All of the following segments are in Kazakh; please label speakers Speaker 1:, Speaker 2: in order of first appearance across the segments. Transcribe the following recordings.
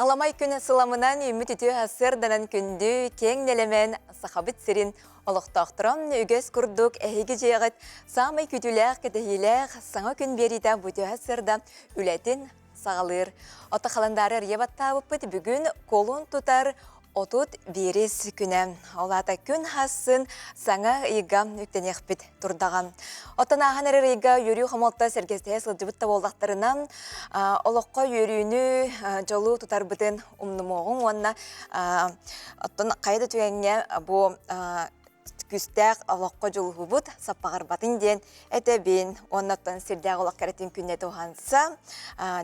Speaker 1: Аламай күні сыламынан үміт үті асырданан күнді кең нелемен сақабыт сирин олықтақтырам үгес күрдік әйгі жеғыт самай күтіләқ кәдігіләқ саңа күн беріда бұты асырда үләтін сағалыр. Ота қаландары ребатта бұппыт бүгін колун тұтар отут берес күнә. Олата күн хасын саңа иға үктен еқпіт тұрдаған. Отан аған әрі иға үйрі қамалта сәргесте сылжыбытта болдақтарынан олыққа үйріні жолу тұтар бұтын ұмнымоғын. Онына оттан қайды түгенге бұл күстәк олыққа жолу бұд саппағар батын ден әтәбін оннаттан сірдәғ олақ кәретін күнне туғанса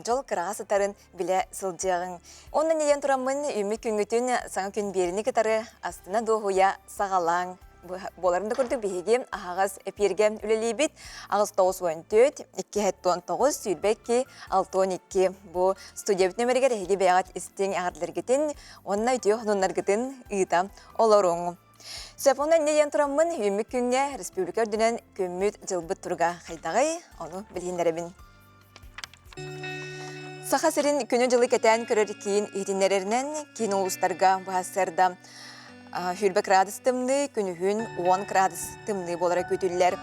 Speaker 1: жол қыраға сытарын біле сылжығын. Онын неден тұрамын үмі күнгітін саңа күн беріні кітары астына доғуя сағалаң. Боларымда көрдік бейгем ағыз әпергем үлелейбет ағыз 9-14, 2-19, сүйілбәкке 6-12. Бұл студия бүтінемерігер әйге бәғат істен ағардыларгетін, онына өте ғынынларгетін ұйта оларың. Сөпондан неден тұрамын үмі күнге республика үрдінен көммет жылбыт тұрға қайдағай, оны білгендерімін. Сақа сірін күні жылы кәтән көрір кейін етінлерінен кейін ұлыстарға бұғасырда Хүрбек градус тымны, күнігін 10 градус тымны болара көтілілер.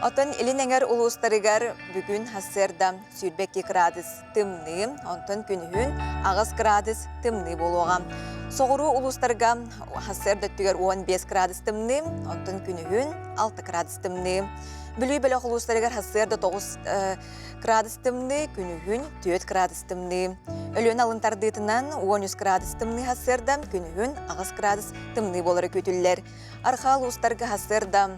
Speaker 1: Отын елін әңер ұлыстарығар бүгін хасырда Хүрбек 2 градус тымны, онтын күнігін ағыз градус тымны болуға. Соғыру ұлыстарға хасырда түгер 15 градус тымны, онтын күнігін 6 градус тымны. Бүлі бөлі ұлыстарығар хасырда 9 градус тымны, күнігін 4 градус тымны. Өлін алынтардытынан 13 градус тымны хасырда, күнігін ағыз градус тымны болары көтілілер. Архал ұстарға хасырда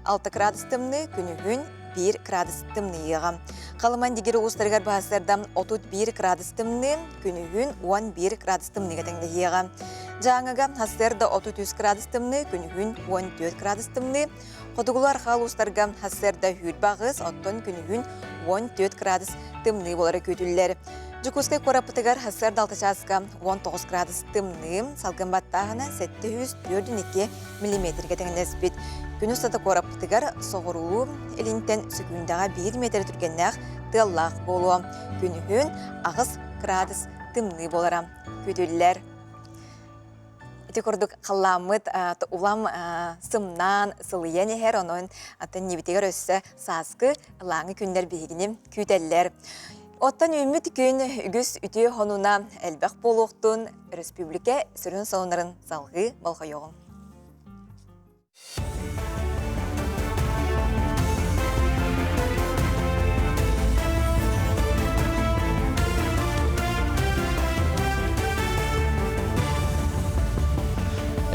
Speaker 1: 6 градус тымны, күнігін 1 градус тымны еға. Қалыман дегері ұстарғар бағасырда 31 градус тымны, күнігін 11 градус тымны ғатаңда еға. Жаңыға хасырда 33 градус тымны, күнігін 14 градус тымны. Қодығылы архал ұстарға хасырда хүл бағыз, оттон күнігін 14 градус тымны болары көтілілер. Жүкускай қорапытығар хасырда 6 жасқа 19 градус тымны, салғын баттағына 704,2 мм ғатаңда әспет. Күн ұстаты қорапытығар соғырулу елінтен сүкіндағы 1 метр түргеннәқ тыллақ болу. Күнігін ағыз градус тымны болара көтілілер. Көрдік қаламыт улам сымнан сылыян әхер, оның небетегер өссі сасқы лаңы күндер бейгінем күйтәлілер. Оттан үміт күн үгіс үте хонуна әлбәқ болуқтың республика сүрін салонарын салғы балға yoğun.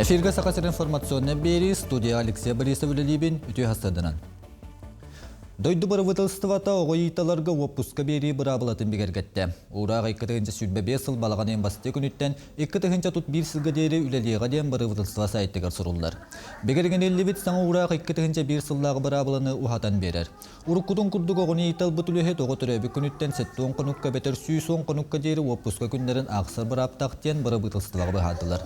Speaker 2: Эфирге сақасыр информационны бері студия Алексей Борисов үлелейбін үте хастадынан. Дойды бары вытылыстывата оғой италарға оппуска бері бұрабылатын бігергетті. Урақ 2-тігінші сүлбебе сыл балағанен басты күніттен 2-тігінші тұт бір сылға дейірі үлелеға ден бары вытылыстыва сайттығар сұрулар. Бігерген елі бет саңа урақ 2-тігінші бір сыллағы бұрабыланы ұхатан берер. Уруккудун курдук оғыны итал бұтылыхет оғы түрәбі күніттен 7-10 қонуққа бетер 10 қонуққа дейірі оппуска күндерін ақсыр бұраптақтен бары вытылыстываға бұхатылар.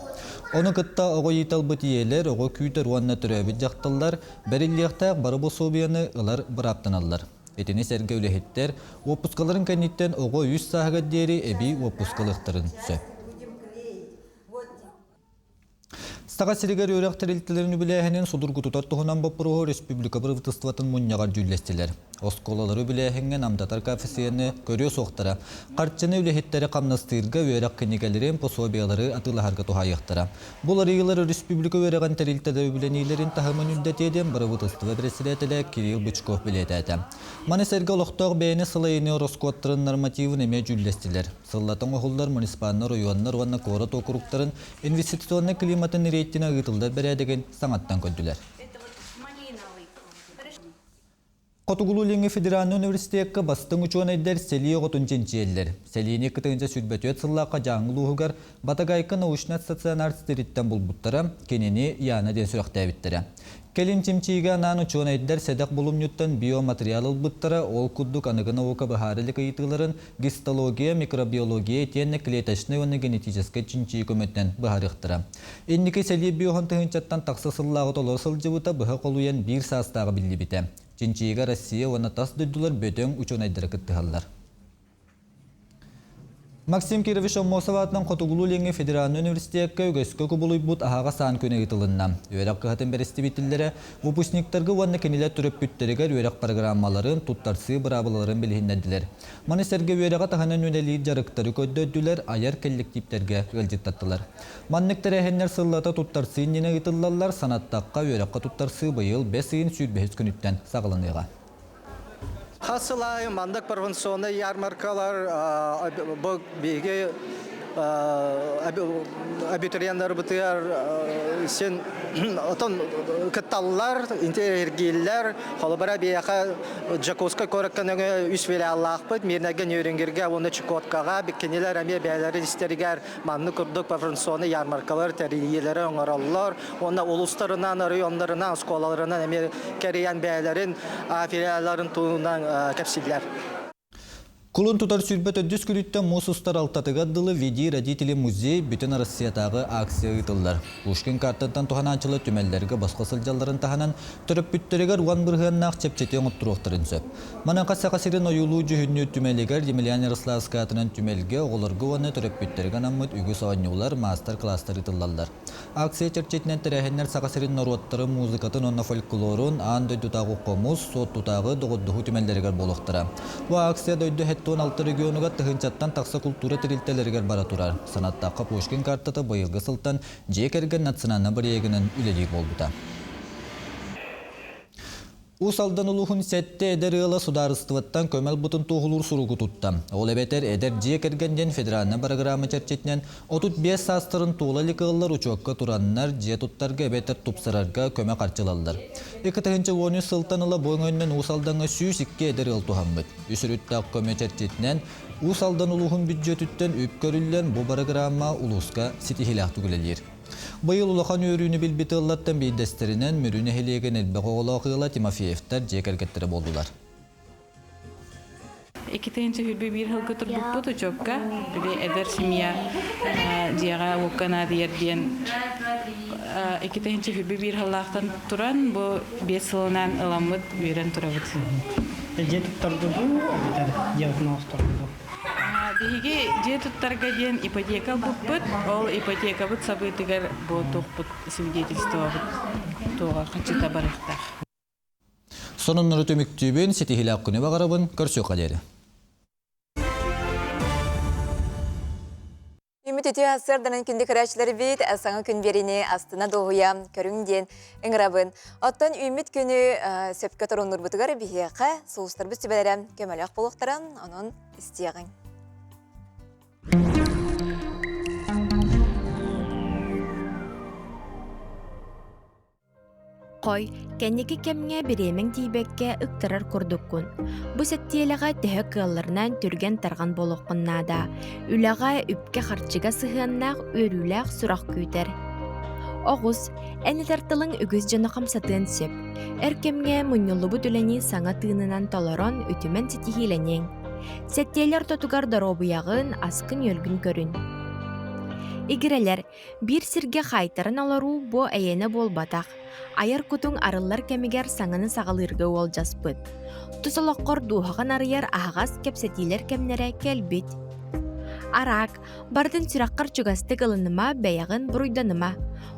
Speaker 2: Оны кытта оғы итал бұтиелер оғы күйтер уанна түрәбі жақтылар, бәріліяқтақ бары бособияны ылар бұраптаналар. Етені сәрге өліхеттер, оппускаларын кәнеттен оғы 100 сағығат дейірі әбей оппускалықтарын сөп. Стаға сиригер өрәқ тәрелтілерін біләхінен судыргутутар тұғынан бапырығы республика правительстватын мұньяғар жүлестілер. Осколалары біләхінген амдатар кафесияны көрі соқтара. Қарчыны үләхеттері қамнастырға өрәқ кенегелерін пособиялары атылағарға тұхайықтыра. Бұл арыйлары республика өрәған тәрелтілері біленейлерін тағымын үлдетеден правительство председателі Кирилл Бычков білетәді. Маны сәрге олықтағы бәйіні сылайыны Роскоттарын нормативын әме жүлестілер. Сыллатын оғылдар муниципалны районны руанна корот округтарын инвестиционны климатын рейттіне ғытылдар бәрәдеген саңаттан көнділер. Котугулу Ленге Федеральный университетке бастың учуан айдар селие ғотын женчиелер. Селине кітігінше сүрбәтует сыллаққа жаңғылу ғығар батагайқы научнат стационар стериттен бұлбұттары кенені яна ден сүріқті әбіттері. Келим чимчиге анан учуан айдар седақ бұлымнюттан биоматериал ұлбұттары ол күддік анығына оқа бұхарылық айытыларын гистология, микробиология, тенне клеточный оны генетическе чинчи көметтен бұхарықтыра. Еннеке селие биохантығынчаттан тақсы сыллағы толы сылжывыта бұға қолуян бір састағы білі біті. Чинчиге Россия оны тас дүдділер бөтен учуан айдары күтті халдар. Максим Кирович Оммосоватынан Котугулу Ленге Федеральный университетке өгөскө күбулуйбут ахага сан күнө ытылынна. Үйрек кыхатын берестибитиллері выпускниктарга уанна кенелер түрөп бүттерегер үйрек программаларын, туттарсы бырабыларын билихиндедилер. Манесерге үйрека таханын үнелии жарыктары көддөдүлер, аяр коллективтерге ылжыттаттылар. Маннектер эхеннер сыллата туттарсы нене ытыллалар санаттакка үйрекка туттарсы быйыл 5 сыйын сүйрбехиз күнүттен сағылыныға.
Speaker 3: Хасылай мандак провинционный ярмаркалар bu bilgi abituriyenler bitiyor sen oton kıtallar intergiller halbara bir yaka Jakoska korakkanı üst veri Allah'pıt mirnegen yörüngirge onu çikotkaga bikiniler amir beyleri isteriger manlı kurduk provinsiyon yarmarkalar teriyeleri onarallar onda uluslarından rayonlarından skolalarından amir keriyen beylerin filiallerin tuğundan kapsiller.
Speaker 2: Kulun tutar sürbet öddüs külütte Musustar altatıgaddılı Vidi Raditili Muzey bütün Rossiyatağı aksiya ıtıllar. Uşkin kartından tuhanançılı tümellerge basqa sılcaların tahanan töröp büttereger uan bırğannaq çepçeti oğutturuqtарын söp. Mana qasa-qasirin oyulu cühünü tümeliger Yemelian Yaroslavskatının tümelge oğulurgu uanı töröp bütteregen ammıt ügü soğanyular master klaslar ıtıllallar. Aksiya çerçetinden terehenler saqasirin noruattarı muzikatın onna folklorun andı tutağı komuz, sot tutağı doğudduhu tümellerger boluqtara. Bu aksiya döydü 16 regionuga tıhınçattan taqsa kultura tiriltelerger bara turar. Sanattaqqa Pushkin kartata bayılgı sıltan jekergen natsınana biriyeginin ülelik bolbuta. Usaldan uluğun sette eder ıla sudarıstıvattan kömel butun toğulur surugu tuttam. Ol ebeter eder jekergenden federalna baragramı çerçetinen 35 sastırın tuğlalik ığıllar uçuakka turanlar je tuttarga ebeter tupsararga köme qarçılallar. Ekatahınca onu sıltan ıla boğun önnen usaldan'a süyüs ikke eder ıl tuhammıd. Üsürüttaq köme çerçetinen usaldan uluğun büdjetütten üp görüllen bu baragramma uluska sitihilaq tügülelir. Bayıl ulaqan örüğünü bilbiti ıllattan beydesterinden mürüne heliyegen elbeğe olaqıyla Timofeyevler jekergetleri boldular.
Speaker 4: İkinci hülbe bir hıl götürdük bu tuçokka. Bir eder simya diyaga okana diyen. İkinci hülbe bir hılaktan turan bu 5 yılından ılamıd üren turabıd.
Speaker 5: Je tuttardı bu, javutun oğustardı.
Speaker 4: Bihi je tuttarga diyen ipoteka buput, ol ipoteka bud sabıtıgar bu toqput свидетельство bud toğa kaçıta barıqtaq.
Speaker 2: Sonunları tömüktübün sitihilaq günü bağırabın körsü qaderi.
Speaker 1: Ümit ütü asırdanın kündü kıraçları bit, asana gün berini astına doğuya körün diyen ıngırabın. Ottan ümit günü söpke torunur butugar bihiyaqa, soğustar bu sübelerem kömelek buluqtaran, onun istiyağın.
Speaker 6: Qoy, kenneki kemge biremen tibekke ıktarar kurdukun. Bu settiyelaga tehek kıllarından türgen targan boluqqunnada. Ülaga üpke harçıga sıhannaq örülaq suraq küter. Oğuz, enilertalın ügüz canı qamsatın söp. Erkemge munyullu bu düleni sana tığınınan tolaron ütümen setihilenyen. Settiyeler totugar darobuyağın askın yölgün körün. İgireler, bir sirge xaytarın alaru bu ayene bol bataq. Ayar kutun arıllar kemiger sangını sağalırga ol jaspıt. Tusaloqqor duhaqan arıyar ahağaz kepsetiler kemnere kelbit. Arak, bardın süraqqar çugastı kılınıma beyağın buruydanıma.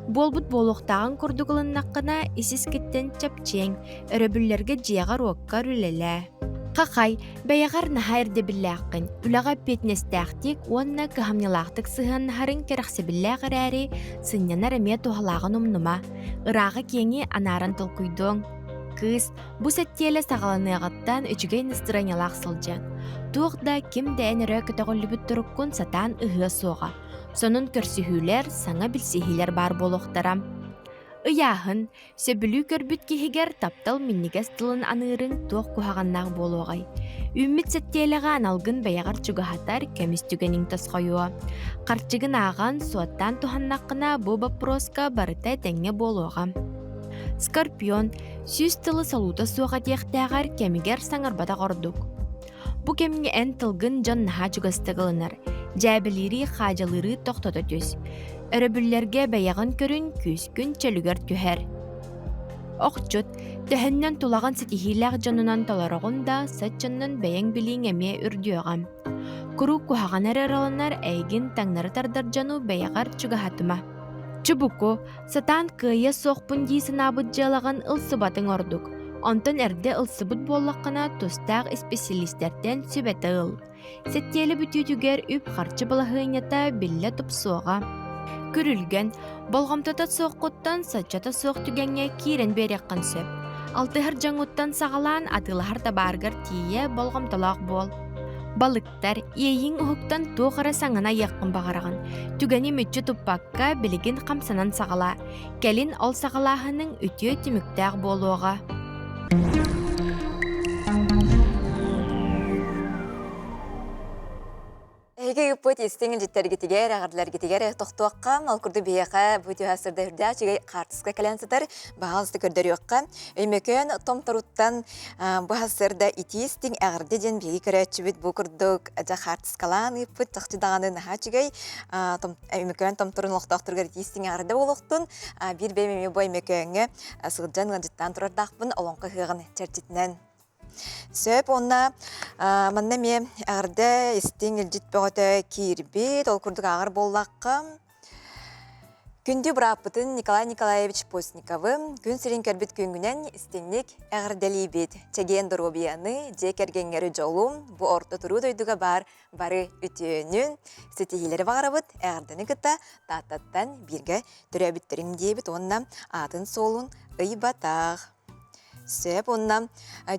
Speaker 6: Bolbut boluqtağın kurdu kılınnaqqına isis kitten çapçeng, öröbüllerge ciyağa ruakka rülele. Qaqay, beyağar nahayırda billaqın, ülağa petnestaqtik, onna kıhamnilaqtık sıhan naharın keraqsi billaqırari, sınyanar emeye tuhalağın umnuma. Irağı kengi anaran tılkuydun. Kız, bu settiyele sağalanıqattan üçüge nıstıranялaq sılcan. Tuğda kim däänere kötöqüllü bütturukkun satan ıhıa soğa. Sonun körsühüler sana bilsihiler bar boluqtaram. Iyahın, söbülü körbüt kihiger taptal minniges tılın anırın tuğ kuhağannaq boluğay. Ümmit settiyeleğe analgın beyağar çugahatar kemistügenin tasqayuğa. Qarçıgın ağan suattan tuhannaqqına bu baproska barıta denge boluğam. Skorpion, süz tılı saluta suağa tiyaqtağar kemiger sanarbata qorduk. Bu kemge en tılgın can naha çugastığılınır. Jäbeleri xajaları toqtata töz. Öröbüllerge beyağın körün küskün çölüger tüher. Oqçut, töhünnen tulağın sitihilaq canınan talarağın da satçının beyen bilin emeye ürdüğüm. Куру кухаганар араланар эйгин таңнары тардаржану бәяғар чугахатыма. Чубуку, сатан кыя соқпун дейсін абыджалаган ылсыбатын ордук. Онтон әрде ылсыбыт боллаққана тустақ специалистерден сүбәті ыл. Сеттелі бүтүтүгер үп харчы балахыйнята билле тупсуға. Күрілген, болғамтата соққыттан сачата соқ түгенге кирен берекқан сөп. Алтыхар жаңуттан сағалан атылахар табаргар тие болғамталақ бол. Балыктар иейин ұхуктан туғара саңына яқын бағараған. Түгені мүтчі тұппаққа білігін қамсанан сағала. Кәлін ол сағалағының үтіе түміктәқ болуға.
Speaker 1: Эге үппөт истеңін жеттергетігер, ағардыларгетігер тоқтуаққа, малкурды бейеқа бүті ғасырда үрді жегей қартысқа кәләнсітар бағалысты көрдері өққа. Өймекен томтаруттан бұл ғасырда ити істің ағарды ден бейгі көрәтші бүт бұл күрдік жа қартыскалан үппөт тақчыдағаны наға жегей. Өймекен томтарун лоқтақтырғар ити істің ағарды олықтың бір беймеме бой өймекенге сығыджан ғанжыттан тұрардақпын олонқы ғығын чәрчетінен. Сөп онна манна ме ағырда істің үлжит бөғіті кирбет, ол күрдік ағыр боллаққа. Күнді бұраппытын Николай Николаевич Постниковы күн сирен көрбет күнгінен істеңнік ағыр дәлейбет. Чеген дұробияны жекергенгері жолу бұ орта тұру дойдуға бары үтіөнін сетихилері бағарабыт ағырданы күтті таттаттан бірге түрәбіттерін дейбіт онна атын солын ұйбатақ. Сөп онна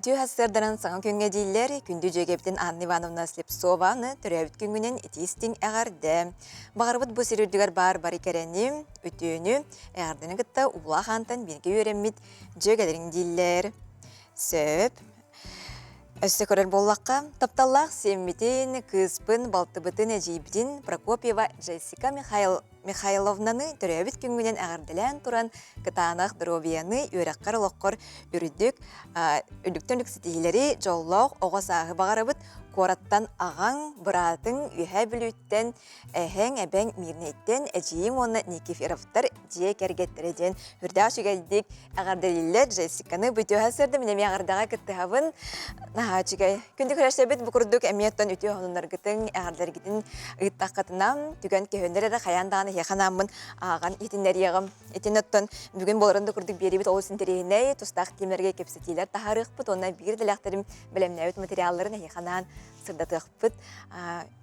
Speaker 1: түй хасырдаран саңа күнге дейлер күнді жегептен Анна Ивановна Слепцованы түрәбіт күнгінен етестің әғарды. Бағарбыт бұл серердігер бар икерені, үтіөні әғардыны күтті ұла қантан бірге өреммет жегелерін дейлер. Сөп өсі көрер боллаққа тапталлақ семметін, кызпын, балтыбытын әжейбідін Прокопьева Джессика Михайловнаны түрәбіт күнгінен әғарділән тұран кытанақ дұробияны өрәққар лоққор үрдік үліктен үксетігілері жоллауқ оға сағы бағарабыт қораттан ағаң бұратын үйә білуттен әхәң әбәң мирнеттен әжейім оны Никиферовтар жие кәргеттереден үрді ашығайдік әғарділілер Джессиканы бүті әсірді мінеме әғардаға күттіғабын күнді күрәштәбіт бұқырдық әметтен үті ғонынар күтін әғардар күтін ұйттаққатынан түген көхендері қаяндағаны хеқанамын аған етіндер еғім етінеттен бүгін болырынды күрдік беребіт ол сінтерейіне тұстақ темерге кепсетейлер тахарық бұт онна бір діләқтерім білімнәуіт материалларын хеқанан сырдатықпыт.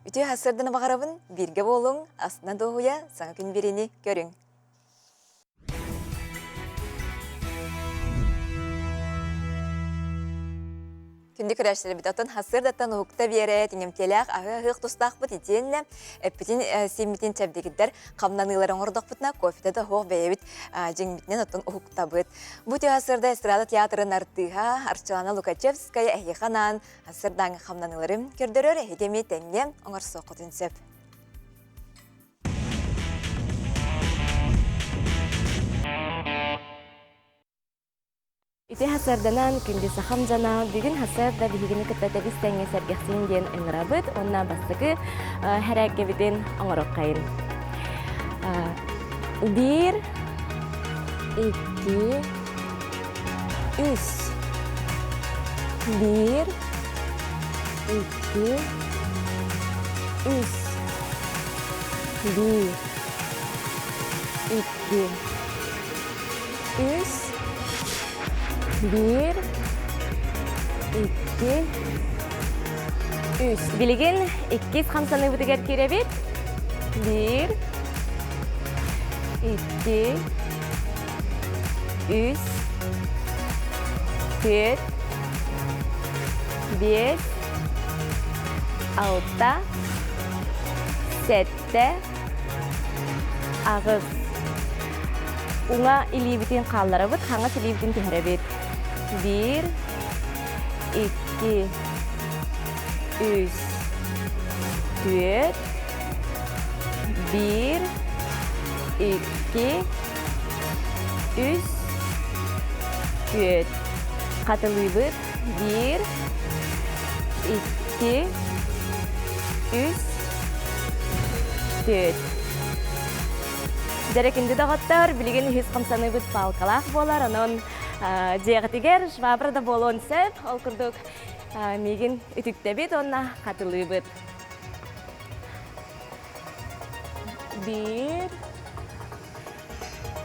Speaker 1: Үті ғасырдыны бағарабын бірге болың, астына доғуя саңа күн берені көрің. Күнді күрәштері бітатын хасырдаттан ұқта бере теңемтеләқ ағы тұстақ бұт етенне әппетін семметін тәбдегіддер қамнаныларын ордық бұтына кофетеді хоқ бәйебіт жеңбітінен ұттын ұқта бұт. Бұты хасырда эстрада театрын артыға Арчалана Лукачевская әйеқанан хасырдан қамнаныларын көрдірер әйгеме тәңге оңыр соқытын сөп.
Speaker 7: Ити хасарданан күнді сахам жана бүгін хасарда бігіні кіттатабис тәңе сәргәхсен ден өңірабыт, онна бастығы хәрәккебіден оңырық қайын. 1, 2, 3. 1, 2, 3. 1, 2, 3. 1, 2, 3. Билигин 2 хамсаны бүтігер керебет. 1, 2, 3, 4, 5, 6, 7, ағыз. Уңа илибитин қаллары бұд, қаңас илибитин тихарабет. 1, 2, 3, 4, 1, 2, 3, 4. Қатылы бұд. 1, 2, 3, 4. Дәрекінді дағаттар, білген үз қымсаны бұд палқалақ болар, оның жеғатігер швабрада болуын сөп, ол күрдік меген үтікті бет, онына қатылы бұд. 1,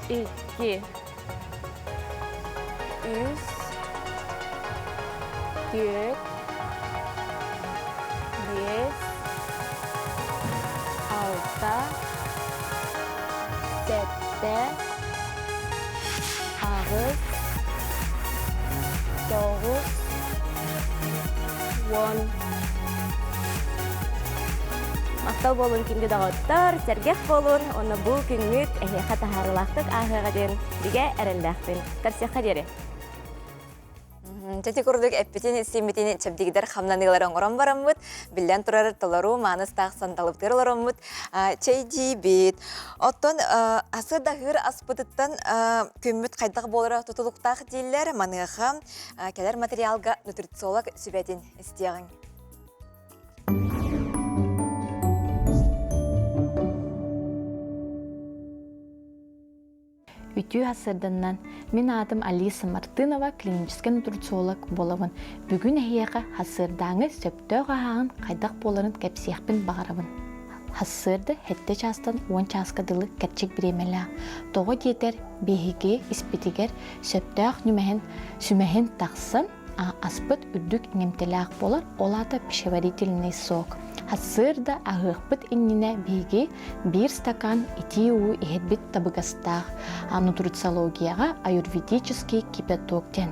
Speaker 7: 2, 3, 4, 5, 6, 7, 8, 9, 10. Мақтал болун кинди дағыттар, сәргек болун, оны бұл күнгіт әйеқа тахарылақтық ағығаден біге әрілдақтын. Тарсиаққа дері.
Speaker 1: Тети курдук эппетин истимитин чебдигидер хамнаныгылар оңорон бараммыт, билен турар толору маныс тахсан талыптыр олороммыт, чейди бит. Оттон асы дагыр аспытыттан көммүт кайдак болора тутулуктах диллер маныга келер материалга нутрициолог сүбетин истиягын.
Speaker 8: Үтүү асырданнан мен адым Алиса Мартынова, клинический нутрициолог болавын. Бүгін әйеға хасырдаңы сөптөг ағағын қайдақ боларын кәпсияқпен бағарабын. Хасырды хетте частан 10 часка дылы кәрчек біремелі. Тоғы детер бейіге іспетігер сөптөг сүмәхін тақсын, аспыт үддік немтелі болар, олата пищеварительный сок. Хасырда ағықпыт инніне бейге 1 стакан итиу ихетбит табыгастақ нутрициологияға аюрведический кипятоктен.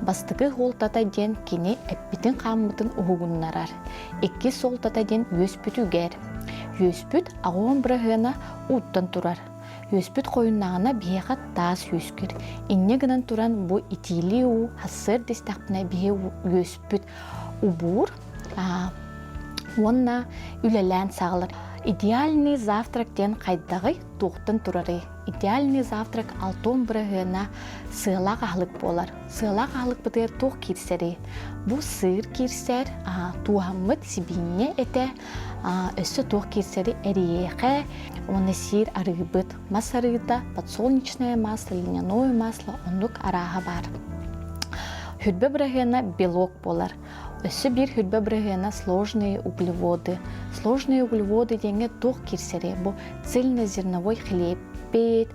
Speaker 8: Бастығы қолтата ден кені әппітін қамытын ұғығыннарар. 2 солтата ден өспүтігер. Өспүт ағуын бірағына ұттан тұрар. Өспүт қойыннағына бейеға тас өскір. Инне гынан тұран бұ итили у хасыр дестақпына бейе өспүт убур. Онна үлелән сағылыр. Идеальный завтрактен қайдағы тоқтын тұрары. Идеальный завтрак 6 бірігіна сығылақ ағылық болар. Сығылақ ағылық бұдыр тоқ керсері. Бұл сыр керсер, туғамыд сибинне әті, өсі тоқ керсері әріеқі, оны сир арығыбыд. Масарыда подсолнечное масло, льняное масло, ондық араға бар. Хүрбі бірігіна белок болар. Өсі бір хүрбі бірігіна сложные углеводы. Сложные углеводы денге тоқ керсері. Бұл цельнозерновой хлеб, пет,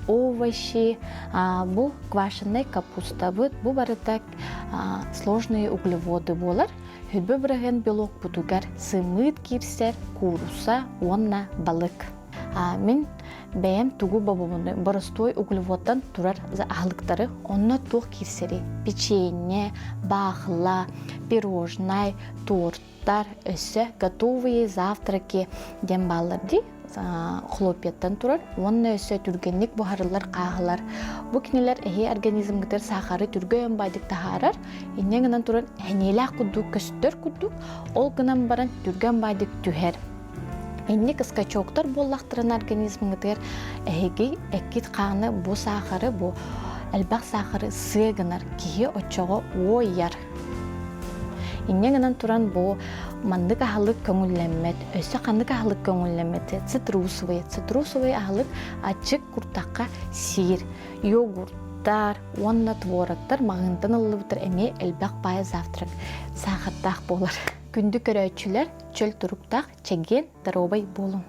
Speaker 8: овощи, бұл квашенный капуста. Бұл барыда сложные углеводы болар. Хүрбі бірігін белок бұдығар сымыд керсер, куруса, онна балық. Мен бәйім тугу бабуыны боростой углеводдан турар ағылықтары онна тоқ керсері. Печенье, бақла, пирожный, торттар, өсі, готовые завтраки дем баларды хлопеттан турар. Онна өсі түргенлік бұхарылар қағылар. Бұл кенелер әйе организмгітер сақары түргейін байдық тахарар. Иннен гынан турар әнелі құддық, көстер құддық, ол гынан баран түрген байдық түхер. Энник скачоктар боллақтырын организміңдер әйге әкет қағыны бұ сақыры, бұ әлбақ сақыры сығынар, кейі очоғы ойар. Иннен туран бұ мандық ағылық көңілләмет, өсі қандық ағылық көңілләметі, цитрусовый ағылық ачық құртаққа сир, йогурттар, онна твораттар, мағындан ұлыбытыр әме әлбақ байы завтрак сақыртақ болар. Күнді көрәйтшілер чөл тұруқтақ чәген даробай болын.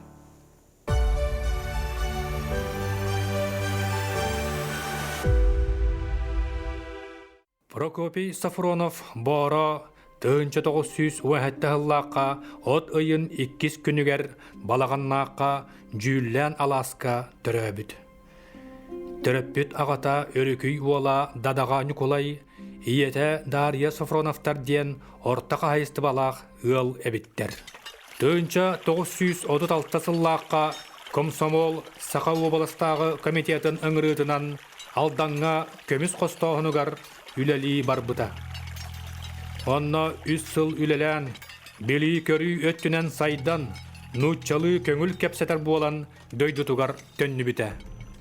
Speaker 9: Прокопий Сафронов бора тыынча 900 ұллаққа от ыйын 2 күнігер балағаннаққа жүллән аласка түрәбіт. Түрәбіт ағата өрікүй уола дадаға Николай Иете Дарья Сафроновтар ден ортақа хайысты балақ ыл әбіттер. Тыынча 936 сыллаққа Комсомол Сақа областағы комитетін ыңырытынан алдаңға көміс қостауынығар үләлі барбыта. Онна 3 сыл үләлән, бели көрі өттінен сайдан, нұтчалы көңіл кәпсетер болан дөйдутугар төнні біті.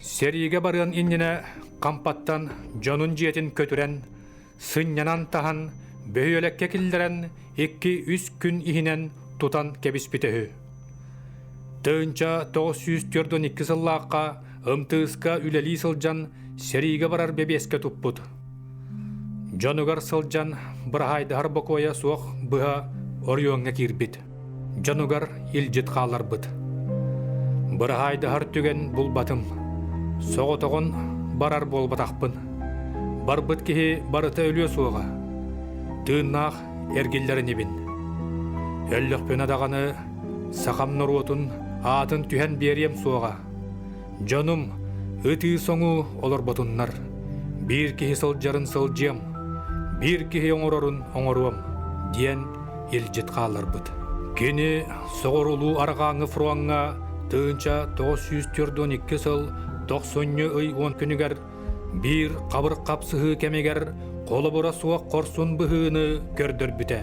Speaker 9: Сериге барыған инніне қампаттан жонын жетін көтірен, сыннянан тахан, бөйелекке кілдірен 2-3 күн ихінен тутан кебіс бітігі. Тыынча 942 сыллаққа ымтыысқа үләлі сылжан сериге барар бебеске туппут. Жонугар сылжан бірхайды харбакоя суақ бұға орионға кирбит. Жонугар илжет қалар бұд. Бырахайды хар түген бұл батым. Соғытығын барар бол батақпын. Барбыт кеге барыта өлі суға. Тыыннақ әргеллерін ебін. Өлліқпен адағаны сақам нұруытын атын түхен берем суға. Жаным, ыты соңу олар батыннар. Bir кеге сылжарын сылжем, bir кеге оңырорын оңыруам, диен елжет қалар бұд. Кені соғырулу арғаңы фруаңға тыынча 942 сыл 90 ый 10 күнігер bir қабыр қапсығы кемегер қолы бұра суақ қорсын бұғыны көрдір біте.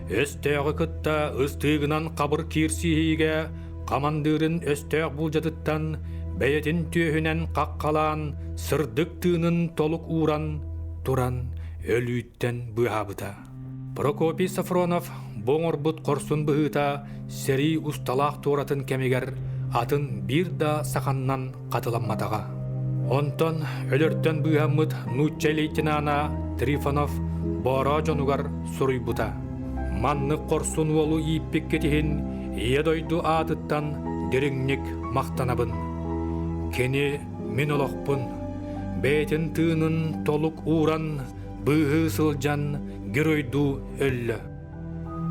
Speaker 9: Өстегі күтті ұстығынан қабыр кирсиге қамандырын өстегі бұл жадыттан бәйетін түйінен қаққалан сырдық тыынын толық уран туран өлүйттен бұғабыта. Прокопий Сафронов боңыр бұт қорсын бұғыта сери ұсталақ туратын кемегер атын бір да сақаннан қатыламматаға. Онтон өлірттен бұғамыд нуччай лейтенана Трифонов бора жонугар сұруй бұта. Манны қорсын олу иппек кетіхін едойду атыттан деріңнік мақтанабын. Кені мен олықпын, бәйтін тыынын толық уран бұғы сылжан геройду өлі.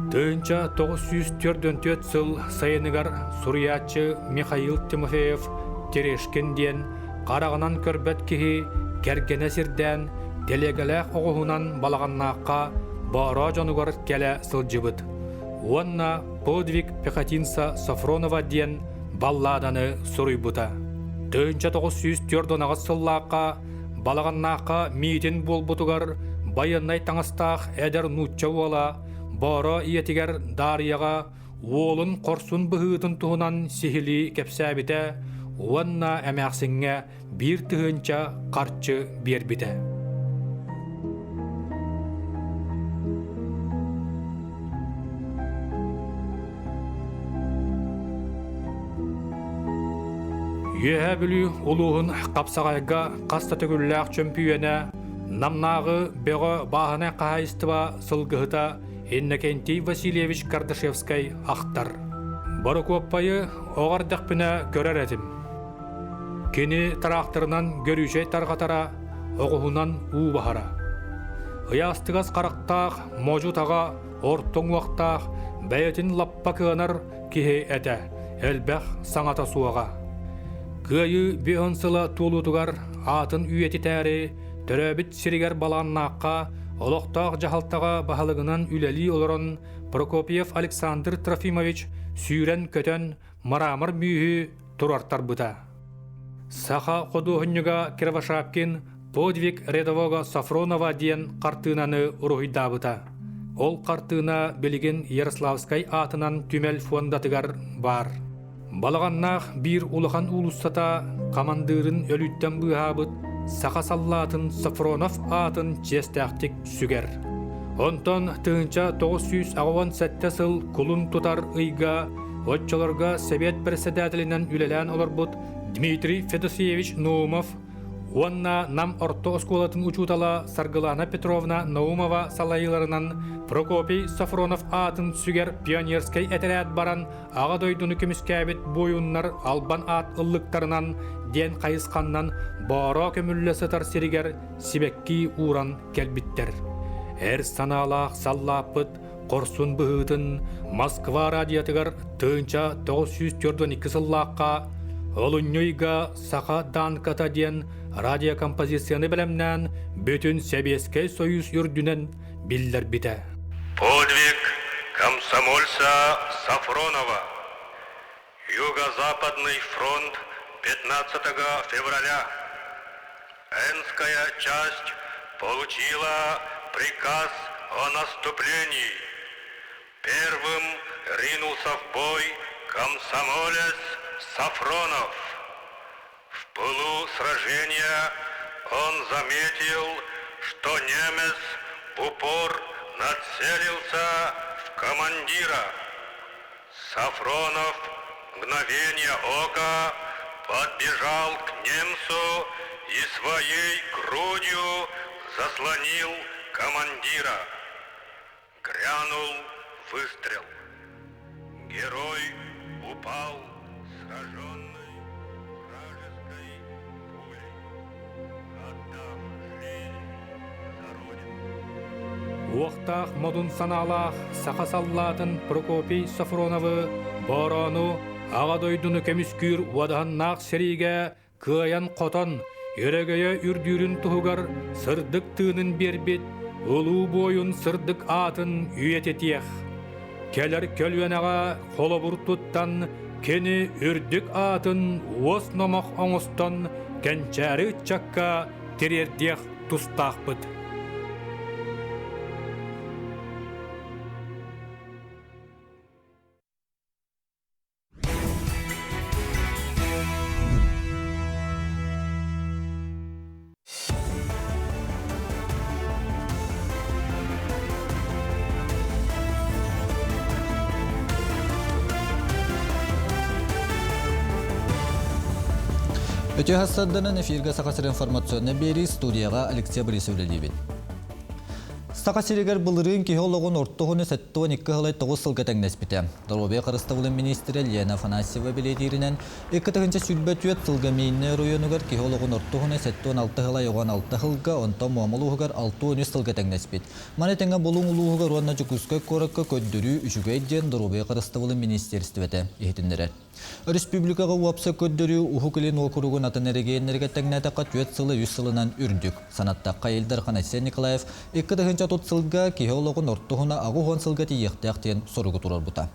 Speaker 9: Тыынча 944 сыл сайынығар суриятчы Михаил Тимофеев терешкен ден қарағынан көрбәт кеге кәргені сірден делегеләқ оғуынан балағаннаққа бара жануғар кәлі сылжыбыд. Уанна подвиг Пехотинца Сафронова ден балладаны сұруй бұта. Тыынча 904 сыллаққа балағаннаққа мейтін бол бұтығар байыннай таңыстақ әдір нұтча ола бара иетігер дарияға олын қорсын бұғытын тұғынан сихили кепсәбіті уанна әмәқсіңе бір тыынча қарчы бербіті. Үйе білі ұлуғын қапсағайға қаста түгілләқ чөмпүйені намнағы беғі бағына қағайыстыва сылғыта Иннокентий Васильевич Кардашевскай ақтар. Бары көппайы оғардақпына көрер әдім. Кені тарақтырынан көрүйшей тарғатара оғуынан ұу бағара. Ұястығыз қарақтақ, можутаға, ортың уақтақ, бәйетін лаппа кығанар кеге әті, әлбәқ саңата суаға. Күйі бүйінсыла тулутугар атын үйеті тәрі, түрәбіт сиригер баланнаққа, олықтақ жағалтаға бағалығынан үләли олырын Прокопьев Александр Трофимович сүйрен көтен марамыр мүйі турартар бұта. Саха қодуғынныға Кировошапкин подвиг рядового Сафронова ден қартынаны ұрғыда бұта. Ол қартына білген Ярославскай атынан түмел фондатығар бар. Балағаннақ бір улахан улуссата командырын өліттен бұғабыт сақа саллатын Сафронов атын честәқтік сүгер. Онтон тыынча 917 сыл кулун тутар ыйга отчаларга Совет председателінен үлелән олар бұд Дмитрий Федосеевич Наумов, онна нам орто осколатын учутала Саргылана Петровна Наумова салайыларынан Прокопий Сафронов атын сүгер пионерскай әтәрәт баран аға дойдуны көміскәбет бойыннар албан ат ыллықтарынан ден қайысқаннан бара көмілі сытар серігер сибекки уран кәлбіттер. Әр саналақ саллапыт қорсын бұғытын Москва радиатығар тыынча 942 сыллаққа олыннойға сақа данката ден радиокомпозицияны білімнен бүтін Советский Союз үрдінен білдер біті.
Speaker 10: Подвиг комсомольца Сафронова. Юго-Западный фронт 15 февраля. Энская часть получила приказ о наступлении. Первым ринулся в бой комсомолец Сафронов. В пылу сражения он заметил, что немец в упор нацелился в командира. Сафронов в мгновение ока подбежал к немцу и своей грудью заслонил командира. Грянул выстрел. Герой упал сраженный вражеской пулей. Отдам жизнь за Родину.
Speaker 9: Уақтақ модун саналақ сақасаллатын Прокопий Сафроновы борону ағадойдуны кеміскүр вадағаннақ сериге кыян қотон ерегеє үрдүрін тұғығар сырдық тыынын бербет, олу бойын сырдық атын үйететех. Келер көлвенаға қолы бұртуттан кені үрдік атын ос номақ оңыстан кәнчәрі чакка терердех тұстақпыт.
Speaker 2: Өте хастадынан эфирге сақасыр информационны бері студияға Алексей Борисов лебен. Сақасырегер бұлырын кеологын ортығыны сәттіуін 2,9 сылға тәңнеспіті. Дорубе Қарыставылын министрі Лена Афанасьева біледерінен 2-тігінші сүлбәтует сылға мейінне ройонығар кеологын ортығыны сәттіуін 6,6 сылға, онта муамылуғығар 6-13 сылға тәңнеспіт. Маны тәңі болуң ұлуғығар онна жүкізгі қораққа көддірі үшіге едден Дорубе Қарыставылын министерстветі ехетіндерер. Республикаға уапса көддірі ұхықылын оқырығын атын әрегейінерге тәңнәтіға түйет сылы 100 сылынан үрдік. Санаттаққа елдер Қанасия Николаев 2-тігінші сылға кеологын ортығына ағуған сылға тиектіяқтен сұрығы тұрар бұта.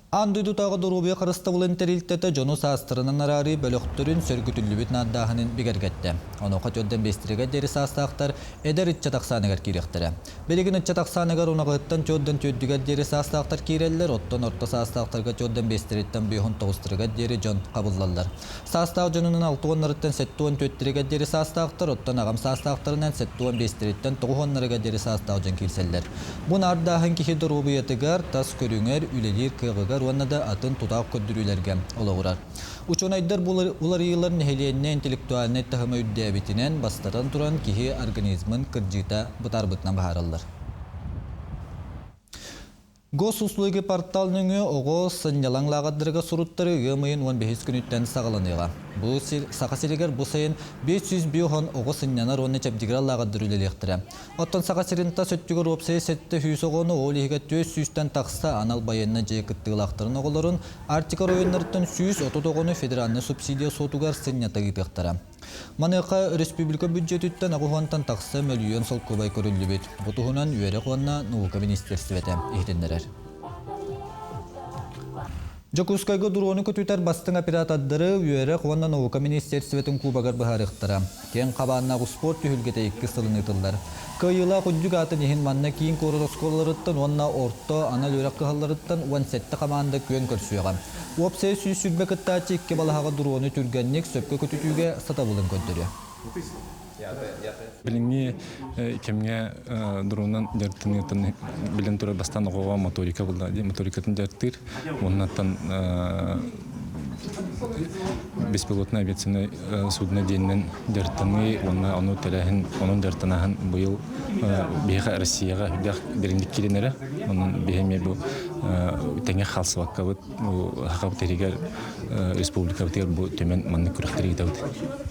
Speaker 2: Андыйду тағы Дорубе Қарыставылын тәрілттеті жону састырынан арары бөліқтірін сөргітілі надағының бігергетті. Оны қат өдден бестіреге дері састақтар әдер үтчатақсанығар керектірі. Белеген үтчатақсанығар онағыттан төдден төддігер дері састақтар керелілер, оттан орта састақтарға төдден бестіреттен бүйхін тоғыстырыға дері жон қабыллалар. Састақ жонының 6-10-нарыттан сәттуын төттіріге дері састақтар, оттан ағам састақтарынан сәттуын бестіреттен 9-10-нарыға дері састақ жон келселдер. Бұн ардағын кехі Дорубе етігар, тас көріңер, үлелер кығығар оннада атын тутақ көддірілерге олағырар. Учонайдар бұлар елар нәхеленне интеллектуаліне тахымы үддәбетінен бастардан тұран кехі организмын кірджита бұтар-бұтынан бағаралар. Госуслуги порталының оғы сынялан лағадырға сұруттары ғымайын 15 күніттен сағаланыға. Бұл сақасерегер бұл сайын 500 биоған оғы сынянар оны чәбдігіра лағадыр үлелектірі. Оттан сақасерінта сөттігір опсайы сәтті хүйс оғыны ол егет 400-тен тақса анал байынна жекіттігілақтырын оғыларын Артика районларыттан 130 оғыны федеральны субсидия сотуғар сынята гитектірі. Маныққа республика бюджетіттен ағуғантан тақса мөлйен сол көбай көрілі бет. Бұтығынан үйері қуанна наука министерстветі ехтендерер. Жокускайга дуроны көтүтер бастың оператордары үйері қуанна наука министерстветің кубагар бұхарықтыра. Кен қабанна спорт үйілгеті 2 сылын ұтылдар. Кайыла құддүк атын ехін манна кейін көрір осколарыттан, онна орто, анал өрек қығаларыттан 17 қаманды көн көрсуеға. Уапсай сүйіс сүрбе кыттачы 2 балаға дуроны түргеннек сөпке көтүтүүге сатабылын көндірі.
Speaker 11: Біліңе кемге дұрынан дәрттің білін тұры бастан оғыға моторика болды. Моторикатын дәрттір, оннаттан беспилотный авиационный судна дейінен дәрттіңі, оны тәрәхін, оның дәрттінағын бұйыл бейға Россияға біріндік келенері. Оның бейхеме бұл тәңе қалсы ваққа бұд, хақап тәрігер республика бұтығыр бұл төмен манны күріқтері кетауды.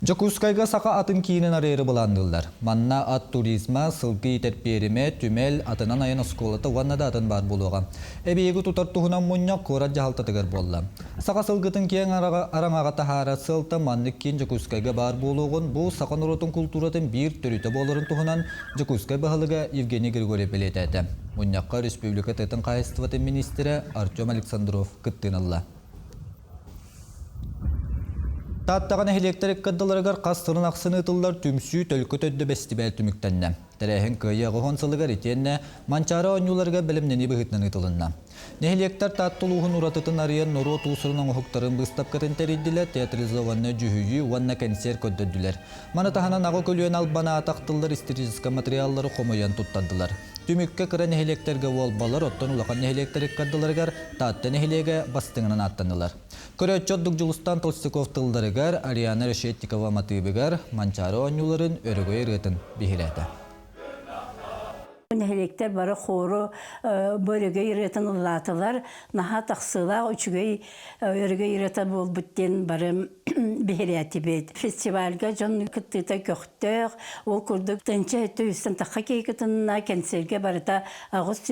Speaker 2: Жокускайга сақа атын кейінен арайыры бұландылдар. Манна ат туризма, сылғы терперіме, түмел атынан айын осколаты ваннада атын бар болуға. Әбейгі тұтар тұғынан мұнняқ қорат жағалтатығыр болла. Сақа сылғытын кейін араңаға тахара сылты маннық кейін Жокускайга бар болуғын, бұл сақан ұрытын культуратын бір түріті болырын тұғынан Жокускай бағылыға Евгений Григорий білет әді. Мұнняққа республика тәтін қайыстыватын министері Артем Александров күттін алла. Таттаған электрик каддаларыгар қастырын ақсын ұтылар түмсүй төлкі төдді бәстібәл түміктенне. Тәрәхін көйі ғоғын сылығар етенне манчара оңюларыға білімнені бұғытнан ұтылынна. Нехелектер таттылуғын ұратытын ариян нұру туысырының ұхықтарын бұстап катын тәридділер театрализованны жүхүйі уанна консер көддөдділер. Маны таханан ағы көлуен албана атақтылар истерическа материаллары қомойан тұттадылар. Түмікке кіра нехелектерге олбалар, оттан улақан нехелектерік каддаларыгар татты нехелеге бастыңынан аттанылар. Көрөтчөддік жылыстан Толстиков тылдарыгар, Ариана Решеттикова матыбыгар, манчары оңюларын өрігөй рытын бігілеті.
Speaker 12: Нехелек Билеттер бары хору бөрөгө иретін ұлатылар. Наха тақсыла үчігөй өрөгө ирета бол бүттен барым бихерияти бет. Фестивальга жон кыттыта көқтөк, ол күрдік тынча өтті үстен таққа кейкітінна кәнсерге барыта ағыз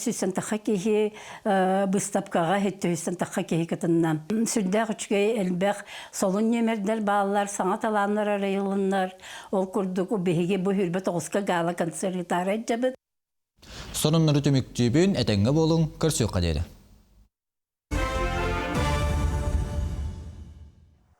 Speaker 12: сүстен таққа кейі бұстапқаға өтті үстен таққа кейкітінна. Сүрдәқ үчігөй әлбәқ солын немердер балалар, саңа таланлар арайылынлар. Ол күрдік бейге бұ хүрбет оғызға гала концертары жабыт.
Speaker 2: Сонуннары төміктүйбін әтәңгі болың көрсөк қадері.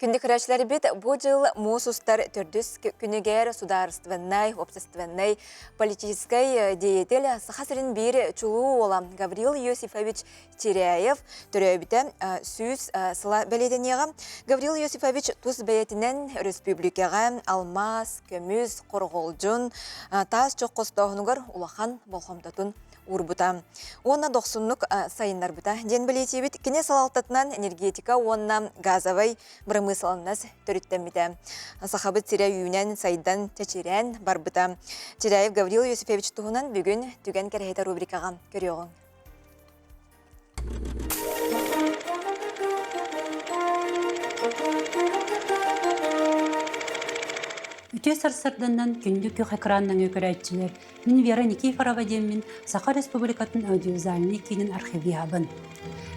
Speaker 1: Күндік рәчләр бит бұл жыл мұсустар түрдіс күнігер сударственнай, общественнай, политическай деятель сахасырын бір чулу олам Гаврил Йосифович Теряев түрәбіті сүз сыла бәледенеға. Гаврил Йосифович тұз бәйетінен республикаға алмаз, көміз, қорғолжын, тас жоқ қостауынығыр улахан болғамдатын урбута. Онна 90-лык сайындар бута. Ден білетебет, кене салалтатынан энергетика онна газовай промысланнас төріттемміті. Сахабыт тиря үйінен сайдан тәчерен бар бута. Теряев Гаврил Йосифович туғынан бүгін түген кәрхеті рубрикаға көріоғын.
Speaker 13: Үте сарсарданнан күндік көк экранның өкірәтчілер. Мен Вера Никифорова демін Саха Республикатын аудиовизуальный кейнін архивиябын.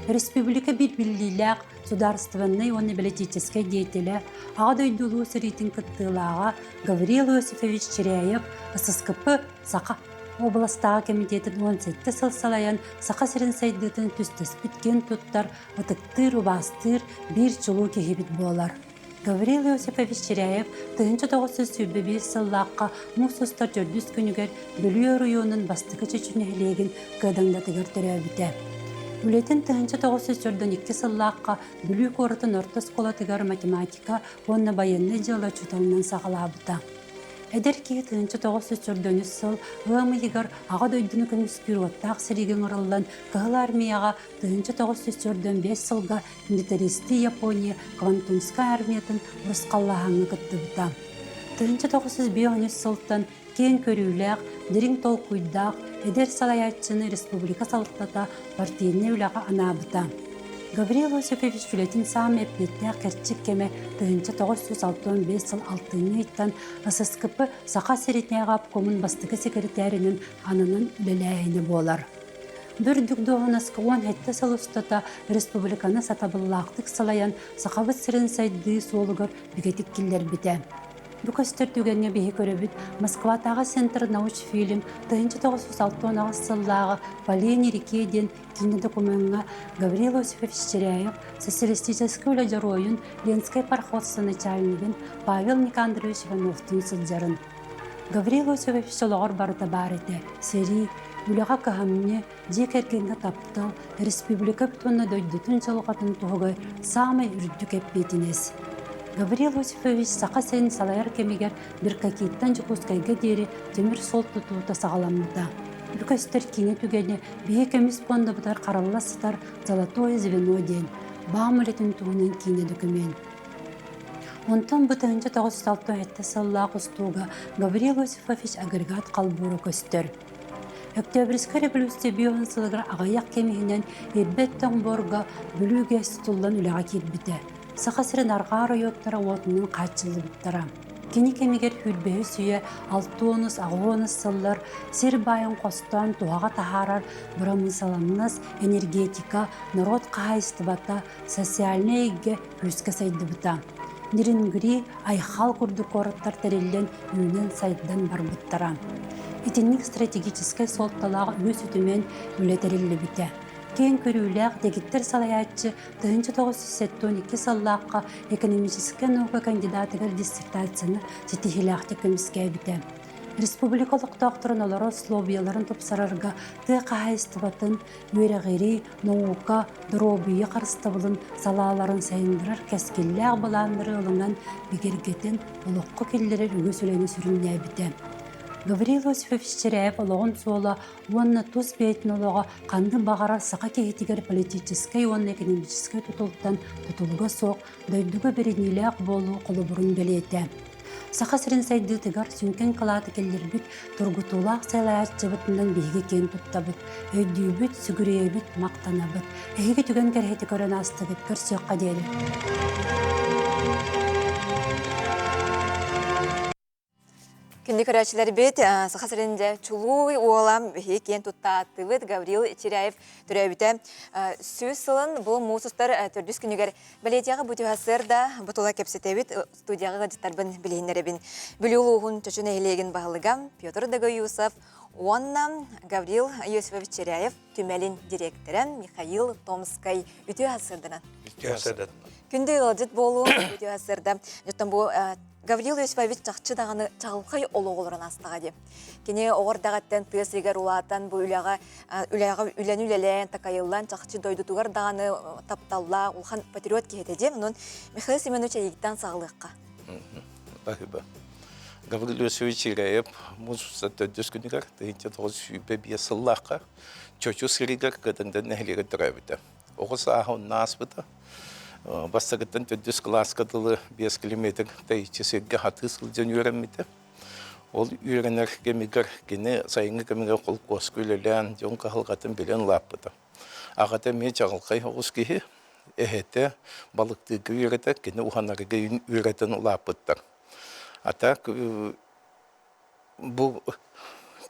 Speaker 13: Республика білбіліліғ сударстванный оны политической деятелі ағадойдулу сіретін күттілаға Гаврил Йосифович Теряев ССКП Саха областағы комитетін 17 сылсалаян Саха сірін сайдытын түстіс біткен тұттар ұтықтыр, убастыр, бір чулу кехебет болар. Гаврил Йосифович Теряев 1905 сыллаққа мұсыстар жүрдіс күнігер Бөліе районын бастықы чечунелеген кыдаңдатығыр түрәбіті. Үлетін 1942 сыллаққа Бөліе қорытын орта сколатығыр математика онна байынны жылы чуталынан сағалабыта. Әдер ки 1904 сыл ғымы егер аға дөйдіні күніскер оттақ сіреген ұрылын қығыл армияға 1905 сылға милитаристі Япония Квантунска армиятын ұрысқаллағаны күтті бұта. 1905 сылтын кен көріліғ, дірің тол құйдақ, әдер салаятчыны республика салықтата партийіне үліға ана бұта. Гаврил Йосифович үлетін сам әппеттер кәрчік кеме 1965 сыл 6-ны иттан ССКП Саха Серетнеға комын бастығы секретарінің анының үліләйіні болар. Бүрдік доғынасқы 17 сыл ұстата республиканы сатабыллақтық салаян Сахабыт сірін сайды солығыр бігетік келдер біте. Бүкістер түгенге бейі көрібіт Москватағы Центр науч фильм 1960 сыллағы Полине Рикеден кино документға Гаврил Йосифович Теряев социалистический үләдер ойын Ленскай парходсы начальнигін Павел Никандрович Ивановтың сылжарын. Гаврил Йосифович солығыр барыта бар еті. Сери, үліға қағамне дек әргенге таптал республика бүтінні дөйдітін жылғатын тұғы самай үрдік әппетінес. Гаврил Йосифович Саха сен салайар кемегер бір какеттан жүкускайға дері темір сол тұтуыта сағаламыда. Бүкістер кейіне түгені бейе кеміз понды бұтар қаралла сытар золотое звено ден. Бамылетін туғынан кейіне документ. Онтан бұты 1967 сыллақ ұстуға Гаврил Йосифович агрегат қалбуры көстер. Октябрьская революция бейон сылығыр ағаяқ кемегінен ербеттен борға бүліге сұтылдан үліға келбіті. Сахасырын арғары йоттара отының қачылы бұттара. Кені кемегер хүлбейі сүйе 6-10 ағуыныз сыллар, сер байын қостан туаға тахарар, бұрамын саламыныз энергетика, народ қайысты бата, социальный егге хүске сайды бұта. Нерингіри айхал күрді қорыттар тәрелден үйінен сайддан бар бұттара. Итіннік стратегическай солтталағы өз үтімен үлі тәрелі біте. Кен көрүүләк дегиттер салаятчы 1972 сыллаққа экономическая наука кандидатыгар диссертацияны сетихилақты көміске біті. Республикалық доктор олары условияларын топсарарға қағайыстыбатын өрәғері, наука, дробия қарыстабылын салаларын сайындырар кәскелләқ баландыры олынан бігергетін олыққы келдерер өгіз өлені сүрінне біті. Гаврил Йосифович Теряев олығын сола, онына тұз бейтін олыға қанды бағара сақа кейтігер политическай, онына экономическай тұтылықтан тұтылыға соқ, дөйдігі беренелі ақ болу қолы бұрын белеті. Саха сирин сайды тыгар сүнкен калаты келлербит, тургутулақ сайлаят жабытынан биге кен туттабыт, өйдүйбіт, сүгірейбіт, мақтанабыт. Әйге түген кәрхеті көрін астыбыт, көрсөққа дейлі.
Speaker 1: Күнді көрәчілер бет, сақасырында чулуй оғалам кен тұттатыбыт Гаврил Чиряев түрәбіті сөз сылын бұл мұсыстар түрдіс күнігер бәлетияғы бұтығасырда бұтыла кепсетебіт студияғы ғадеттарбын білейінеребін. Білі ұлығын түшін әйлеген бағылығам Петр Дагоюсов, онна Гаврил Йосифович Чиряев түмәлін директоры Михаил Томскай үтігасырдынан. Күнді ғылжыт болу үтігасырда. Жөттен бұл Гаврил Йосифович чақчы дағаны чағылқай олы олырын астыға де. Кене оғырдағаттен тыз егер ұлатын бұл үлән-үләлән тақайылан чақчы дойдутуғар дағаны тапталла ұлған патриот кейді де. Мұнын Михаил Семенович егіттен сағылыққа.
Speaker 14: Гаврил Йосифович Чиряев мұзуса төдіс күнігер 1905 сыллаққа чөчу сыригер кәдіңден нәхілері түрәбіді. Оғыз ағын наспыды. Бастағыттан төдіс классқадылы 5 километр тәйчесерге хаты сылден үйренмеді. Ол үйренер кемігер кені сайыңы кемігер қол қос көлелен, жон қағылғатын білен лаппыды. Ағата мен жағылқай оғыз кейі әхеті балықтығы үйреті, кені ұханарығы үйретін лаппыддар. Ата бұл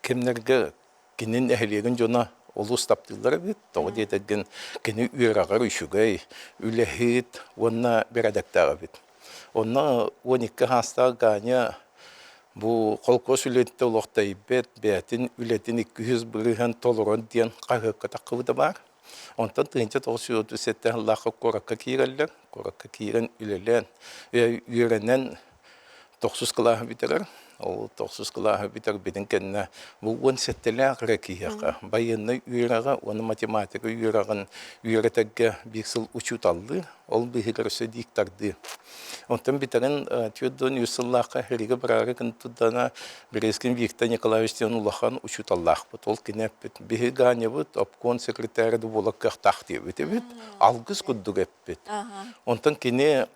Speaker 14: кемнерге кенен әхілеген жона олу стаптылар бит, тоғы детеген кені үйрағар үшігай, үләхет, онна берадақтағы бит. Онна 12 хастағы ғаны бұл қолқос үлетті олықтай бет, бәтін үлетін 200 біріған толырын дейін қағыққа таққыбыды бар. Онтан 1937 лақы қораққа кейрелер, қораққа кейрен үлелен, үйренен 900 кылағы бітірір. Ол 900 кылағы бітір бетін кәніне бұл 17 ләғірі кейіға. Байынны үйраға, оны математика үйрағын үйретігі бексіл ұчут алды. Ол бігірісі диктарды. Онтан бітірін түйден үйсіллаққа херігі бірары күн тұддана Березкин Виктор Николаевичтен ұлақан ұчут аллақ бұд. Ол кенеп біт. Бігігане бұд, обкон секретәрді болық қақтақ деп біт. Алғыз күдді кеп біт. Онтан кене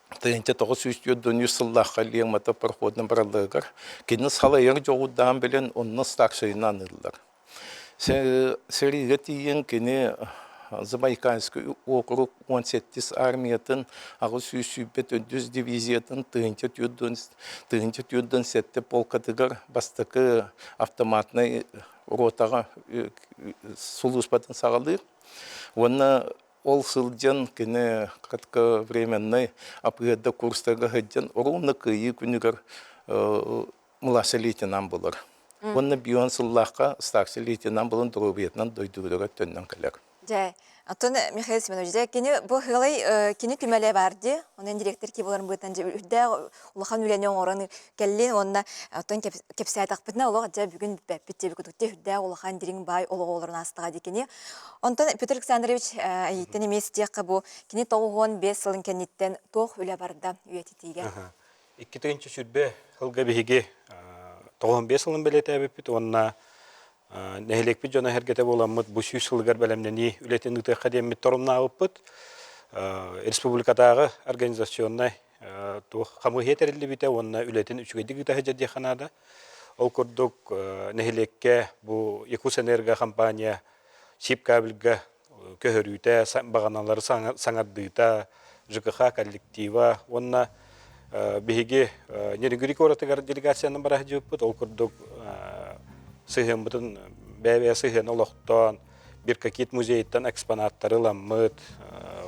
Speaker 14: 1900 сыллаққа леңмата парходны баралығыр. Кені салайыр жоғудан білен онны старшайына анылылар. Сәрігі тиен кені Забайкальский округ 17 армиятын, ағы сүйсүйбет 400 дивизиятын 1907 полкатығыр бастықы автоматный ротаға сұлыспатын сағалыр. Оны ол сылден кені қатқа временный апыгадда курстарға ғадден ровно күйі күнігер мыласы лейтенант болыр. Оны бион сыллаққа старший лейтенант болын дұрубетінен дойдығыға төннен кәлер.
Speaker 1: Жай, атын Михаил Семенович, кені бұл ғылай кені түмәлі барды, онын директор ке боларын бұйтан жа үрді ұлақан үйленен ораны кәлін, онына атын кепсі айтақпытына олық жа бүгін бәппетте бүкітікте үрді ұлақан дирің бай олығы оларын астыға декені. Онтан Петр Александрович әйттен емес тек бұл кені 95 сылын кәнеттен тоқ үлі барды үйететейге.
Speaker 15: 2-ші сүрбе ғылға бейге 95 сылын бәлеті әбіппет, онына Нәхелекпет жона хәргеті боламыд бұл сүйс сылғар бәлемдені үлетін үті қадемет торымна ауыппыт. Республикадағы организационной қамы хетерілі біте, онына үлетін үшігейдік үті әжәді қанады. Ол көрдік Нәхелекке бұл Якус энерго компания сип кабілгі көхірүйті, бағаналары саңардыйта, ЖКХ коллектива, онына бейге нерігірік оратығар делегацияның бара жөппіт. Ол көрдік сыхын бұтын бәбе сыхын олықтан, бір какит музейттен экспонаттары ламмыт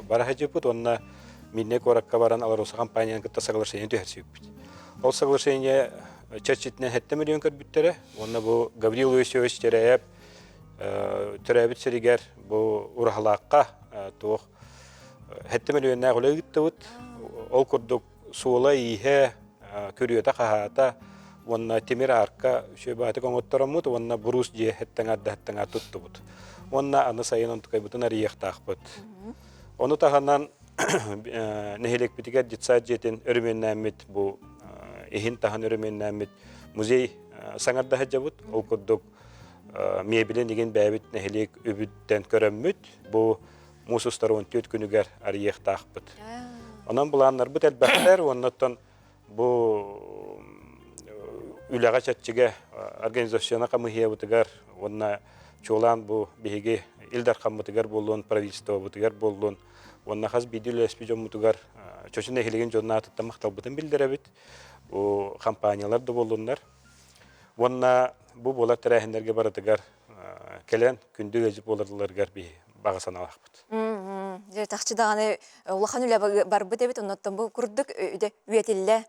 Speaker 15: бара жөппіт. Онына минне коракка баран аларусы компанияның күтті сағылыршайын түйәрсі өппіт. Ол сағылыршайыне чәрчетінен 7 миллион көрбіттері. Онына бұл Гаврил Йосифович Чиряев түрәбіт сәрігер бұл ұрағылаққа 7 миллионна ғылы үтті бұд. Ол күрдік суыла иге көрүйеті қағата, онна темір арқа шөбаты көңіттірамыд, онна бұрус же әттіңа тұтты бұд. Онна аны сайын онтықай бұтын арияқтақ бұд. Оны тағаннан нәхелек бітігер жетсад жетін өрімен әмет, бұл ехін таған өрімен әмет музей саңарда әджа бұд. Ол күрдік мебілен деген бәбіт нәхелек өбіттен көріммід, бұл мұсыстар 14 күнігер арияқтақ бұд. Онан бұланлар бұд әлбәқтер, оннаттан бұл үләгә чатчыга организациона камыхия бутыгар, онна чолан бу биһиги илдар каммытыгар болуун, правительство бутыгар болуун, онна хас бидүле спижон бутыгар чөчүн эхилеген жонна тытта макталбытын билдиребит. Бу компаниялар да болуундар. Онна бу болар терәһендерге баратыгар келен күндү өзүп болардыларгар би бага саналакпыт.
Speaker 1: Же тахчы даганы улахан үле барбы дебит, оннан бу курдук үетиллере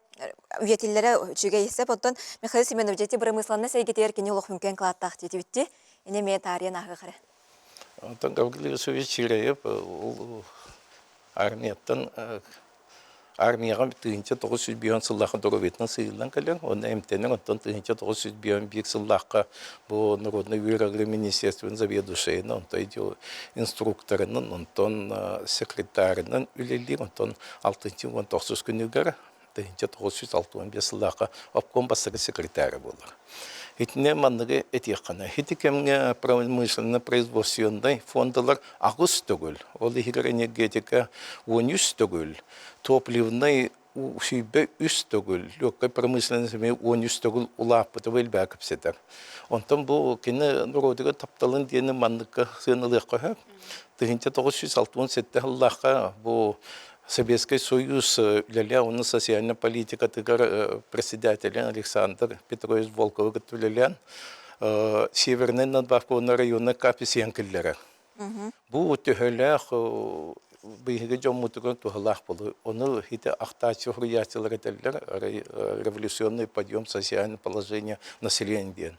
Speaker 1: үчүгө эсеп, оттон Михаил Семенов жети промысланна сейгетер кини улах мүмкін кылаттак дети битти. Эне ме тария нагы кара.
Speaker 14: Онтон Гаврилий Чиреев армияга 1900 сыллакка доробетин сыйлан келен, оны МТН онтон 1901 сыллакка бу народный вырагры министерствен заведующийин, онтон инструкторынын, онтон секретарынын үлели, онтон 6-19 күнүгөр 1965 сыллакка обком бастыгы секретары болар. Итне манныгы этияккана. Хитикемге промышленный производственный фондалар агыс түгүл. Ол энергетика 13 түгүл. Топливный шүйбе 3 түгүл. Лёгкой промышленный 13 түгүл улаппыты бөлбәкіп сетер. Онтан бұл кені народыға тапталын дейіні манныгы сыйнылыққа. 1967 жыллаққа бұл Советский Союз үлеле оның социальная политика тыгар председателен Александр Петрович Волков үлелен Северный надбавковый районный каписенкеллері. Бұл түхілек бейгі жомутығын тұғылақ болу. Оны хиті ақтачы хұриясылар етелер революционный подъем социальное положение населения.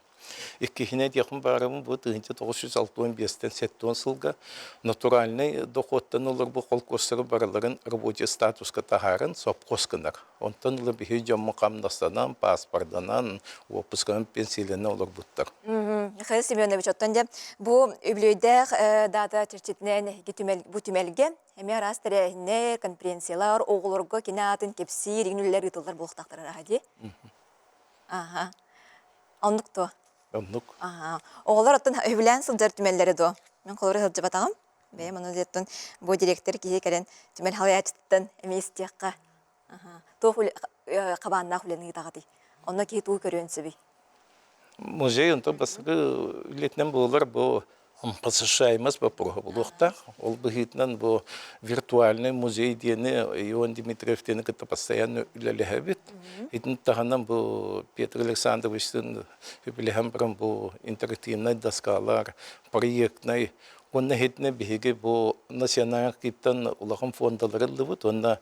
Speaker 14: Иккихине дияқын барымын бұл 1965-7 сылға натуральный доходтан олар бұл қолқостары барыларын рабочий статусқа тағарын сопқосқынар. Онтан олар бігі жамы қамнастанан, паспорданан, опысқанын пенсийлені олар бұттар.
Speaker 1: Михаил Семенович, оттан де бұл өблөйдәқ дата терчетінен бұл түмелге әме арас тәрәхіне конференциялар, оғылырғы кенатын кепсир, еңілер ұтылдар болықтақтырын ағади? Онлық
Speaker 14: Онлық.
Speaker 1: Оғылар оттан өбілән сылдар түмеллері до. Мен қолыры сылжы батағым. Бәйім оны деттін бұл директор кейі кәрен түмел халаячыттын әмейістіяққа. Тоқ қабанына құленің тағады. Оны кейі туы көрген сөбей.
Speaker 14: Музей онтан басығы үлетінен болар бұл посещаемость по проголухтах. Ол бігітнен бұл виртуальный музей дейіні Иоанн Дмитриев дейіні кітті постоянно үлелігі бет. Итін тағанан бұл Петр Александровичтің үлелігі бұл интерактивный доскалар, проектный. Онна хетне биһиги бу националь киптан улахан фондалары лыбыт, онна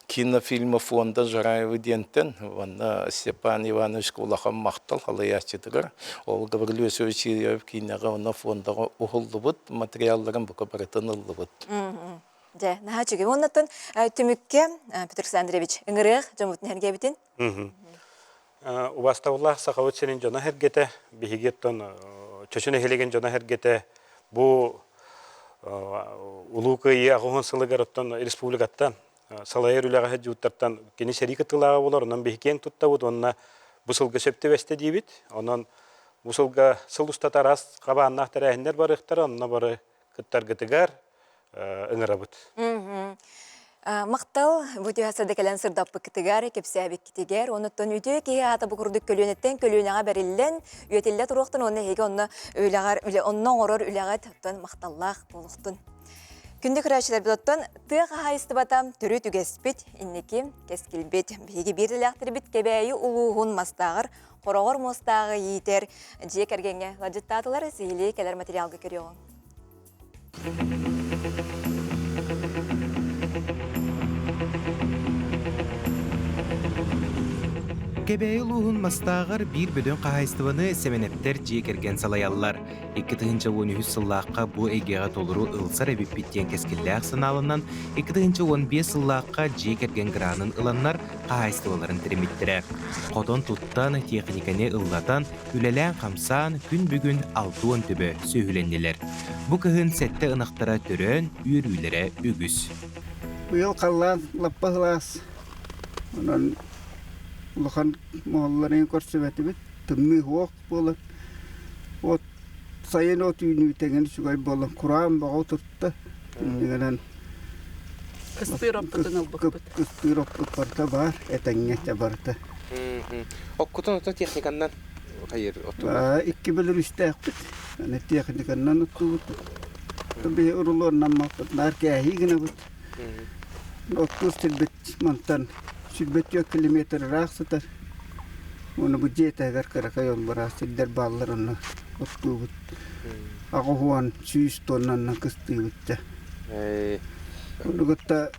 Speaker 14: кинофильмы фонда Жараева дентен, онна Степан Иванович улахан мақтал халаясчытыгар, ол Гаврилий Чиреев кинага онна фондага ухыллыбыт, материалларын бука барытын лыбыт.
Speaker 1: Же, наха чүге, оннатын түмікке Петр Александрович ыңырық жомутын әрге бітін?
Speaker 15: Убаставуллах сақавыт сенен жона хергете, биһигеттон чөчүнө хелеген жона хергете, бу улуукы ағуын сылыгарыттан республикаттан салайыр үліға хәджуттарттан кені шәрикатылаға болар, онан бейкен тұттауыд, онна бұсылғы сөпті вәсті дейбіт, онан бұсылғы сыл ұстатар ас қабаннақ тәрәхіндер барықтар, онна бары күттар гітігар ұңырабыт.
Speaker 1: Мақтал бұты асады кәлін сырдаппы кітігар, кепсі әбек кітігер, оныттан үйті кей ата бұқырдық көлінеттен көлінеға бәрілден, үйетілі тұруқтын, оны хеге онның орыр үліға тұттан мақталлақ болуқтын. Күнді күрәшілер бұлаттан тұға хайысты батам түрі түгеспет, иннекі кескілбет, бейге берділіқтір бит кебәйі ұлуғын мастағыр, қорағыр мостағы етер, жек әргенге ладжеттатылар сейлі кәлер материалғы көріғын.
Speaker 16: Кебәйі ұлуғын мастағыр бір бөден қағайстываны сәменептер жекерген салаялар. 2013 сыллаққа бұ әйгеға толыру ұлсар әбіппеттен кескілләқ сыналынан 2015 сыллаққа жекерген гранын ұланнар қағайстываларын тіреметтірі. Қотон тұттан техниканы ұллатан, үлелән қамсан күн бүгін 6 түбі сөйленелер. Бұ кіғын сәтті ынақтара түрін үйірілері үгіз.
Speaker 17: Бұйыл қаллан лаппағылас. Улахан малларын көрсөбәті бит, түмі хоқ болат. От сайын от үйіні бітеген шугай болан. Құран бағау тұртты. Кыстыр оппытын албық бұт. Кыстыр оппыт барта бар, әтәңе те барта.
Speaker 16: Оккутун ото техниканнан хайыр оту.
Speaker 17: 2 бөлөр үстәкпит. Аны техниканнан оттубут. Бе урулор наммаппыт. Наркәһи генә бут. Оттус тилбет монтан. Сүрбет 2 километр рахсытар. Оны бу жетәгәр каракайон бара сиддер балларына оттубут. Агуан 100 тоннан кыстыбытта. Улугутта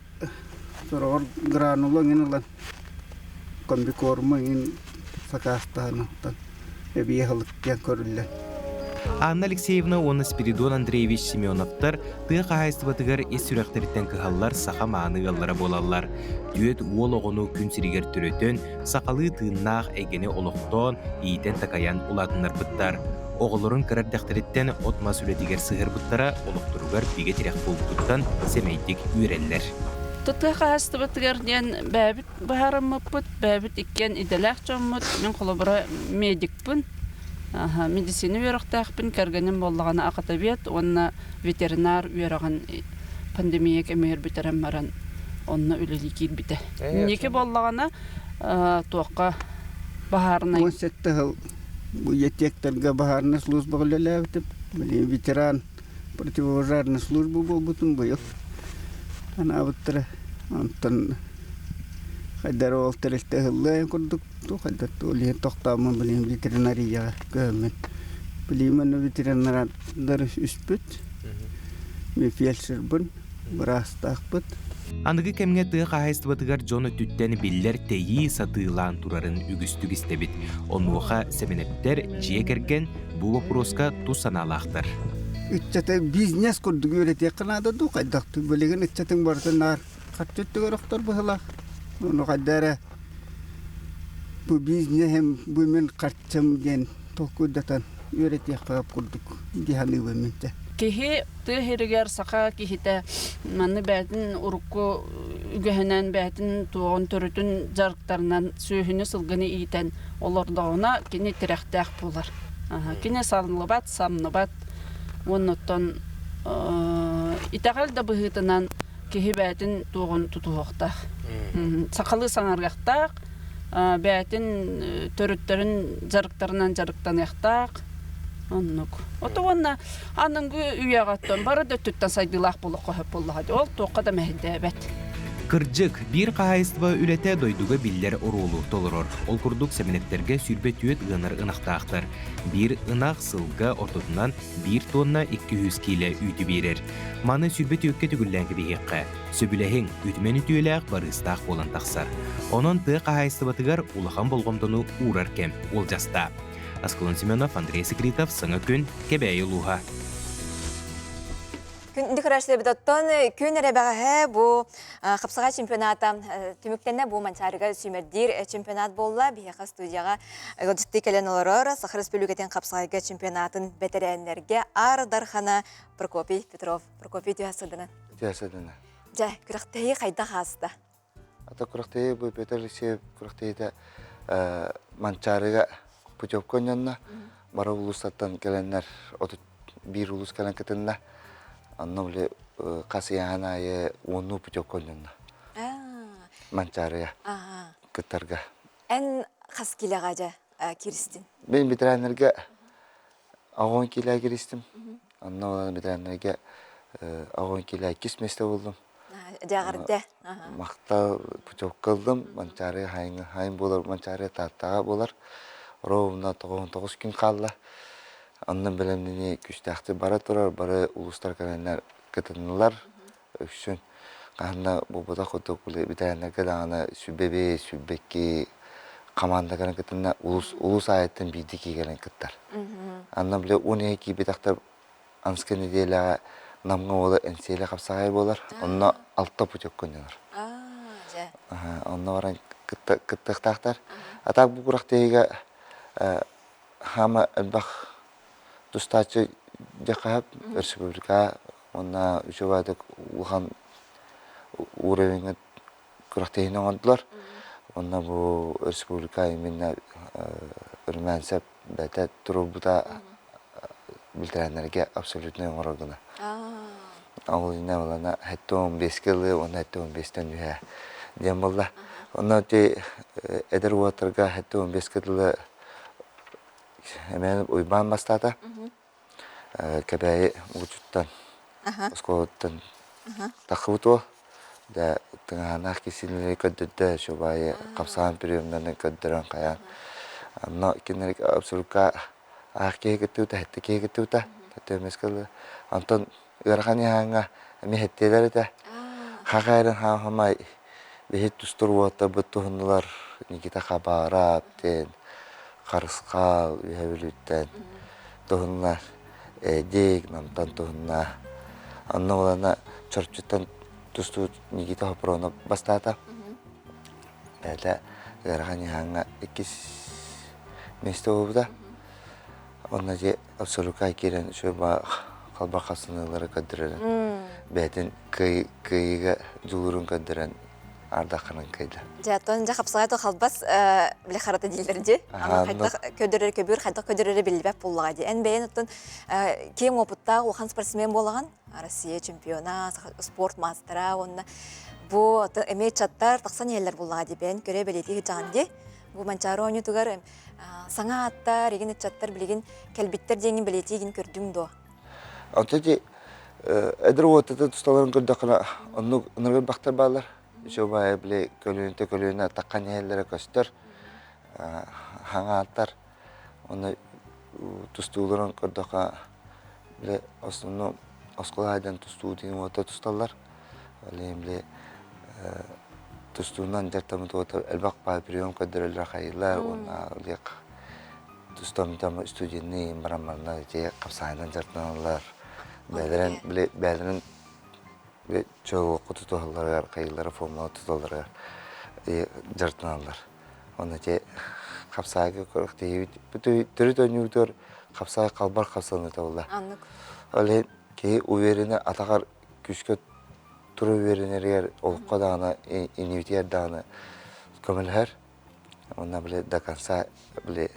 Speaker 17: сорор гранула генелан. Комбикорма ин сакастаныттан. Эбиехалык тен көрүлләр.
Speaker 16: Анна Алексеевна оны Спиридон Андреевич Семеновтар тыга кайыстыбатыгар эс сүрәктериттен кыһаллар саха мааныгаллара болаллар. Дүет уол оғыну күн сиригер түрөтөн сақалы тыыннаах эгене олохтоон иитен такаян уладынар бұттар. Оғылырын кырардақтариттен отма сүлетигер сыгыр бұттара олохтуругар биге тирек болуттан семейдик үйреллер.
Speaker 4: Тутка кайыстыбатыгар ден бәбит бахараммыппыт, бәбит иккен иделәк жоммут, мен қолыбыра медикпын. Медицина үйрақтақпын, кәргенім боллағаны ақатабет, онна ветеринар үйраған пандемия кемер бітерен маран, онна үлелі кейд біте. Неке боллағаны тоққа бахарына...
Speaker 17: 17 жыл бұл етектерге бахарына служба қылылы әбітіп, ветеран противопожарный служба бұл бұтын бұйыл. Ана бұттыры, онтан қайдар ол тәрілті ғылы күрдік, қайдар олien тоқтамын білем ветеринарияға көмін. Білемін ветеринарандар үспіт, мен фельдшер бұн, бірастақ бұд.
Speaker 16: Анығы кәмге тыға қағайыстыбатыгар жоны түттен биллер тейі сатыылан турарын үгістік істебіт. Онуға сәменептер жие керген бұл вопроска тусаналақтар.
Speaker 17: Үтчәті бизнес күрдік өрете қынады ду қайдақты бөлеген үтчәтің бардың нар қатчөттігі рықтар бұғылақ. Оны қайдары бұл бизнесім бұмен қатчым ген тоқудатан өрете қағап күрдік диханы бөменті.
Speaker 4: Кихи тыгыргер сака кихите маны бәтин урукку үгәһенән бәтин туган төрүтүн жарыктарынан сүйүнү сылгыны итен олордоона кини тирәхтәк булар. Кини салныбат, самныбат оннотон итагал да быгытынан кихи бәтин туган тутуоктак. Сакалы саңаргактак бәтин төрүттөрүн жарыктарынан жарыктанактак. Оннук. Отуонна аныңгы үйягаттан бары да түттен сайдылақ болу қойып болуғады. Ол тоққа да мәхілді әбәт.
Speaker 16: Кырджык бир қағайыстыва үләте дойдуға биллер орулу толырор. Ол күрдік сәменеттерге сүрбет үйет ғыныр ынақтақтар. Bir ынақ сылға ортотынан 1 тонна 200 келі үйді берер. Маны сүрбет үйетке түгілләңгі бейекқа. Сөбіләхің үтімен ütüеләқ барыстақ болан тақсар. Онын ты қағайыстыватығар улахан болғымдыны урар кем ол жаста. Асколон Семенов, Андрей Секретов, Саңа күн, Кебәйі Луға.
Speaker 1: Күнді күрәшілі бұдаттан күн әрәбәғі бұл қапсыға чемпионата түміктенне бұл манчарыға сүймердер чемпионат болла. Бейеқа студияға ғылдысты кәлен оларыр Сақыр Республикатын қапсыға чемпионатын бәтірәнлерге Ардархана Прокопий Петров. Прокопий түйасыдыны.
Speaker 18: Түйасыдыны.
Speaker 1: Жа, күріқтейі қайда қасыда?
Speaker 18: Ата күріқтейі бұл Петр Лисеев күріқтейді манчарыға путевка ойнанна, бара улустаттан келеннер, bir улус келен кетенна, анна біле қасыяғана оны путевка ойнанна. Манчарыға, кеттарға.
Speaker 1: Ән қас келеға жа керістін?
Speaker 18: Мен бітірәнерге ағуын келеға керістім. Анна оланы бітірәнерге ағуын келеға кесместе болдым.
Speaker 1: Жағырды?
Speaker 18: Мақта путевка қылдым, манчарыға хайын болар, манчарыға таттаға болар. Ровна 9 күн қалды. Анның білімдені күштәқті бара тұрар, бары ұлыстар кәлінлер кітінілер. Үшін қағында бұбыда құдық бітәлінлерге дағына сүббебе, сүббекке қаманда кәлін кітінлер ұлыс айеттен бейдеке кәлін кіттер. Анның біле 12 бетақтар аныскен неделіға намға олы әнсейлі қапсағай болар. Онына 6 путек көнденер. Онына баран кіттіқтақтар. Атақ бұл құрақтайға Хама әлбақ тұстачы жақап республика, онна үшевадық ұлған уровені күрақтейін оңадылар. Онна бұл республика еменне үрмәнсәп бәті тұру бұда білдірәнерге абсолютно оңырағына. Ауылына олана әтті 15 келі, оны әтті 15-тен үйе дем болды. Онна те эдер уатырга хәтті 15 кыдылы әмен уйбан бастата. Кәбәйі ұғычыттан, ұсколыттан тақыбыто. Да тыңанақ кесілері көддірді, шобайы қапсаған приемдарын көддірін қаян. Анна кенерік абсолютка ақ кегетті өті, хәтті кегетті өті. Тәтті өмес кылды. Антон үрған яңа әме хәттелер өті. Хағайрын хамай бейт тұстыр уатта бұтты ғындылар. Никита Қабарап, тен, Қарысқал, үйәбіліттен. Тұғынлар әдек, намтан тұғынна. Анна олана чорчыттан тұсту Никита Хопрона бастата. Бәлі үрған яңа 2 месте олыда. Онна же абсолютка керен шөба қалба қасынылары көддірін. Бәтін күйігі жұлырын көддірін ардақының көйді.
Speaker 1: Жатын жақапсығай то қалбас біле қараты дейлерде. Қайдақ көдірері көбір, қайдақ көдірері білбәп болуға де. Ән бәйін ұттын кең опытта оған спортсмен болған. Россия чемпиона, спорт мастера. Бұл әмей чаттар тақсан елер болуға де бәйін көре білетігі жағын де. Бұл манчары ойны тұғар саңа аттар, еген чаттар білеген кәлбеттер деңін білетігін көрдің до.
Speaker 18: Антоди әдір уатыды тұсталарын көрдіқына ұнырғын бақтар бағылар. Шобайы біле көлуіне таққан елері көстер, хаңа аттар. Оны тұстуыларын көрдіқа біле основны осқылайдан тұстуы деген уаты тұсталар. Біле тұстуынан жартамыды отыр әлбақ бай прием көдірілер қайылар. Оны тұстамыдамы студенні марамарына қапсайынан жартаналар. Бәлірін чоғы құты тұғаларға, қайылары формалы тұталарға жартаналар. Оны те қапсайғы көрік дейбіт. Түрі төні өтір қапсайғы қалбар қапсаны табылда. Олен кей уверені атағар күшкі тұры уверенергер олыққа дағына, иневитер дағына көмілер. Оны біле дақанса біле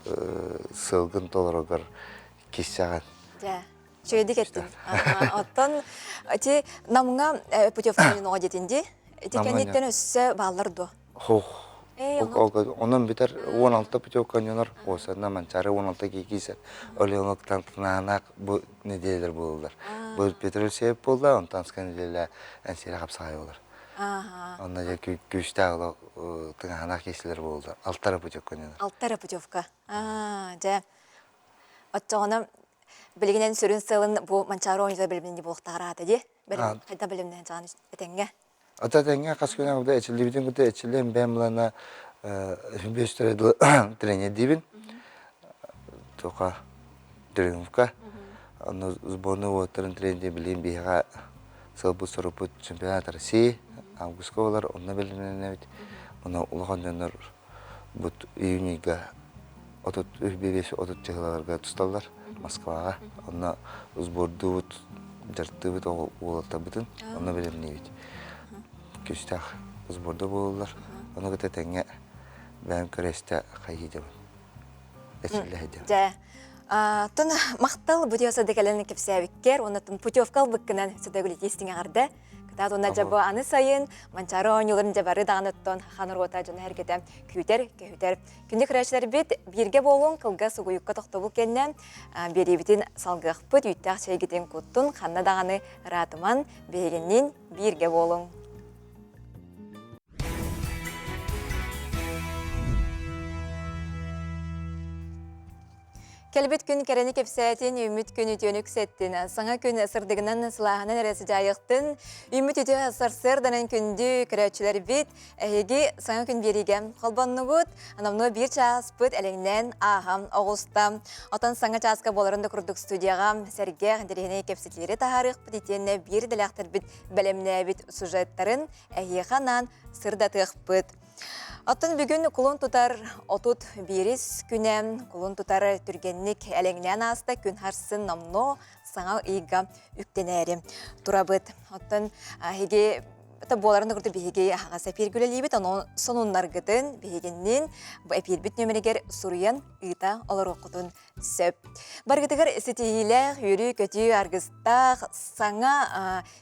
Speaker 18: сылғын толырығыр кесіған.
Speaker 1: Чөйді кеттім. Оттан, намыңа путевканың оға детінде, кәнеттен өссі бағылырды.
Speaker 18: Onun biter 16 pütevkanyolar olsa da mançarı 16 kekiyse öyle onluktan tırnağına bu nedeler bulurlar. Bu petrol sebep oldu, ondan sonra nedeler enseri kapsayı olur. Ondan sonra güçte ağlı tırnağına kesiler bulurlar. Altara pütevkanyolar.
Speaker 1: Altara pütevka. Отчоғына білгенен сүрін сылын бұл манчары ойыныза білімінде болықтағыр аты де? Қайда білімден жағын әтенге?
Speaker 18: Ата тәңге қасқына бұда әчілі бітін күті әчілі бәм бұлана 5 түреді тренер дейбін. Тоқа дүріңівка. Оны сборны отырын тренде білейін бейға сылбы сұрыпы чемпионат России. Августқа олар онына білімден әбет. Оны ұлған дөнір бұд июниға 35-30 жығыларға тұсталдар Москваға. Оны сборды бұд жарты бұд олата бұдын. Оны білімден әбет. Күстақ сборда болулар. Оны күті тәңе бәйім көресті қайы демін. Әсілі әдем.
Speaker 1: Тын мақтал бұдиоса декәлені кепсәвіккер, оны путевкал бұққынан сөдәгілі естіңе ғарды. Кітат оны жабы аны сайын, манчары ойныларын жабары дағыныттон қаныр ота жаны әргеті күйдер, күйдер. Күнді күрәшілер бет бірге болуын қылға сұғыйыққа тоқты бұл кеннен беребетін салғық бұд үйттәқ шәйгетін күттін қанна дағаны ратыман бейгеннен бірге болуын. Кәлбет күн кәрәні кепсәтін үміт күн үтіөнік сәттін. Саңа күн сырдығынан сылағынан әрәсі жайықтын. Үміт үті сырданын күнді күрәтшілер бет. Әйеге саңа күн береген қалбанны бұд. Анамны бір час бұд әліңнен ағам оғылста. Отан саңа часқа боларында күрдік студияға сәрге дәрігіне кепсетлері тағарық бұд етенне бір дәләқтір бет бәлемне бет сюжеттарын әйеғанан сырдатық бұд. Аттан бүгін құлын тұтар отут берес күнем, құлын тұтар түргенник әлеңнен аста күн харсын намно саңа иға үктенәрі. Турабыт. Аттан әйге табуоларын көрді бейге аға сәпер көлелейбіт, оның сонунларгытын бейгеннен бұл әпелбіт нөмірегер Суриян ұйта олар оқытын сөп. Баргытығыр сетейлі үйрі көті арғыстақ саңа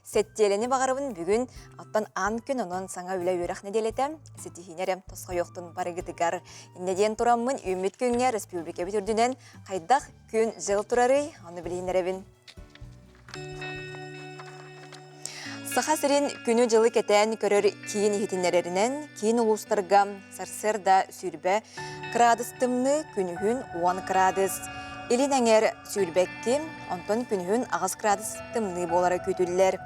Speaker 1: сеттелені бағарыбын бүгін аттан ан күн оның саңа үлі өріқ неделетім. Сетейінерім тосқа жоқтың баргытығыр. Иннеден тұрамын үміт күнге республика бүтірдінен қайдақ күн жыл тұрары, оны білейінеребін. Саха сирин күнү жылы кетен көрөр кийин ихитиннереринен кийин улустарга сарсырда сүйрбе градустымны күнүхүн 10 градус. Илин әңер сүйрбекки, онтон күнүхүн агас градустымны болара күтүллер.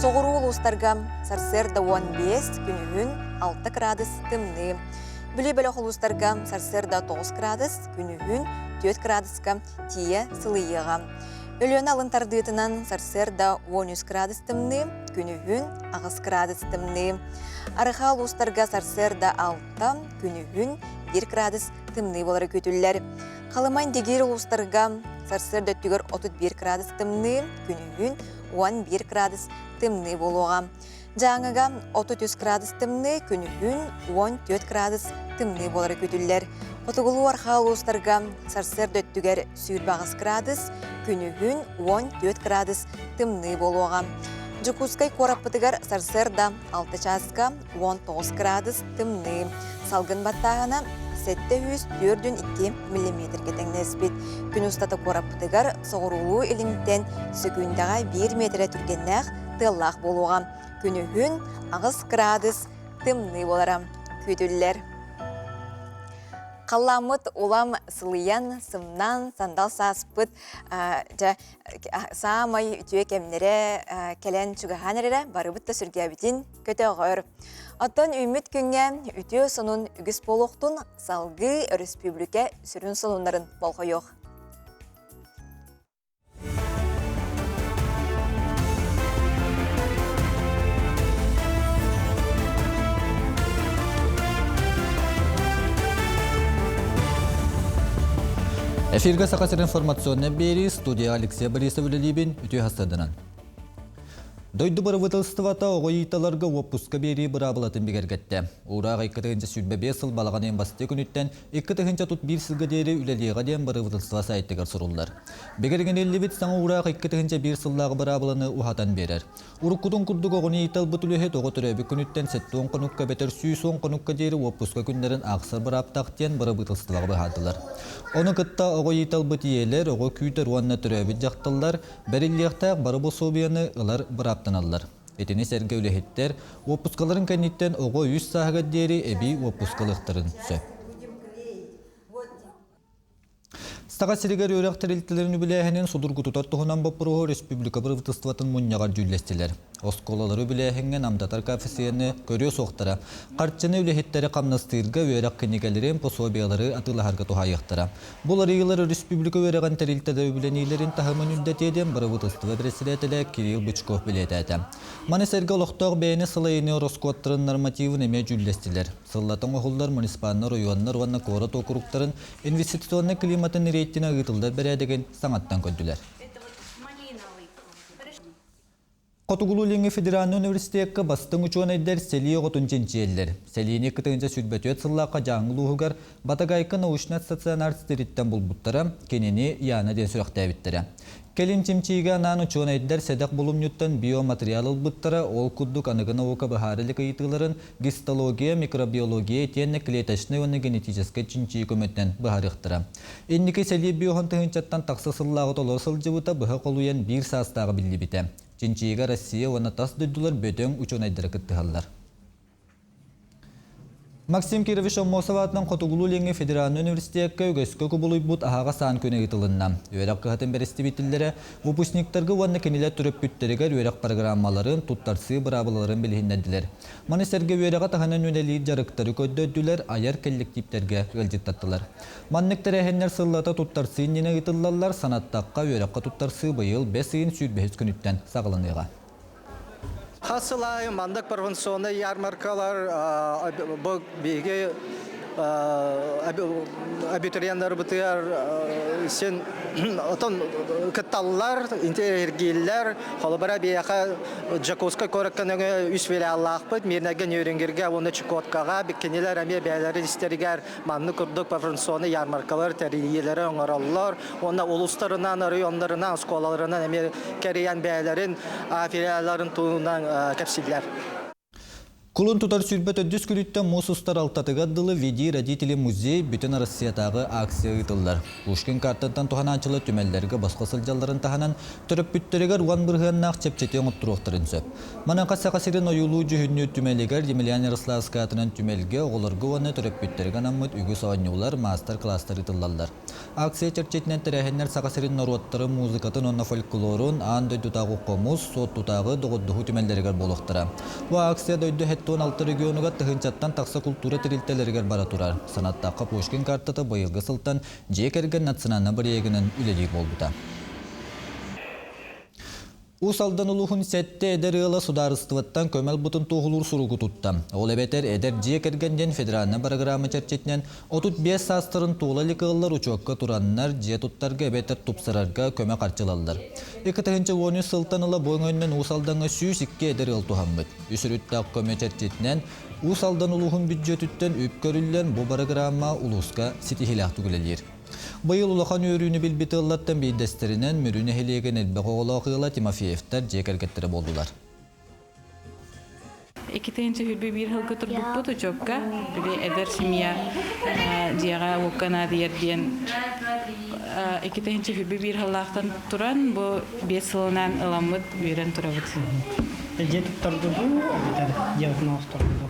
Speaker 1: Соғыру улустарга сарсырда 15 күнүхүн 6 градустымны. Бүлі бөлі улустарга сарсырда 9 градус күнүхүн 4 градуска тие сылыйыға. Өлөн алын тардыытынан сарсырда 13 градустымны, күнүхүн 9 градустымны. Арыха улустарга сарсырда 6, күнүхүн 1 градустымны болары көтүллер. Қалымайн дегер улустарга сарсырда түгір 31 градустымны, күнүхүн 11 градустымны болуға. Жаңыға 33 градустымны, күнүхүн 14 градустымны болары көтүллер. Отугулу арха улустарга сарсырда түгер сүйірбағыз градус, күнүхүн 14 градус тымны болуға. Жукускай кораппытыгар сарсырда 6 часка 19 градус тымны. Салгын баттағына 704,2 мм кетеңнеспет. Күн ұстаты кораппытыгар соғырулу елінттен сөкүндаға 1 метре түргеннәқ тыллақ болуға. Күнүхүн 9 градус тымны болара. Күтілілер. Қаламыт улам сылыян сымнан сандал саспыт самай ütüе кемнере келен чугаханере барыбытта сүргәбитин көтө гөр. Оттон үміт күнге ütüе сонун үгіс болуқтун салгы республика сүрін сонунларын болғойоқ.
Speaker 2: Эфирге сақасыр информационны бері студия Алексей Борисов Лилибин үтü хастадынан. Дойду бары вытылстывата оғой италарға оппуска бері бұрабылатын бігергетті. Ураға 2-тігінші сүрбе сыл балаған ең басты күніттен 2-тігінші тұт бір сылға дері үлелеға ден бары вытылстыва сайттығыр сұрулар. Бігерген 50 бет саңа ураға 2-тігінші бір сыллағы бұрабыланы ухатан берер. Уруккудың күрдік оғыны итал бұтылығы тоғы түрәбі күніттен 7-10 қыныққа бетер 10 қыныққа дері оппуска күндерін ақсыр бұраптақтен бары вытылстываға бұхадылар. Оны кытта оғой итал бұтиелер, оғы күйтер уанна түрәбі жақтылар, бәріліқтақ бары бұсобияны ылар бұраптаналар. Етені сәргі өлігеттер, оппускаларын кәнеттен оғы 100 сағыға дері әбі оппускалықтарын сөп. Стаға сиригер өрек тәрелтілерін біләхінен судырғы тұтар тұғынан бапырығы республика бұрывтыстыватын мұнияғар жүлестілер. Осколалары біләхінген амдатар кафесiyeni көрі соқтыра. Қартчыны өлігеттері қамнастырға өрек кенегелерін пособиялары атылағарға тұхайықтыра. Бұл арығылары республика өреген тәрелтілері біленейлерін тағымын үлдетеден бұрывтыстывы председателі Кирилл Бычков білетәді. Манесерге олықтағы бәйіні сылайыны Роскоттырын нормативін еме жүлестілер. Сыллатын оғылдар муниципалны районлар ванна корат округтарын инвестиционны климатын рейтіні ғытылдар бәрәдеген саңаттан көнділер. Котугулу Ленге Федеральный университетке бастың учуан айдар сели оғытын женчиелер. Селине кітігінce сүрбәтует сыллаққа жаңылуғығар Батагайқы научный стационар стериттен бұлбұттары кенені яны ден сүріқті әбіттірі. Келин чимчиге анан учуан айдар седақ бұлымнюттан биоматериал ұлбұттары ол күддік анығы наука бұхарылық айтыларын гистология, микробиология, тенне клеточный оны генетический чимчиге көметтен бұхарықтыра. Еннеке сели биохантығынчаттан тақсы сыллағы толы сылжыбыта бұғы қолуен бір састағы білі біті. Чинчига Россия вона тас дөйдулар бөтөн учун айдыры кыттыгаллар. Максим Кирович Мосоватның Котугулу Ленге Федеральный университетке өгөскө көбулуйбут ахага сан көне ытылынна. Өрек кыхатын берести битиллері выпускниктарга ванна кенелер түрөп бүттеригер өрек программаларын туттарсы бырабыларын билихиндедилер. Манесерге өрека таханан өнелии жарыктары көддөдүлер аяр коллективтерге ылжыттаттылар. Манныктар эхеннер сыллата туттарсы инине ытыллалар санаттакка өрекка туттарсы быйыл 5 ыйын сүрбехис күнүттен сагылыныга.
Speaker 3: Хасылай мандак провинционный ярмаркалар беге абитуриентлар бытыар сен отон кытталлар, интерергиллер, холобара бияка Жаковской коракканага үс веле аллахпыт, мирнеген өреңгерге, оны Чукоткага, беккенелер әме бәйлері истерігер, манны күрдік пафрансоны ярмаркалар, тәрелелері оңараллар, оны улустарынан, районларынан, сколаларынан әме кәриян бәйлерін, филиалларын туынан кәпсілер.
Speaker 2: Кулун тутар сүрбет өддүс күлүттен мусустар алтатыгаддылы види родители музей бүтін Россиятағы акция ұйтылдар. Пушкин картадан туханачылы түмелдерге басқа сылжаларын таханан түріп бүттерегер уан бірғаннақ чепчетен ұттыруқтырын сөп. Мана қаса-қасырын ойулу жүхінні түмелегер Емельян Ярославская атынан түмелге оғылырғы оны түріп бүттереген аммыт үгі соғанюлар мастер-кластар ұйтылалар. Акция черчетінен тірәхеннер сақасырын норуаттары музыкатын онна фольклорун аан дөйдутағы қомус, сот тутағы доғыддығы түмелдерегер болуқтыра. Бұл акция дөйді 16 регионуга тыгынчаттан такса культура тирилтелергер бара турар. Санаттакка Пушкин картата быйылгы сылтан жекерген национальный бириегинин үлелик болбута. Усалдан улухун сетте эдер ыла сударыстываттан көмел бутын туғылур суругу тутта. Ол эбетер эдер жекергенден федеральный программа черчетнен 35 састырын туғылалик ыллар учокка тураннар же туттарга эбетер тупсарарга көмө карчылалдар. 2010 сылтан ыла боңөннен усалданга сүйсикке эдер ыл тухамбыт. Үсүрүттак көмө черчетнен усалдан улухун бюджетүттен үпкөрүллен бу программа улуска ситихилак түгүлелер. Быйыл улахан өрүүнү билбити ыллаттан бейдестеринен мөрүүнү хелеген элбе коголоокыйла Тимофеевтер жекергеттери болдулар.
Speaker 19: 2-нче хүрбе бир хыл көтөрбүт учокка бири эдер семья жага окана диерден 2-нче хүрбе бир хыллактан туран бу 5 сылынан ыламыт берен турабыт.
Speaker 5: Жетип турду бу, жабык турду.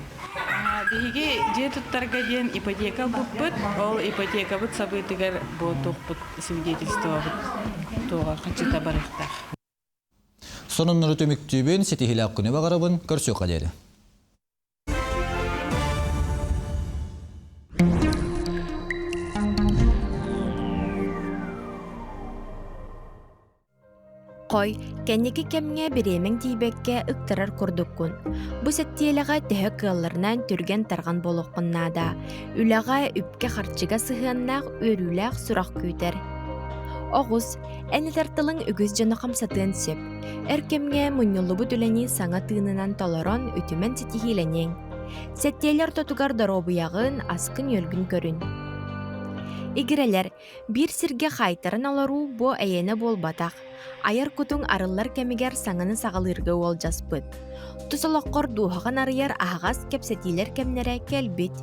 Speaker 19: Биги же туттарга ден ипотека буппут, ол ипотека бут сабытыгар бу тохпут свидетельство бут тога качыта барыктар.
Speaker 2: Сонун нұрытөміктүйбен сетихилак күні бағарабын көрсө қадері.
Speaker 6: Қой, кәнекі кәміңе біремің дейбекке үктірір күрдіккін. Бұ сәттиеліға төхі қылларынан түрген тарған болуққыннада. Үліға үпке қарчыға сығыннақ өріләқ сұрақ көйтер. Оғыз, әнетартылың үгіз жаны қамсатын сөп. Әркемге мұнылы бұд үләні саңа тыынынан толорон үтімен сетихиленең. Сәттиелер тотугар доробыяғын аскын өлгін көрін. Игірелер, бір сірге қайтарын алару бұ әйені бол батақ. Айар күтің арылар кәмігер саңаны сағалырғы ол жаспыд. Тұсылыққыр дуғаған арыяр ағас кәпсетилер кәмнері кәлбет.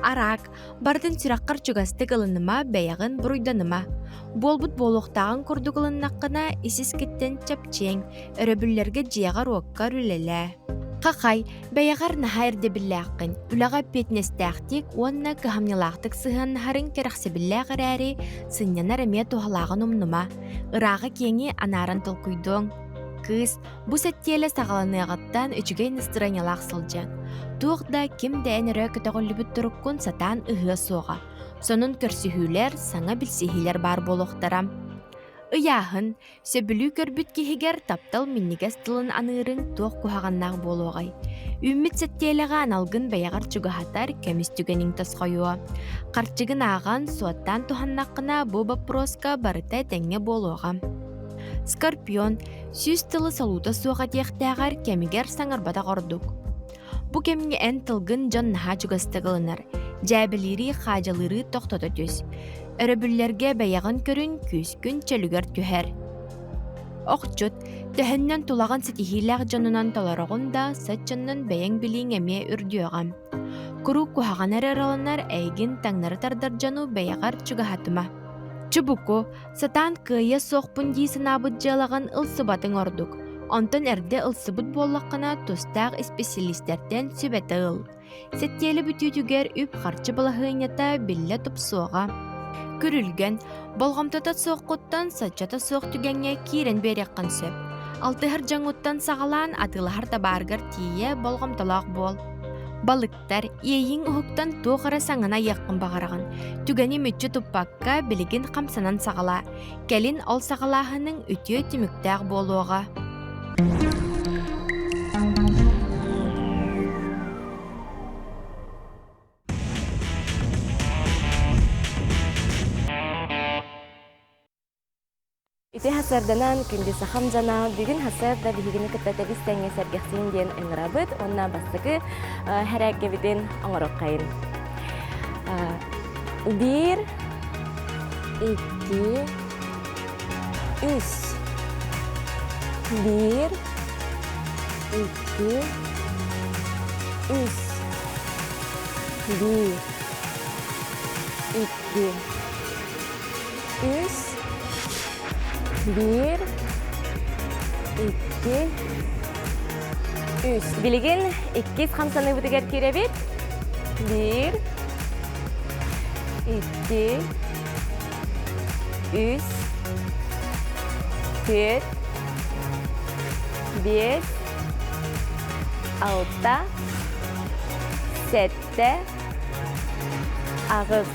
Speaker 6: Арақ, бардың сүраққар чүгасты ғылыныма бәяғын бұруйданыма. Болбұт болуқтағын күрді ғылыннаққына исіз кеттен чапчең, өрөбілерге жияғар оққар үлелі. Қақай, бәяғар нахайырды білләққын, үліға петнестәқтік, онына көхамнелақтық сығын нахарын керақсы білләғыр әрі, сыннянар әме туғалағын ұмныма. Ырағы кеңі анарын тұлқүйдың. Кыз, бұ сәттелі сағаланығаттан үчігей ныстыранялақ сылжың. Туғда кім дәйін үрі күтіғілі бүттіріккін сатан ұғы соға. Сонын көрсіхілер, саңа білсіхілер бар болуқтарам. Ыяхын, сөбілі көрбіт кехігер таптал миннигес тылын анырын тоқ кухағаннақ болуғай. Үммет сәттеліға аналғын бәяғар чүгіхатар кәмістігінің тасқайуа. Қарчығын аған суаттан туханнаққына бұл бапроска барыта тәңе болуға. Скорпион, сүз тылы салута суға тияқтағар кәмігер саңарбада ғордық. Бұ кәміңе ән тылғын жан наға чүгістігілінар. Жәбілері қажалары тоқтата төс. Өрөбүллерге бәяғын көрін күз күн чөлігер түхер. Оқчут, төхіннен тулаған сетихиләқ жанынан таларағын да сәтчаннан бәяң білең әме үрдіоғам. Күру кухаған әрараланар әйгін таңнары тардар жану бәяғар чүгахатыма. Чубуку, сатан күйе соқпын дейсін абыд жалаған ылсыбатын ордық. Онтан әрде ылсыбыт боллаққына тустақ специалистерден сөбәті ыл. Сәттелі бүтүтігер үп қарчы балағынята білі тұпсуға. Күрілген, болғамтатат соққыттан сатчата соқ түгенге кирен берекқан сөп. Алтығыр жаңуттан сағалан атылығар табарғыр тие болғамталақ бол. Балықтар ейін ұхықтан тоқара саңына яқын бағараған. Түгені мүтчі тұппаққа білігін қамсанан сағала. Кәлін ол сағалағының үтіе түміктәқ болуға.
Speaker 7: Ити хасарданан күнді сахам жана бүгін хасарда бігігіні кіттатабис тәңе сәргексен ден ыңырабыт, онна бастығы хәрәккебіден оңырық қайын. 1, 2, 3. 1, 2, 3. 1, 2, 3. 1, 2, 3. Билигин 2 хамсаны бүтігер керебет. 1, 2, 3, 4, 5, 6, 7, ағыз.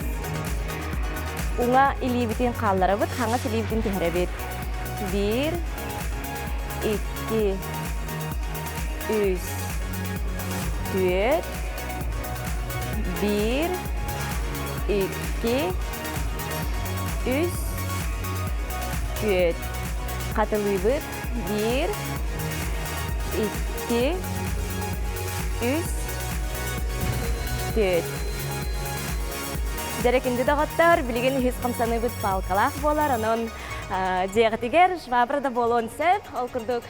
Speaker 7: Уңа илибитин қалларабыт, хаңа илибитин тихарабет. 1, 2, 3, 4, 1, 2, 3, 4. Katılıyıbıt. 1, 2, 3, 4. Жарекинди дағаттар, білген 190 бұт палқалақ болар, оның жеғатигер, швабрада болуын сөп, ол күрдік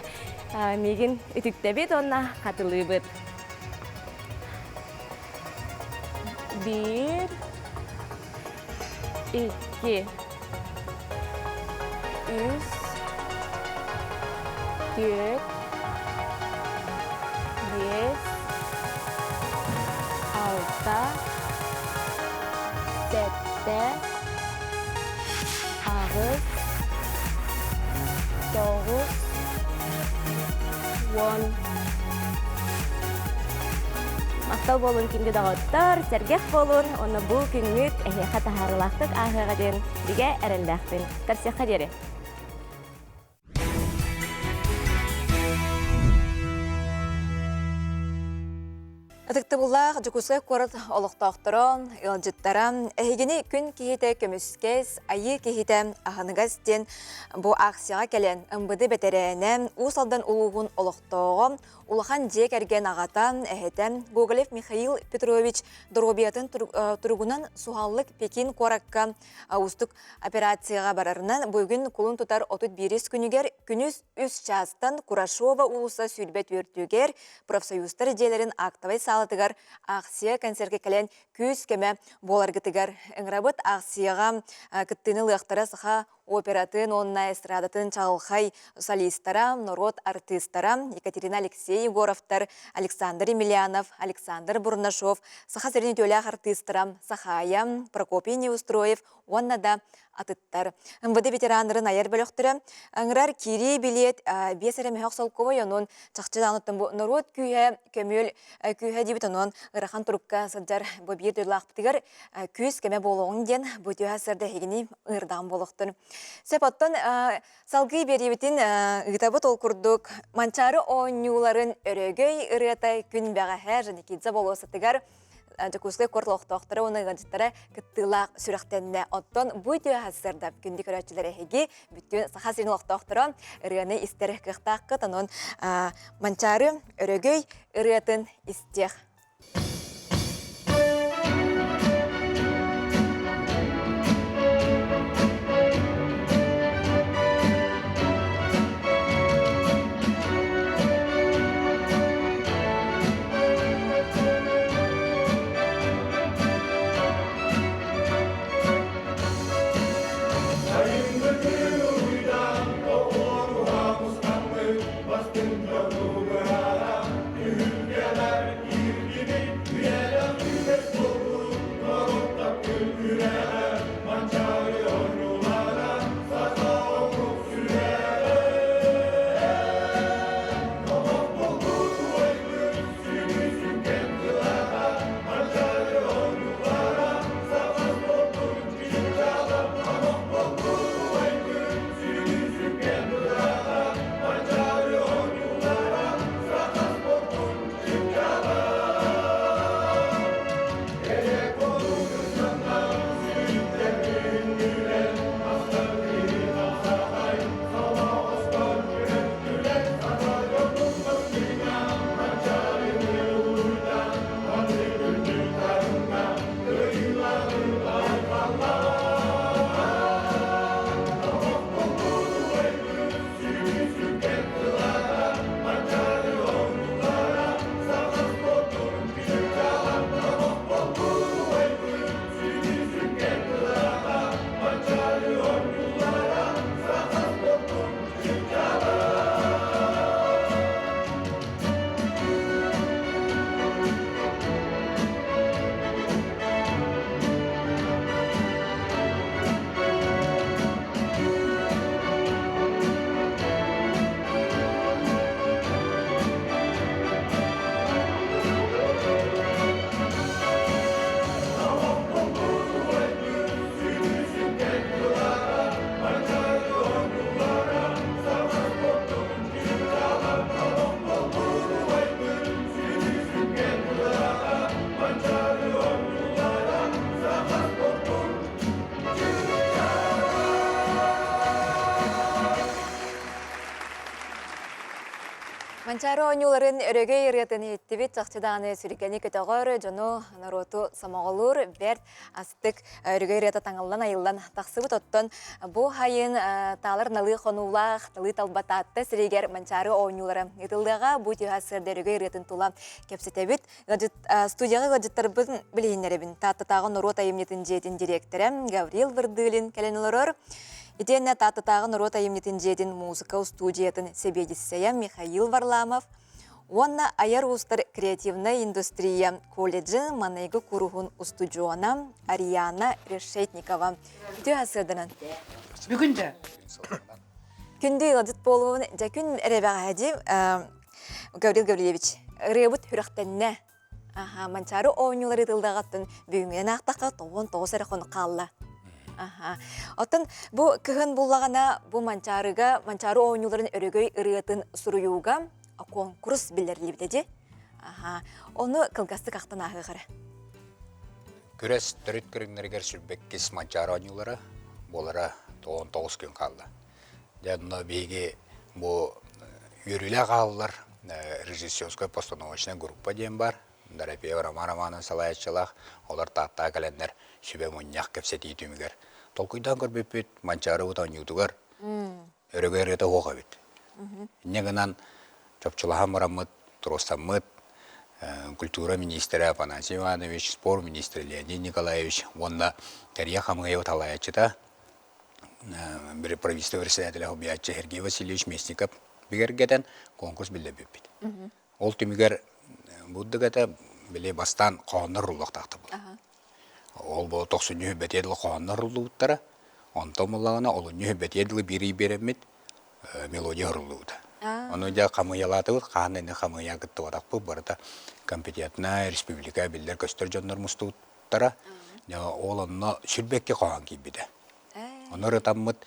Speaker 7: меген үтіктебет, онына қатылыбыт. 1, 2, 3, 4, 5, 6, 7, ağız, 9, 10. Maqtal bolun kimdi dağıttır, sergek bolun, onu bu günlük ehliqa taharılaqtık ahıqadın biga әрілләқпін. Тарсиqa deri.
Speaker 1: Атыкты буллах жукусы корот олықтақтырын, илжыттарам, әйгені күн кейті көміскес, айы кейті ағыныгас ден бұ ақсыға келен ұмбыды бәтерәнен ұсалдан ұлығын олықтауғы, улахан жек әрген ағатан әхетен Гоголев Михаил Петрович Доробиятын тұрғынан суғаллық Пекин қоракка ауыстық операцияға барарынан бүгін құлын тұтар 31 күнігер күніз үс частан Курашова улыса сүлбет өртігер профсоюзтар желерін актавай салатыгар ақсия концертке кәлен күз кеме боларгытыгар. Әңрабыт ақсияға күттіні лықтара сыға оператын, онна эстрадатын чағылхай солистара, народ артистара, Екатерина Алексей Егоровтар, Александр Емельянов, Александр Бурнашов, саха сәріне төлях артистара, Сахая, Прокопий Неустроев, онна да атыттар. МВД ветеранларын айар бөліқтірі, аңырар кири билет, бесәрі мәхақ солковой, онын чақчыдан ұттым бұл народ күйе, көмел күйе дебіт, онын ғырахан тұрыққа саджар бұл бір дүрлақ бітігер, күйіз кеме болуын ден бұтыға сәрді хегіне ұрдан болуқтыр. Сәпаттан салғы беребетін ғытабы толқырдық, манчары ойнуларын өрегөй ұрыятай күн бәғәхә және кейдза болуы сатығар, Жакускай кортлоқтоқтары оны ғанжыттары күттілақ сүріқтенне оттон бұйты ғасырда күнді көрәтчілері әйге бүттен сақасырын лоқтоқтары ұрыяны істері қықтаққыт, оның манчары өрегөй ұрыятын істеқ.
Speaker 10: Baskın canı ara, yürüyeler,
Speaker 1: Манчары оңюларын өрөгей ырытын еттібет чақчыданы сүрікені көтіғыр жону нароту самоғылыр бәрт астық өрөгей ырыты таңылдан айылдан тақсыбыт оттон бұ хайын талыр налы қонулақ, талы талбататты сірегер манчары оңюлары. Етілдіға бұ түйасырды өрөгей ырытын тула кепсетебіт. Студияға ғаджыттарбын білейінеребін. Таттатағы нарот айымнетін жетін директоры Гавриил Вырдылин кәленілерір. Итенне татытағын рот айымнетін жетін музыка студиятын себедісея Михаил Варламов, онна аяр устар креативная индустрия колледжі манайгы курухун устудиона Ариана Решетникова. Үті асырдынан.
Speaker 20: Бүгінде?
Speaker 1: Күнді ғадыт болуын жәкін әребәғади Гаврил Гаврилевич. Ребут хүріқтенне. Манчары оңылары тылдағаттын бүгінген ақтаққа тоғын тоғыз әріқоны қалла. Оттан бу кыһын буллагана бу манчары оңюларын өрөгөй ырыатын суруюга конкурс билерлибдеди. Оны кылгасты кактан агыгара.
Speaker 21: Күрес төрөт көрүңнөргөр сүрбеккис манчары оңюлары болара 9 күн калды. Жадына беги бу юрүлө калдылар. Режиссерская постановочная группа дем бар. Дарапия роман салаячылах, олар татта календар сүбе муньяк кепсети түмүгөр. Толкуйдан көрбөппүт манчары утан ютугар. Өрөгөр эте ога бит. Негенан чопчулахан барамыт, туростамыт, культура министрі Афанасий Иванович, спорт министрі Леонид Николаевич, онда Тария Хамгаева талаячыта, бір правительство председателя Хубиячы Сергей Васильевич Местников бігергеден конкурс білді бөппет. Ол түмігер буддыгата біле бастан қоғандар рулық тақты бұл. Ол бұл 90 хүбет еділі қоғандар рулы бұттара, онтан мұлағына ол 10 хүбет еділі бірі беремет мелодия рулы бұты. Оны да қамыялаты бұд, қағанайны қамыя күтті вадақ бұл, барыда компетентна республика білдер көстер жондар мұсты бұттара, ол онына сүрбекке қоған кейбеді. Оны рытамыд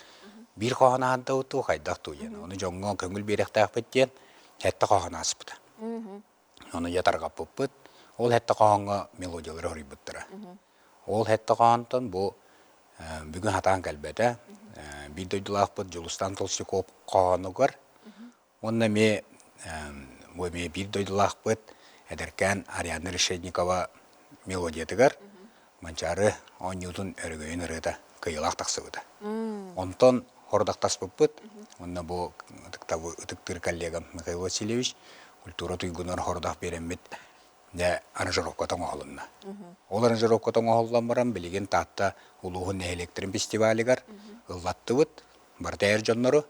Speaker 21: bir qoğana anda otu qaydak tuyen. Onu jongon köngül berek betken hetta qoğana asıpdı. Onu yatar kapıpıt. Ol hetta qoğana melodiyaları hoributtıra. Ol hetta qoğantan bu bugün hatan kalbede bir doydulaqpıt Julustan Tolstikov qoğanı var. Onda me bir doydulaqpıt ederken Ariana Reshetnikova melodiyatı var. Mançarı 10 yılın örgüyün ırıda kıyılaq taqsıbıdı. Ondan Хордақтас бұппыт, онна бұл ұтықтыр коллегам Михаил Васильевич культура түйгінер хордақ беремет де аранжировка тоңа олынна. Ол аранжировка тоңа олын барам білеген татта ұлығын электрин фестивалігар ұллатты бұд, барда әр жонлары,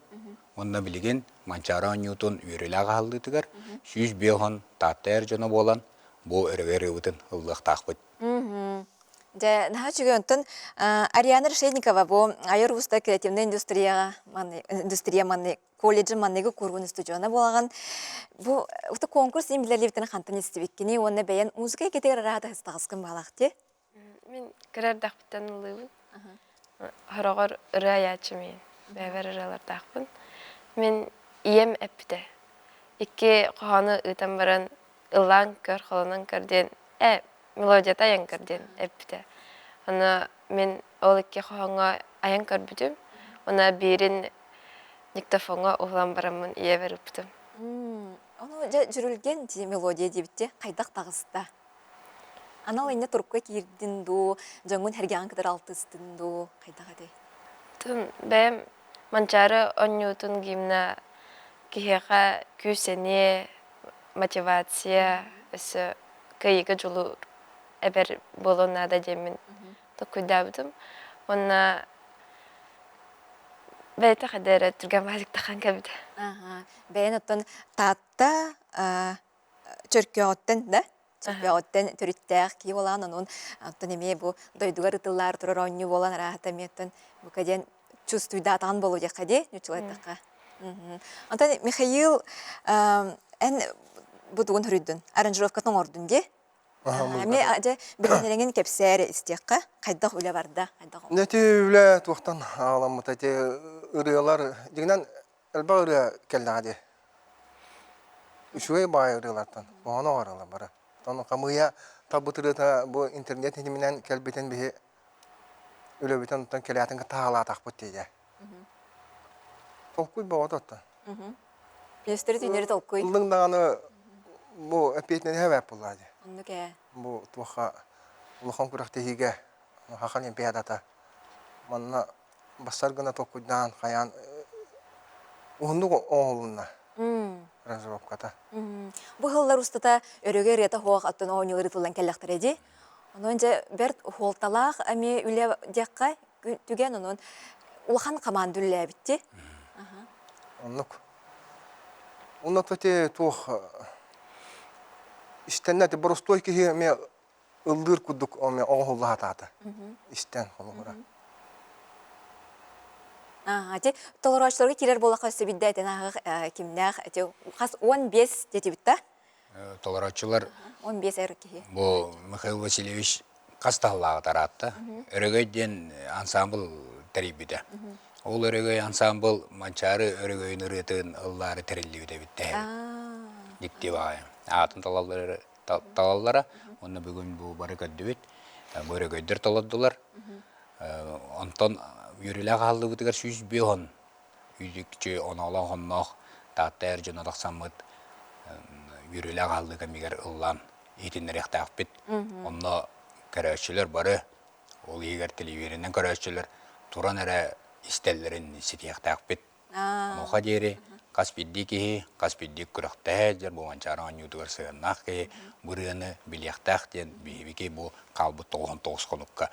Speaker 21: онна білеген манчара ньютон үйріліға алдытығар, 100 бейхон татта әр жоны болан бұл өрігер ұвытын ұллықтақ бұд.
Speaker 1: Да, наха чугентон Ариана Решетникова бу айыр уста креативная индустрия манны колледжи манныгы кургун студияна болаган. Бу ута конкурс имлелибтен хантан истебеккени, онна бәян музыка кетер рада хыстагыскын балакты.
Speaker 22: Мен керер дақпыттан улыбын. Харагар раячы мен. Бәвер ралар дақпын. Мен ием әппіде. Икки қоғаны ұтан баран ылан көр, қолынан көрден мелодията аян көрден әппіде. Она мен ол икки қоғанға аян көрбүдім. Она берін диктофонға ұлан барамын ие беріппідім.
Speaker 1: Оны жүрілген мелодия дебітте қайдақ тағысты. Анал әйне тұрыққа кердін ду, жаңын әргеған кідар алтыстын ду, қайдақ әдей?
Speaker 22: Бәйім манчары оннютын гимна кихеға күсене, мотивация, өсі күйігі жолу әбір болуына да демін көйдабыдым. Онна бәйті қадары түрген базик таққан кәбіді.
Speaker 1: Бәйін оттан татта чөркеғыттен, да? Чөркеғыттен түріттәқ кей болан, оның оттан еме бұл дойдуғар ұтылар тұрыр оңны болан рахата меттен бұл кәден чувствуйда атаған болу де қаде, нүчілайтаққа. Онтан Михаил ән бұдығын хүріддің, аранжировкатын ордың де? Әме әде білінеріңін кепсәрі істеққа қайдақ үлі барды?
Speaker 23: Нәті үлі туқтан ағаламыт әте ұрыялар, дегінен әлбі ұры кәлді әде. Үшуе бай ұрыялардан, оғаны оғаралы бары. Оны қамыя табытырыта бұл интернет енеменен кәлбетен бейі үлі бетен ұттан кәлі әтінгі тағала атақ бұт дейді. Толқуй бауат отты.
Speaker 1: Министр түйнері толкой.
Speaker 23: Лыңдағаны бұл әпетінен әвәп болады.
Speaker 1: Онны кә.
Speaker 23: Бұл туаққа ұлықан күрақтегіге хақан емпиадата. Манна бастар гына толкуйдан қаян ұғындық оңылына. Разровката.
Speaker 1: Бу хыллар устата өрөгө рета хоак аттан ооньылары тылдан келлектер эди. Онон же бер холталак ами үле дякка түген онон улхан команды үле битти.
Speaker 23: Оннук. Оннук төте тух истеннәте боростой ки ме ылдыр кудук оме оңылла тата. Истен холура.
Speaker 1: Ати толорачтарга кирер болака себидде айтан агы кимнах ати кас 15 дети битта.
Speaker 21: Толорачылар
Speaker 1: 15 эрки.
Speaker 21: Бу Михаил Васильевич Касталлага таратты. Өрөгөйден ансамбл терибиде. Ол өрөгөй ансамбл манчары өрөгөйүн ырытын ыллары терилибиде битте. Диктибай. Атын талаллара оны бүгүн бу барыка дөбөт. Өрөгөйдер таладылар. Онтон Юрилак алды бутыгар сүз беон. Үйдікче оналан хоннох таттайыр жонадақ саммыт Юрилак алды кәмегер ұллан етіннерек тақпет. Онна көрәшчілер бары, ол егер телевизорынан көрәшчілер туран әрі истеллерін сетек тақпет. Оноға дері Каспидді кеге, Каспидді күріқті әдер, бұл анчаран ютығыр сығыннақ кеге, бұрыны білияқтақ ден бейбеке бұл қалбы 99 қоныққа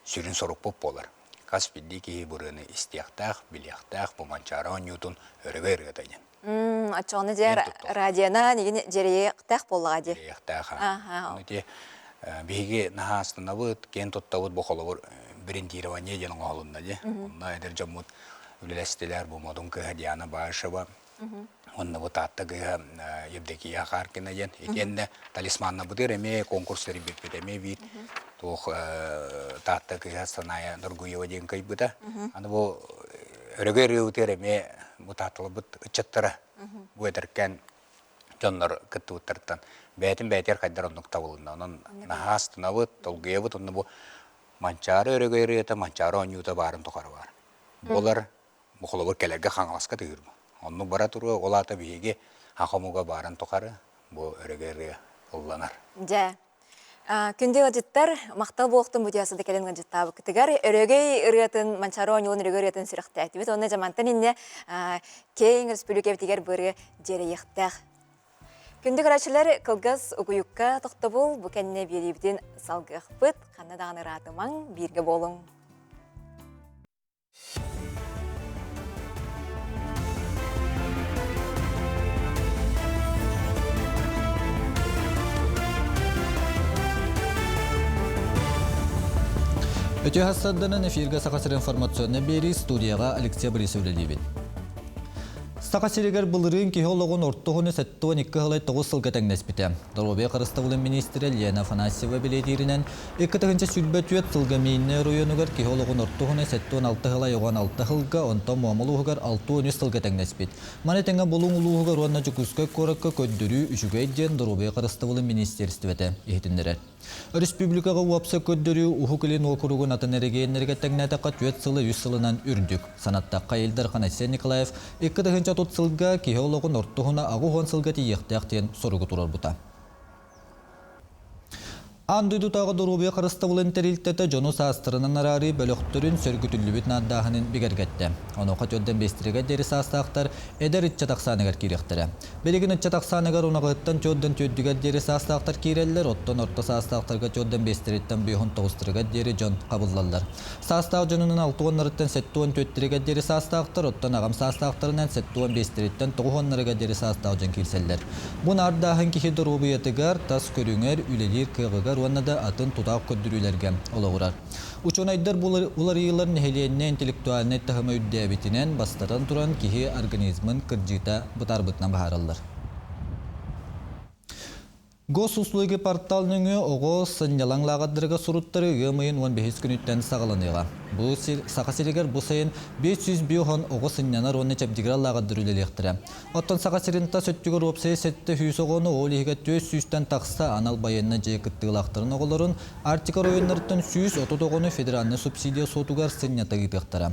Speaker 21: сүрін сорық боп болар. Каспидді кеге бұрыны істияқтақ, білияқтақ, бұл анчаран ютын өрігі өргетайын.
Speaker 1: Ачоны жер радиона неген жереяқтақ болға де.
Speaker 21: Жереяқтақ. Беге нахастына бұд, кен тоттауыд бұқылы брендирование денің оғылында де. Онна әдір жаммыд үлелестелер бұл модын кіға диана башы ба. Онна бұд атты кіға ебдекі яқаркина ден. Екенді талисманна бұдыр әме конкурстары бекпет әме бейт. Тух татты кыга саная Нургуева ден кай бута. Аны бу өрөгөр өтөр эме бу татылы бут ычаттыра. Бу этеркен жоннор кыттыттыртан. Бәтин бәтер кайдар ондук табылында. Онун нахастына бут толгуя бут онну бу манчары өрөгөр eta манчары онюта барын токары бар. Болар бу холобор келерге хаңаласка тыгыр бу. Онну бара туру олата биге хакамуга барын токары бу өрөгөр улланар.
Speaker 1: Жа. Күнде ғаджыттар мақтал болықтың бұдиясылды кәлін ғаджыттабы күтігар өрөгей ұрғатын манчары оңылын өрөгей ұрғатын сұрықты әтібет. Оны жамантан инне кейін республика бітігер бұры жері еқтәқ. Күнде ғарашылар қылғыз ұғыюққа тоқты бол, бұкәнне беребден салғық бұд, қанадағаны ратымаң бірге болың.
Speaker 2: Өте хастадданын эфирге сақасыр информационны бері студияға Алексей Борисов лебен. Сақасырегер бұлырын кеғолығын орттығыны сәттіғын 2 ғылай 9 сылға тәңнәспіті. Дорубе Қарыстығылын министрі Лена Афанасьева біледерінен 2-тігінші сүлбәтует сылға мейінне ройонығыр кеғолығын орттығыны сәттіғын 6 ғылай оған 6 ғылға, онта муамыл ұғығыр 6-13 сылға тәңнәспіт. Маны тәңі болуң ұлығығыр онна жүкізгі көріккі көддірі үшіге ден Дорубе Қарыстығылын министерстветі ехтіндірер. Республикаға уапса көддірі ұхықылын окруғын атын әрегейінерге тәңнәтіға түйет сылы 100 сылынан үрдік. Санаттаққа елдер Ханасия Николаев 2-тігінші тот сылға кеғолығын орттығына ағуған сылға тиектіяқтен сұрығы тұрар бұта. Андыйду тағы Дорубе Қарыстығылын тәрілттеті жону састырынан арары бөліқтірін сөргітілі наддағының бігергетті. Оны қатөдден бестіреге дері састақтар әдер үтчі тақсанығар керектірі. Белегін үтчі тақсанығар онағыттан төдден төддігер дері састақтар керелілер, оттан орта састақтарға төдден бестіреттен бүйхін тоғыстырыға дері жон қабылдалдар. Састақ жонының 6-10-нарыттан сәттуын төттіріге дері састақтар, оттан ағам састақтарынан сәттуын бестіреттен 9-10-нарыға дері састақ жон келселдер. Бұн ардағын кехі Дорубе етігар, тас көріңер, үлелер кығығар, оннада атын тутақ көддірілерге олығырар. Учонайдар улар йылар нехеленне интеллектуальны тахымы үддәбетінен бастардан туран кихи организмын кырджита бұтар-бұтна бағаралар. Госуслуги порталының оғы сынялан лағадырға сұруттары ғымайын 15 күніттен сағыланыға. Бұл сақасерегер бұл сайын 500 бүйіған оғы сынянар оны чәпдігіра лағадыр үлелектірі. Оттан сақасерінта сөттігір опсай сәтті хүйс оғыны ол егет 400-тен тақса анал байынна жай кіттігілақтырын оғыларын Артика районларыттан 130 оғыны федеральны субсидия сотуғар сынята гитықтыры.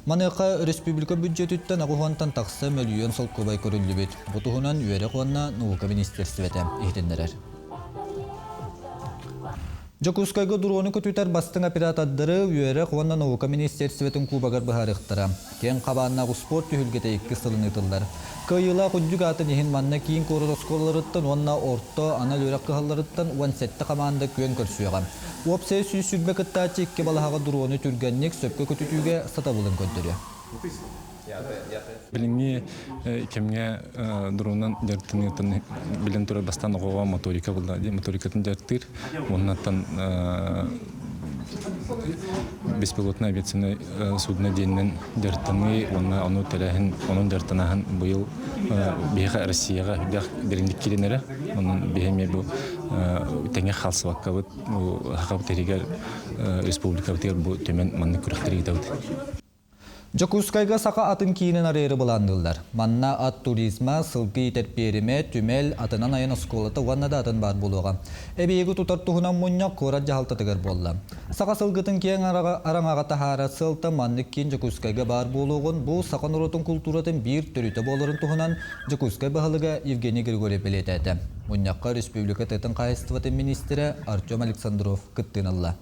Speaker 2: Маныка республика бюджетütten агуантан такса миллион солкубай көрүлүбүт. Бутуһунан үөрэ куанна наука министерствете ихтеннерер. Жокускайга дуроны көтүтер бастың оператордары үөрэ куанна наука министерстветін кубагар бахарыктара. Кен кабааннагы спорт түһүлгете 2 сылын ытылдар. Кайыла куддук атын ихин манна кийин короросколларыттан онна орто ана лөрак кыһалларыттан 17 команда көн көрсүяган. Опсе сүйсүлбе кыттачы 2 балаһага дуроны түргенник сөпкө көтүтүүгө сатабылын көндөрү.
Speaker 11: Билинги кемге дронан дертинетен билен тура бастан ого моторика булда. Моторикатын дертир. Оннан беспилотный авиационный судно денен дертini onu телехин onun дертинаһын быйыл беха Россияга бериндик киленере. Onun бехеме бу теңе халсыбакка бу хакап теригер республика битер бу төмен манны күрәхтери дәүт.
Speaker 2: Жокускайга сака атын кийинен арайры буландылар. Манна ат туризма сылгы терпериме түмел атынан айын осколата ваннада атын бар болуға. Эбейгі тутартуғынан мұнняк корат жахалтатыгар болла. Сака сылгытын кейін араңаға тахара сылта маннык кейін Жокускайга бар болуғын бұл сақан уротын культуратын бір түріті болырын туғынан Жокускай бағылыға Евгений Григорий белетәді. Мұннякқа республика тетін қайыстыватын министері Артем Александров кыттын алла.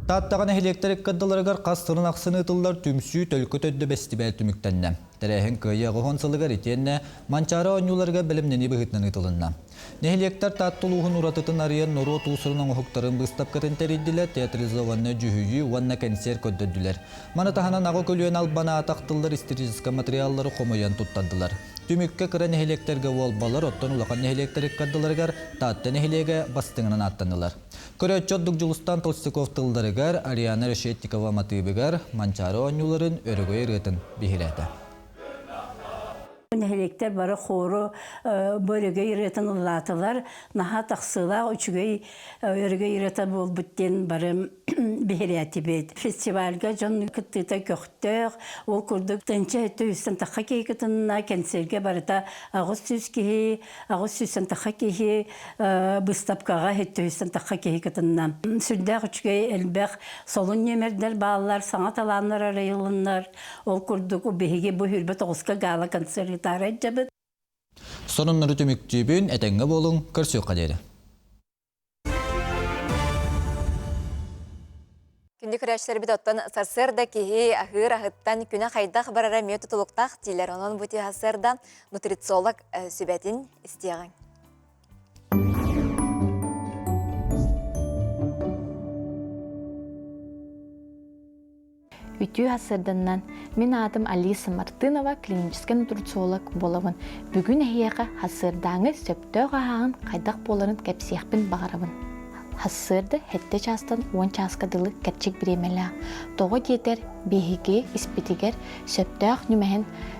Speaker 2: Таттаған электрик каддаларыгар қастырын ақсыны ытылдар түмсүй төлкі төдді бәстібәл түміктенне. Тәрәхін көйі ғығын етенне манчара оңюларга білімнені бұғытнын ытылынна. Нехелектар таттылуғын ұратытын ариян нұру туысырының ұхықтарын бұстап катын тәридділер театризованны жүхүйі ванна консер көдділер. Манатаханан ағы көлуен албана атақтылар истерическа материаллары қомойан туттадылар. Түмікке кіра нехелектерге олбалар, оттан улақан нехелектерик каддаларыгар татты нехелеге бастыңынан аттанылар. Көрөтчот Дugjulistan Толстяков тылдарыгар Ариана Решетникова матыбыгар манчары оңюларын өрігөй ретін бихилеті.
Speaker 12: Нехелектер бары хору бөлігей ретін ұлатылар, наха тақсыла үчігей өрігей ретін бол бүттен барым бихилеті бейд. Фестивальга жон күттіта көқтөк, ол күрдік тәнче әтті үстін таққа кейкітінна кәнселге барыта ағыз сүстен таққа кейі бұстапқаға әтті үстін таққа кейкітінна. Сүрдәқ үчігей әлбәқ солын немердер балалар, саңат аланлар арайылынлар, ол күрдік бейге бұ хүрбет оғызға гала концерт
Speaker 2: Сонуннары түміктүйбін әтәңгі болың көрсі қадері.
Speaker 1: Күнді күрәшілер біт оттан сарсырда кейі ағыр ағыттан күні қайдақ барара меті тұлықтақ дейлер. Оның бұти ғасырда нутрициолог сүбәтін істеғын.
Speaker 8: Үтүү асырданнан мен атым Алиса Мартынова, клинический нутрициолог болавын. Бүгін әйеға хасырдаңы сөптөг ағағын қайдақ боларын кәпсияқпен бағарабын. Хасырды хетте частан 10 часкадылы кәтчік біремелі. Тоғы детер бейге іспетігер сөптөг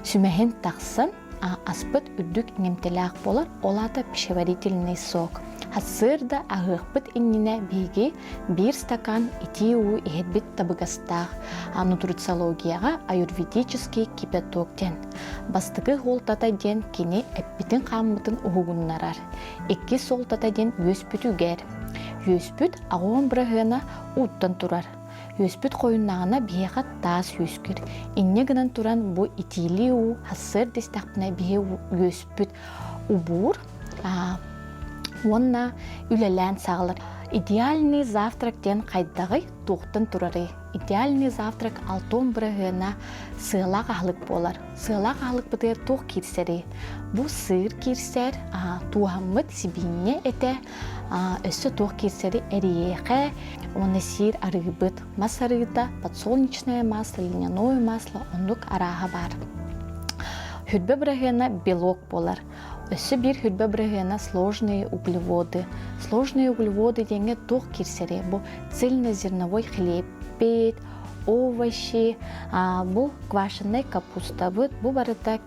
Speaker 8: сүмәхін тақсын, аспыт үддік немтелі болар, олата пищеварительный сок. Хасырда ағықпыт инніне бейге 1 стакан итиу ихетбит табыгастақ нутрициологияға аюрведический кипятоктен. Бастығы қолтата ден кені әппітін қамытын ұғығыннарар. 2 солтата ден өспүтігер. Өспүт ағуын бірігіна ұттан тұрар. Өспүт қойыннағына бейеға тас өскір. Инне гынан тұран бұ итили у хасыр дестақпына бейе өспүт ұбур. Онна үлелән сағылыр. Идеальный завтрактен қайдағы тоқтын тұрары. Идеальный завтрак алтон бірігіна сыйлақ ағылық болар. Сыйлақ ағылық бұдыр тоқ керсері. Бұл сыр керсер туғамыд сибинне әті өсі тоқ керсері әрейеқі. Оны сир арығыбыд. Масарыда подсолнечное масло, льняное масло, ондық араға бар. Хүлбе бірігіна белок болар. Өсі бір хүлбе бірігіна сложные углеводы. Сложные углеводы денге тоқ керсері. Бұл цельнозерновой хлеб, пет, овощи, бұл квашенный капуста. Бұл барыда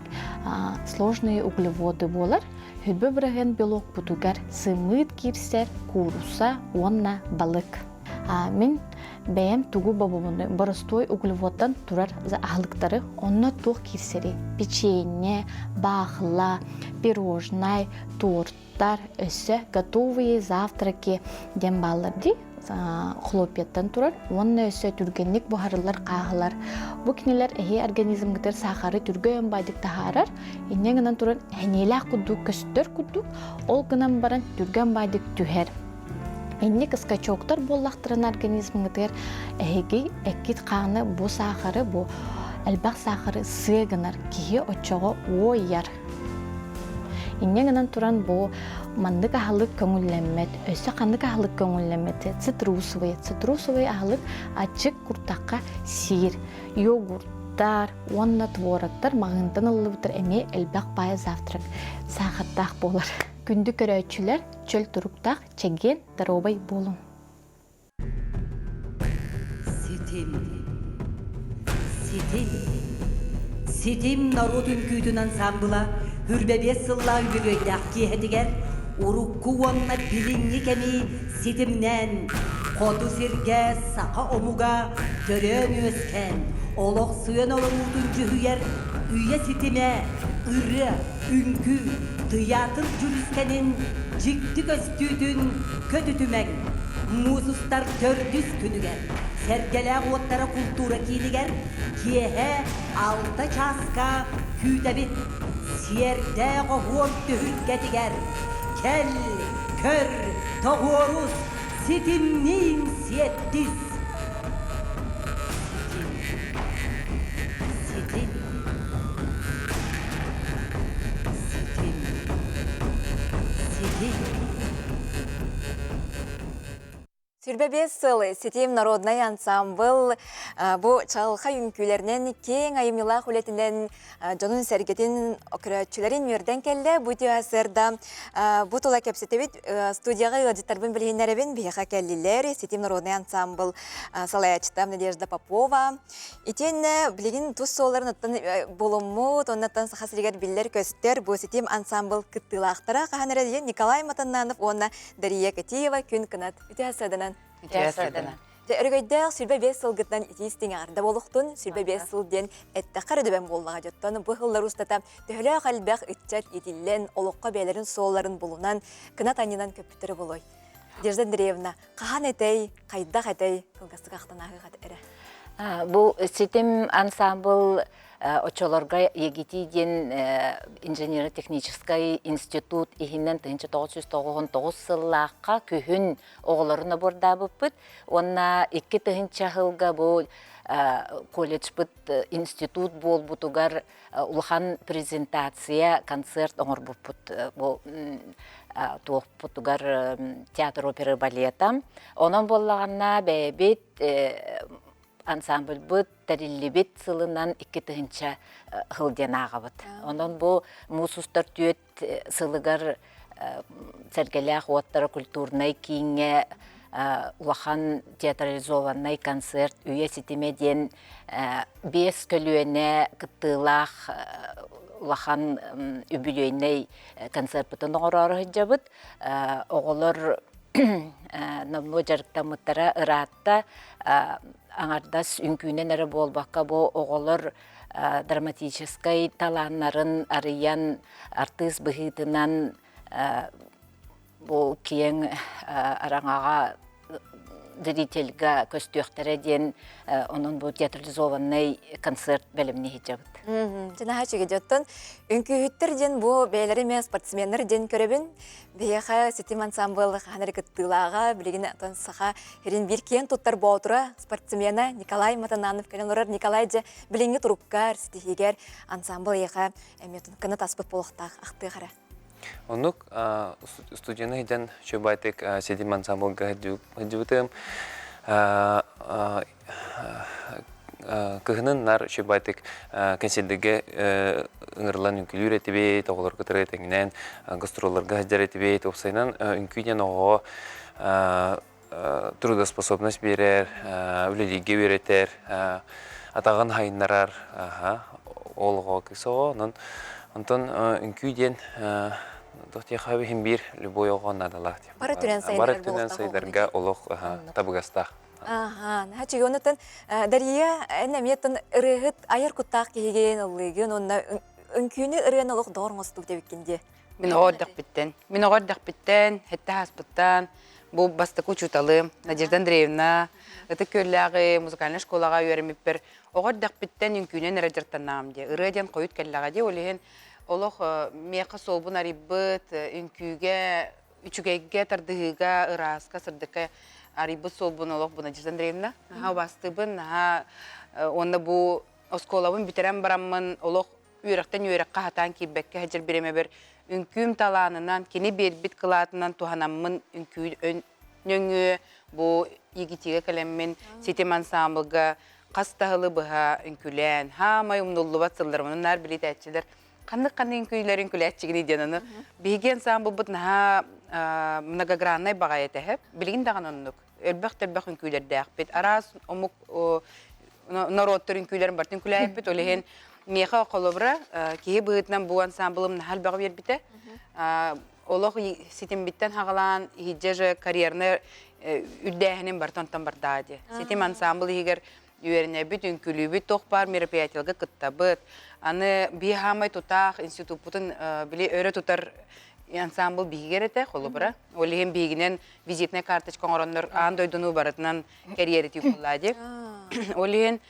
Speaker 8: сложные углеводы болар. Хүлбе бірігін белок бұдугар сымыд керсер, куруса, онна балық. Мен бәйім тугу бабуны боростой углеводдан турар ахлыктары онна тух кирсери. Печенье, бахла, пирожное, торттар, өсі, готовые завтраки дем балларды хлопеттан турар. Онна өсі түргенlik бұхарылар қағылар. Бұ кинелер әйе организмгітер сахары түрген байдық тахарар. Иннен гынан турар әнелі құддық, көстер құддық, ол гынан баран түрген байдық түхер. Энник скачоктар боллақтырын организмгітер әйгей әккет қаны бұ сахары, бұ әлбақ сахары сығынар, кейі отчоғы ойяр. Иннен туран бұ мандык ахылык көңүлләммет, өсі қандык ахылык көңүлләмметі, цитрусовый ахылык ачык куртаққа сир, йогурттар, онна твораттар, мағынтан ылыбытыр әме әлбақ байы завтрак, сахаттақ болар. Күнді көрәтшілер чөл тұруқтақ чеген даробай болын.
Speaker 9: Сетим народын күйдің ансамбыла, Хүрбебе сылла үлгөйдақ кейхетігер, Урукку онна билинни кеми сетимнен, Коду серге сақа омуга көрөн өскен, Олық сүйен олыңудың жүхүйер, Үйе сетиме, ыры, үнкі, Тыятын жүріскенін, Жикті көстүйдің көтүтүмен, Музустар төрдүс күнігер, Сәргеләғ оттара культура кейдігер, Киехе алта часка күйдәбит, Сиерде ғор түхілгетігер, Кел, көр, тоғорус, сетімнен сеттіз.
Speaker 1: Сүрбебес сылы Сетим народный ансамбл бу чалха үнкүлернен кең айымила хүлетінен жонун сәргетін окырачыларын мөрден келді. Бу тюасырда бу тула кепсетебит студияға аудиторбын білгенлеребен бияқа келділер. Сетим народный ансамбл салаячтам Надежда Попова. Итен білген тұс соларын оттан болыму, тоннаттан сақасырегер білдер көстер. Бу Сетим ансамбл кыттылақтыра қағаныр деген Николай Матаннанов, онна Дария Катиева күн кынат. Тюасырданан. Өргөйдәк сүрбе 5 сылгыттан итистің ағырда болуқтын, сүрбе 5 сылден әтті қары дөбен болуға жөттін. Бұл ғылдар ұстата төхілі қалбәқ үтчат етілен, олыққа бәлерін сооларын болуынан, кына танынан көпітірі болой. Дежда Андреевна, қаған әтей, қайдақ әтей, қылғасы қақтан ағыға әрі?
Speaker 13: Бұл Сетим ансамбл очолорга егитиден инженер-технический институт ихиннен 1999 сыллаққа күхін оғыларына борда бұппыт. Онна 2 жылға бұл колледж бұт институт бол бұтугар улхан презентация, концерт оңыр бұппыт. Бұл туық бұтугар театр, опера, балета. Онын болағанна бәйбет ансамбль бұд тәрілібет сылынан 2 ғылден ағабыд. Ондан бұл мұсустар түйет сылығар сәргеләқ оттары культурнай кейінге улахан театрализованный концерт үйе сетемеден 5 көлуене кыттылақ улахан үбілуеней концерт бұтын оғырары жабыд. Оғылыр намно жарықтамыттара ыратта аңардас үнкүйнен әрі болбаққа бұл оғылыр драматическай таланнарын арыян артист бұхитынан бұл кейін араңаға зрительға көстіөқтері ден оның бұл театрализованный концерт бәліміне хиджабыд.
Speaker 1: Жана хачыге жоттон үнкүйіттер ден бұл бәйлері мен спортсменнер ден көребін. Бейяқа Сетим ансамбл қанары кыттылаға білеген атан сақа ерін бір кен тұттар баутыра спортсмена Николай Матананов кәлен ұрар. Николай же біліңгі тұрупкар, сетихегер ансамбл еқа әметін кіні таспыт болықтақ ақты қара.
Speaker 20: Онук студияны хиден шөбайтек Сетим ансамблга хиджубытым. Кыхынын нар шөбайтек консельдеге ыңырлан үнкілі үретебейт, оғылар күтір етеңінен гастролларға хиджар етебейт, опсайнан үнкүйден оғы трудоспособность берер, үлеліге өретер, атаған хайынларар олығы кісі оғы. Онтон үнкүйден Дохтия хабихим бир любой оған надалах.
Speaker 1: Бары түрен сайдарға
Speaker 20: олық табығастақ.
Speaker 1: Ага, хачы онотон Дария энеметтен ырыгыт айыр куттак киген ылыгын онна үнкүнү ырыгын олук дорңостук дебиккенде.
Speaker 14: Мен оғырдақ біттен, хетті хаспыттан, бұл бастықу чуталы, Надежда Андреевна, это көлләғы музыкальный школаға үйеріміппір. Оғырдақ біттен үнкүнен радиртаннам де. Ырыден қойыт кәлләға де, олеген олық меқы солбын арибыт, үнкүге, үчүгеге тардығыға, ырасқа, сырдыққа арибыт солбын олық бұл Надежда Андреевна. Бастыбын, онда бұл осколабын бітерен барамын, олық үйрақтан үйраққа хатан кейбәкке хәжір береме бір үнкүм таланынан, кені бербит қылатынан туғанамын үнкү өңі бұл егетеге кәлеммен сетем ансамблға қастағылы бұға үнкүлән, хамай умнулы батсылдар, мұның нар білет әтчілер. Қанды үнкүйлер үнкүлі әтчігін еденіні. Бейге ансамбл бұд наға многограннай баға етәхіп, білген даған оннық. Әлбәқ-тәлбәқ үнкүйлер дәқ бет. Арас омық народтыр үнкүйлерін бар. Үнкүлі әйіп олеген меха қолыбыра, кейі бұғытынан бұл ансамблым нахал баға бербіті. Олық сетем біттен хағалан, хиджежі карьерны үрдәхінен бар, тонтан бар даде. Сетем ансамбл егер үйеріне бүт, үнкүлі бүт, тоқ бар, мероприятелгі қытта бұт. Аны бей хамай тұтақ, институт бұтын біле өрі тұтар ансамбл бейгер еті қолыбыра. Олеген бейгінен визитіне карточка оңыранлар андойдыну барытынан карьереті қолады. Олеген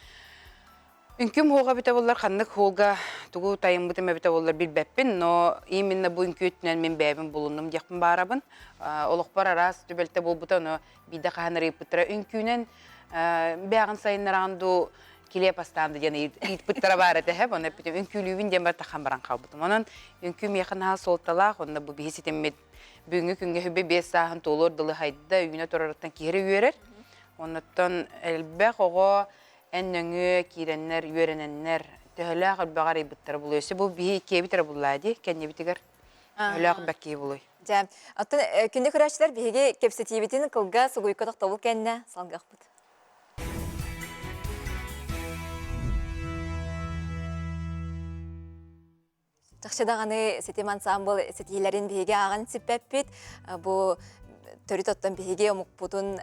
Speaker 14: үнкім хоға біте болар, қандық хоға тұғу тайым бұтыма біте болар білбәппін, но именно бұл үнкі өттінен мен бәбін болуным дияқпын барабын. Олық бар арас төбелті бол бұта, но биді қағаныр епіттіра үнкінен бәғын сайынлар аңду келе пастанды дені итпіттіра бар әті әп, оны әпітім үнкілуін ден бар таққан баран қалбытым. Онын үнкім еқін солталақ, онда бұл бейсі теммет бүгінгі күнге хүбе 5 сағын толыр дылы хайдыда үйіне тұрарыттан кері үйерер. Оныттан әлбәқ оғы әннөңі, кейреннер, үйерененнер, төхілі бағар ебіттірі бұл өсі. Бұл бейі кебітірі бұллайды, кәнне бітігер өлі бәк кей бұлай.
Speaker 1: Аттын күнді күрәшілер бейге кепсетебетін қылға сұғыйқыдық табыл кәнне салғақ бұд. Жақшыдағаны сетем ансамбл сетейлерін бейге ағын сіппәппет, бұл төрі тоттан бейге омық бұдын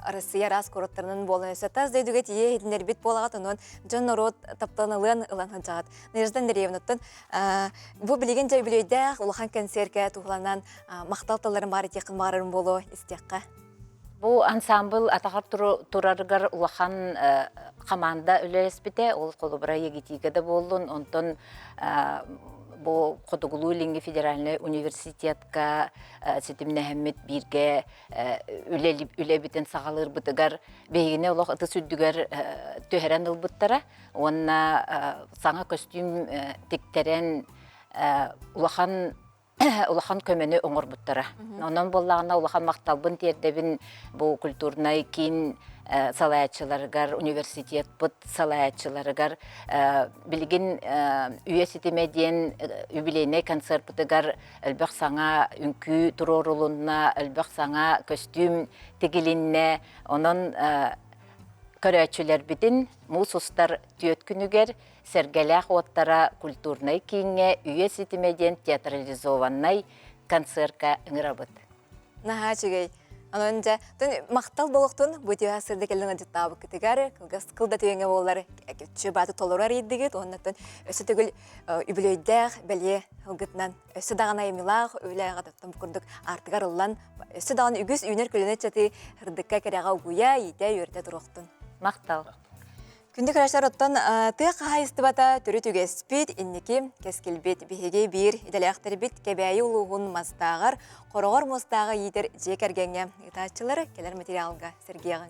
Speaker 1: Россия раз короттарынан болын өсі. Таз дөйдіге тие едінер бет болағат, онын жон народ таптанылын ылан ханчағат. Надежда Андреевнаттан, бұл білеген жай білейдәқ, улахан концертке туғыланан мақталталарын бары текін барырын болу істеққа.
Speaker 13: Бұл ансамбл атағар тұрарығар улахан қаманда үлеспіте, ол қолыбыра егетігеді болын, онтын бұл Қодығылу Ленге федеральный университетка сетім нәхімет бірге үлебітен сағалыр бұтығар бейгіне олық ұты сүрдігер төхерен ұлбыттара. Онына саңа костюм тектерен улахан көмені оңыр бұттара. Онын болағына улахан мақталбын тердебін бұл культурнай кейін салаятчыларыгар, университет бұт салаятчыларыгар, білген үйе сетемеден юбилейне концерт бұтыгар әлбәқ саңа үнкі тұрорулуына, әлбәқ саңа костюм тегелінне, оның көрәтчілер бітін мұл состар түйет күнігер сәргәләқ оттара культурнай кейінге үйе сетемеден театрализованнай концертка үңіра бұт.
Speaker 1: Наға чүгей. Анонда мақтал болуқтun бұйты асырды келдің әдеттабы күтігәрі, қылда түйенге болар чөбаты толырар едігет, оннаттан өсі түгіл үбілейдәқ бәле ұлғытнан өсі дағана емілақ, өйлі ағадаттан бұқырдық артығар ұллан, өсі дағын үгіз үйнер көліне чәті ғырдыққа кәріға ұғуя ете өрді тұрықтын.
Speaker 13: Мақтал.
Speaker 1: Күнді күрәшілер оттан тұйық қағайысты бата түрі түгеспет, иннекі кәскелбет бейге бір идалияқтыр бет кәбәйі ұлығын мастағар, қорғар мостағы етер жек әргенге ұтатшылары келер материалға сәргеғын.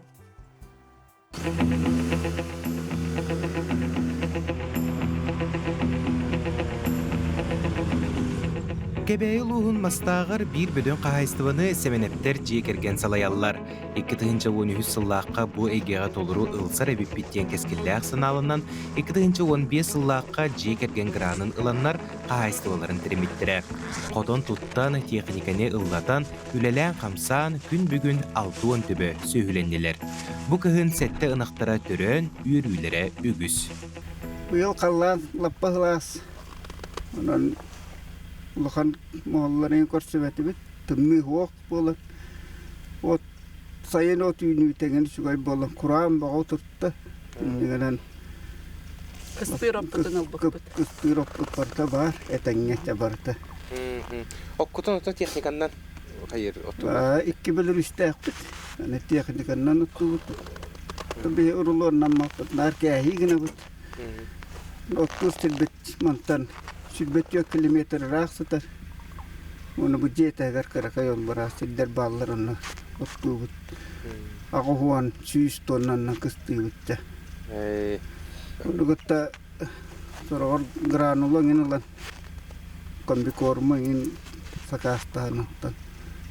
Speaker 16: Кебәйі ұлығын мастағыр бір бөден қағайыстываны сәменеттер жекерген салаялар. 2013 сыллаққа бұ әйгеға толыру ұлсар әбіппеттен кәскелләқ сыналынан 2015 сыллаққа жекерген гранын ұланнар қағайыстываларын тіреметтірі. Қотон тұттан техниканы ұллатан, үлелән қамсан күн бүгін 6 түбі сөйленелер. Бұ кіғын сәтті ынықтыра түрін үйірүйлері үгіз.
Speaker 15: Бұйыл қалан лаппа ғылас. Улахан молларын көрсөбәті бит, түмі хоқ болат. От sayın o tüyünü tengen şugay bolan Kur'an bağı tuttu. Neden? Kıstırıp barda var, etenge çabarda.
Speaker 16: Okkutun otu teknikandan hayır otu.
Speaker 15: İki bilir işte yaptık. Yani teknikandan otu. Tabii urulur namaptı. Narkehi gene bu. Otu silbet mantan. Silbet yok kilometre raksıtar. Onu bu jeta agar karakayol barası der ballar onu otu bu. Aku huan 100 tonnan kıstırıpta. Onu gutta soror granula ngin lan. Kombi korma in sakastana tan.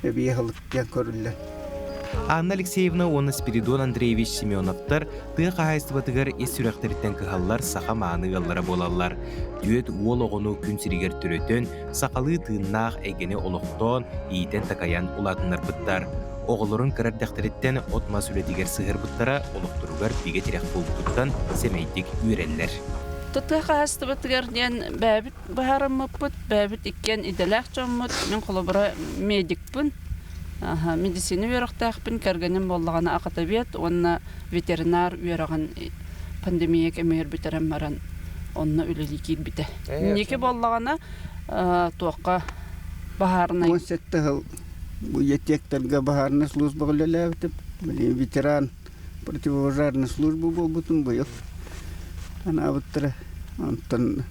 Speaker 15: Ebi halık yan korulla.
Speaker 16: Анна Алексеевна оны Спиридон Андреевич Семеновтар тыа кахайстыбатыгар эс сүрәхтериттен кыхаллар саха мааны галлара болаллар. Дүөт уол оҕону күн сиригер төрөтөн сакалы тыыннаах эгени олохтоон иитен такаян уладыннарбыттар. Оҕолорун кырардахтериттен отма сүлетигер сыһырбыттара олохтуругар биге тирэх булбуттан семейдик үйреллер.
Speaker 19: Тутыа кахастыбатыгар диэн бэбит баһараммыппыт, бэбит иккен иделээх чоммут, мен холобура медикпын. Медицина үйрөктәхпин, кәргенем боллагана акатабият, онна ветеринар үйрөгөн пандемия кемер битерем баран, онна үлеликир бите. Неке боллагана туакка баһарына.
Speaker 15: 17 жыл bu yetектерге баһарына служба кылалабыт. Билин ветеран противопожарная служба болбутун быйыл. Ана буттара антан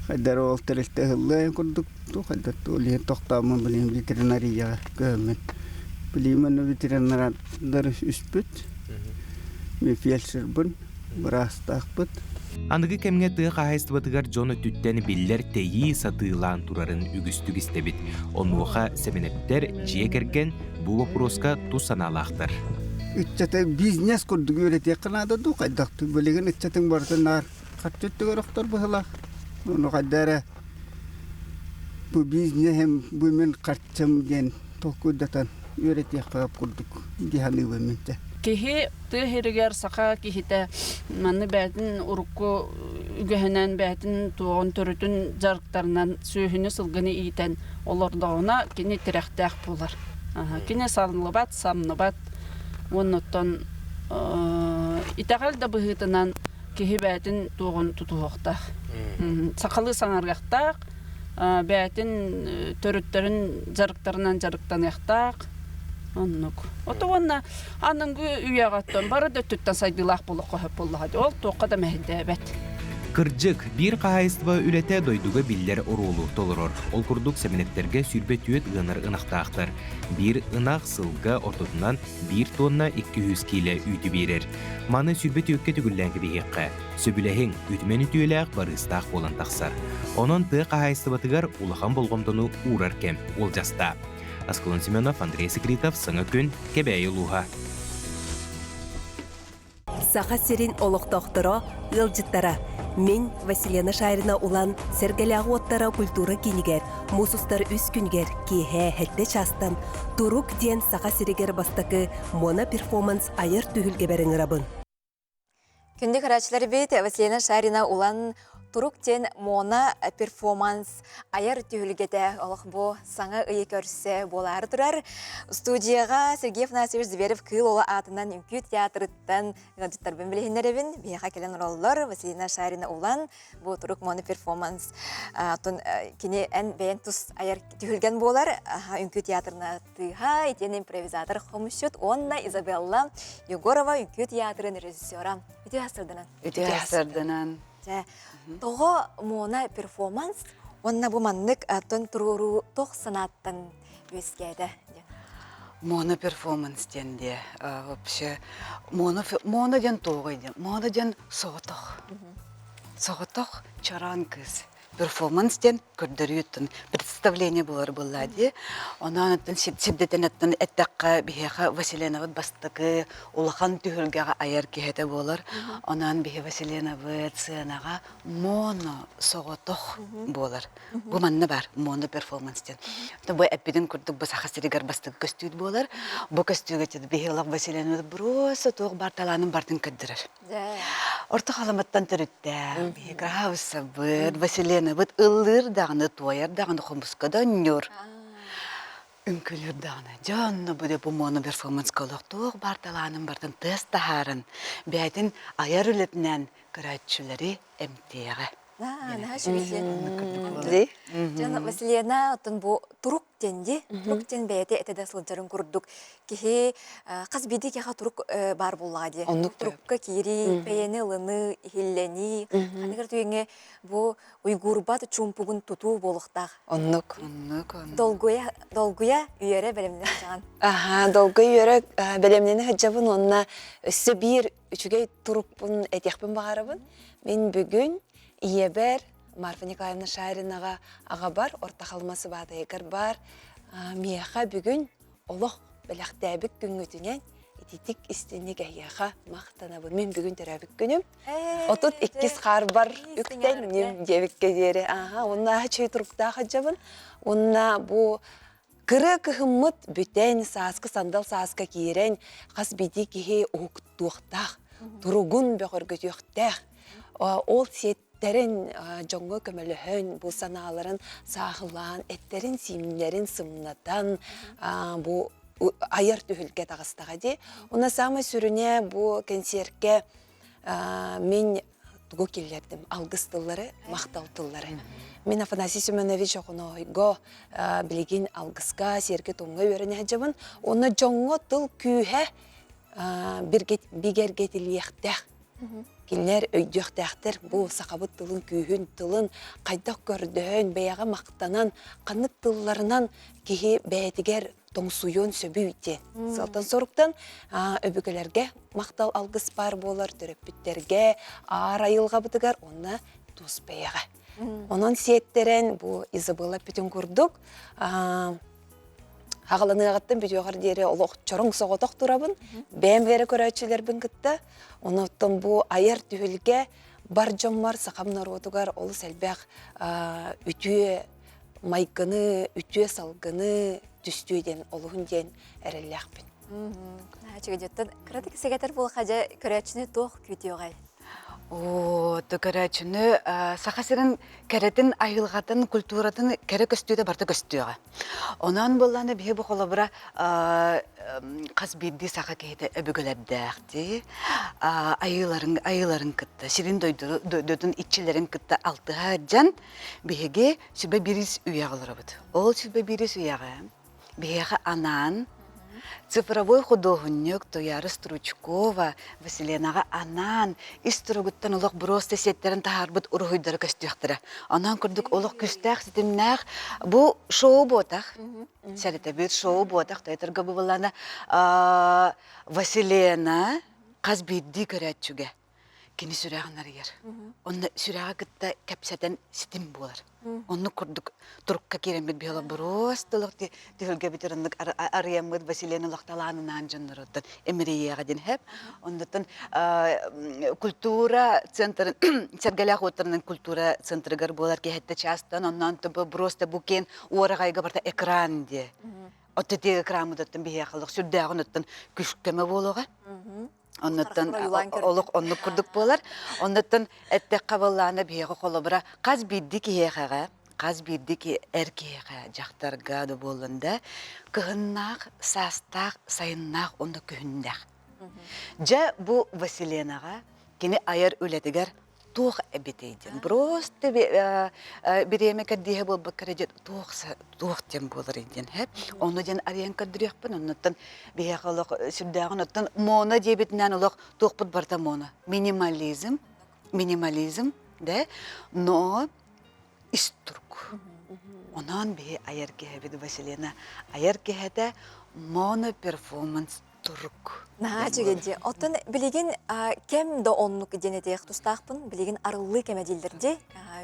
Speaker 15: хайдар олтырыкта хыллы курдук. Тухайда толиен тоқтамын білем ветеринария көмін. Білемін ветеринардар үспіт. Мен фельдшер бұн, бірастақ бұд.
Speaker 16: Анығы кемге тыа кахайстыбатыгар жоны түттен биллер тейи сатыылаан турарын үгістік істебит. Онуға семенептер жие керген бұл вопроска тусаналақтар.
Speaker 15: Үтчәті бизнес күрдік өрете қынады ду қайдақты. Білеген үтчәтің бардынар. Қатчетті көріқтар бұғылақ. Оны қайдары bu bizne hem bu men kaçım gen tokudatan öğretiye kap kurduk dihanı vermekte.
Speaker 19: Kihi tihiriger saka kihite manı bätin urukku ügehenen bätin tuğun törütün jarıktarından sühünü sılgını iten olordağına kini tirektäk bular. Kini salınlıbat, samlıbat onuttan itagal da bıhıtınan kihi bätin tuğun tutuğuqtaq. Sakalı sanargaqtaq бәтин төрөттөрүн жарыктарынан жарыктан яктак оннук отугунна анын үйагаттан бары да түттен сайдылак болук коп болду ол тоокка да мехдебет
Speaker 16: Кыржык бир кахайстыба үлете дойдуга биллер орулу толорор. Ол курдук семенеттерге сүрбет үйет ыныр ынактаактар. Бир ынак сылга ортотунан 1 тонна 200 киле үйті берер. Маны сүрбет үйетке түгүлләнгі бейекке. Сөбіләхен үтмені түйеләк барыстақ болан тақсар. Онын тыа кахайстыбатыгар улахан болгомдону урар кем ол жаста. Аскалон Семенов, Андрей Секретов, Саңа күн, Кебәйі Луха.
Speaker 4: Саха серин олоқтоқтыро, ылжыттара. Мен Василена Шайрина улан сергелягы оттара культура кинигер, мусустар үс күнгер, кихе хетте частан, турук ден саха серигер бастакы мона перформанс айыр түгілге бәріңірабын.
Speaker 1: Күнді қарачылар бейт Василена Шайрина улан турук ден мона перформанс айыр түгілгеде олық бұ саңа үйе көрсе болары тұрар. Студияға Сергей Афанасьевич Зверев кыл ола атынан үмкү театрыттан ғадыттарбен білігінеребін. Бейға келен роллар Василена Шайрина улан бұ турук мона перформанс. Кені ән бәйін тұс айыр түгілген болар. Үмкү театрына тыға етен импровизатор қомышыт. Онна Изабелла Егорова үмкү театрын режиссера. Үті асырдынан.
Speaker 14: Үті асырдынан.
Speaker 1: Тоғы мона перформанс, онна bu manlık atın tururu toq sanattan öskeydi.
Speaker 14: Мона перформанс денде. Вообще мона ден тоғыйды. Мона ден соғытық. Соғытық чаран кыз. Перформанс ден көрдірүйттін. Представление болар болады. Онан аттын сибдетен аттын әттаққа бейеға Василеновыд бастықы улахан түхілгеға айар кехеті болар. Онан бейе Василеновыд сынаға моно соғытық болар. Бұл манны бар, моно перформанс ден. Бұл әппеден көрдік бұл сақасырегер бастықы көстүйд болар. Бұл көстүйге теді бейелақ Василеновыд бұрысы тоғы барталанын бартын көддірір. Орты қаламаттан түрітті, бейеға хаусы бұд, Василена бұд ылыр дағыны туайар дағыны құмысқада нүр.
Speaker 3: Үңкілердағына, жанны бұде бұл моны перформанс колоқтуық барталаның бартын тыс тахарын, бәйтін аяр үлетінен көрәтшілері әмтеғі.
Speaker 1: Жана Василияна отын бу турук тенди, турук тен бәйте этеде сылжарын курдук. Кихи қаз биди кеха турук бар буллади. Турукка кири, пәйені лыны, хиллени. Ханығыр түйеңе бу уйгурбат чумпугун туту болуқтақ.
Speaker 3: Оннук.
Speaker 1: Долгуя үйері бәлемден жаған.
Speaker 3: Долгуя үйері бәлемден хаджабын, онна өссі бір үчігей турукпын әтекпін бағарабын. Мен бүгін Иебер, Марфа Николаевна Шайринаға аға бар, орта қалмасы бады егір бар. Мияға бүгін олық біліқтәбік күн өтінен ететік істенек әйяға мақтанабын. Мен бүгін түрәбік күнім. Отут иккіз қар бар, үктен үнем дебікке дері. Онна чөй тұрықта қаджабын. Онна бұл кірі күхімміт бүтен саасқы сандал саасқа кейрен қас биді кейе оқтуқтақ, тұруғын бәқір көтіқтақ. Ол сеттерін жоңғы көміліхін, бұл саналарын сағылан, әттерін симнерін сымнатан, бұл айыр түхілге тағыстаға де. Она самы сүріне бұл концертке мен тұғы келердім. Алғыстылары, мақталтылары. Мен Афанасий Семенович оғыны ойго білеген алғысқа, серге тоңға өріне әжабын. Оны жоңғы тұл күйе бігергетіліяқтақ. Келнер өйдіқтәқтір бұл сақабыт тылын күйін тылын қайдақ көрдіғін бәяға мақтанан қанық тылларынан кейі бәйтігер тоңсуйон сөбі үйте. Салтан сорықтан өбігілерге мақтал алғыс бар болар, түріппіттерге ар айылға бұтығар, оны тұс бәяға. Onun siyetтерен бұл Изабелла бүтін көрдік. Ағыланы ағыттың бүті оғыр дері олық чорың соғытық тұрабын. Бәм вәрі көрәтшілербін күтті. Онықтың бұл айар түйілге бар жоммар сақамнар отығар олы сәлбәқ үтіе майқыны, үтіе салғыны түстүйден олығын ден әреліяқпын.
Speaker 1: Чөгедеттен, күрәді кісегетер бұл қажа көрәтшіні тоқ күті оғай.
Speaker 3: Түкәрәчіні сақасырын кәретін айылғатын культуратын кәрі көстүйді барды көстүйіға. Онан боланы бейі бұқылы бұра қаз бейді сақа кейді өбігілердәқті, айыларын күтті, ширин дөйдің итчілерін күтті алтыға жан бейге сүрбе біріс үйағылары бұд. Ол сүрбе біріс үйағы бейге анан, цифровой художник Тояра Стручкова Василенаға анан истұрығыттан олық бұросты сеттерін тағарбыт ұрғыйдары көстіқтірі. Анан күрдік олық күстәқ сетімнәқ. Бұл шоу ботақ. Сәріті бір шоу ботақ. Тәйтіргі бұланы Василена қаз бейді көрәтчүге. Кені сүрәғынар ер. Онны сүрәға күтті кәпсәтен сетім болар. Онны күрдік тұрыққа керемет бейла бұростылық түйілге бітеріндік арыямыд Василена лақталанынан жаннар оттан әмірейеға ден әп. Ондықтан культура центрын, сәргәләқ отырының культура центрыгар болар кәхетті частан, оннан түбі бұросты бұкен орағайға барта экран де. Оттетегі экранмыд оттан бейақылық сүрдәғын оттан күшкеме болуға. Оннаттан олық оннық күрдік болар. Оннаттан әттек қабылланы бейгі қолы бұра қаз бейдік еғаға, қаз бейдік әркеға жақтарға да болында күхіннақ, састақ, сайыннақ, онда күхіндақ. Жа бұл Василенаға кені айар өлетігер тоқ әбетейден. Просто біреме кәддеге бол бақыры жет тоқ тем болар еден. Оны ден ариян кәддірекпін, оннаттан бейақылық сүрдәғын, оттан моны дебетінен олық тоқ бұд барда моны. Минимализм, да, но истұрк. Онан бей айар кәбеді Василена. Айар кәді моно перформанс турк.
Speaker 1: Чөгенде, оттан білеген кем да оннук денетеяқ тұстақпын, білеген арылы кемеділдерде,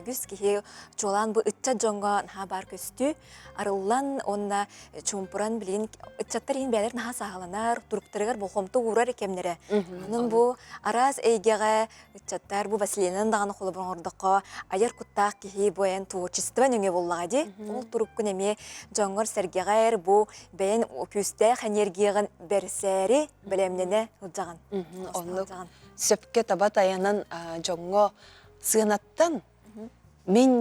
Speaker 1: күз кеге чолан бұл үтча жоңға наға бар көсті, арыллан онна чумпуран білеген үтчаттар ең бәлер наға сағаланар, турктырығар бұл қомты ұрар кемнері. Оның бұл араз әйгеға үтчаттар бұл Василенаның дағаны қолы бұрын ордыққа айар құттақ кеге бойын туочыстыван өңе боллағады. Ол турккүн әме жоңғыр сәргеғайыр бұл бәйін күстәқ энергияғын бәрсәрі білемнене ұлжаған.
Speaker 3: Сөпке табат аянан жоңғы сығынаттан мен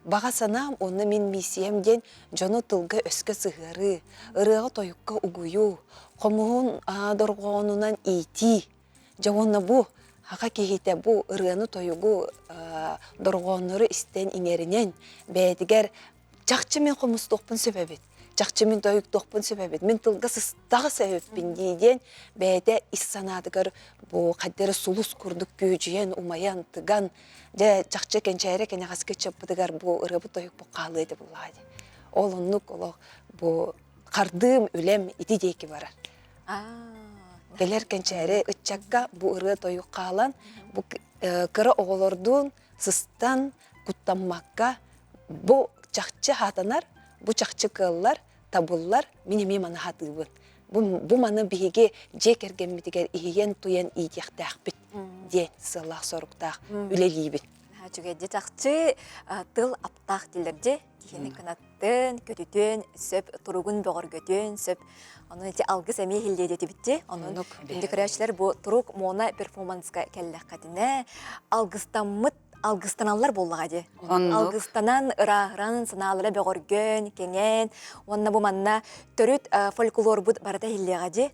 Speaker 3: Баға санам, оны мен миссиямден жону тылға өскі сығыры, ырыға тойыққа угую, қомуын дорғуынынан ити. Жауынна бұ, хақа кейте бұ ырыны тойугу дорғуыныры істен иңерінен, бәдігер жақчы мен қомыстықпын сөбәбет. Жақчы мен тойықтықпын сөбәбет. Мен тылға сыстағы сөбәппін дейден, бәді иссанадығыр бұ қаддері сулус күрдік күйжіен, умаян, тыган, жақчы кенчәйрі кәне ғасқы чөппідігер бұ ырыбы тойық бұ қалыйды бұлайды. Ол ұнық бұ қардым үлем иті дейкі барар. Келер кенчәйрі үтчакка бұ ыры тойық қалан, бұ кірі оғылырдың сыстан құттаммаққа бұ жақчы хатанар, бұ жақчы кыллар, табыллар, менеме маны хатыбын. Бұ маны біге жекерген бітігер иген туян идияқтақ біт, ден сылақ сорықтақ, үлелейбін.
Speaker 1: Жүгеде жақчы тыл аптақ дилерде, кені кінаттын, көтітін, сөп тұруғын бұғыр көтін, сөп оның әте алғыз әме хилдейді бітті. Оның үнді көрәшілер бұ тұруқ мона перформансқа кәлләқ қатына алғыстамыт алгыстаналар боллаға. Алгыстанан ырағыран сыналары бәғоргөн, кенген, онна бұл манна төріт фольклор бұд барыда хиллеға.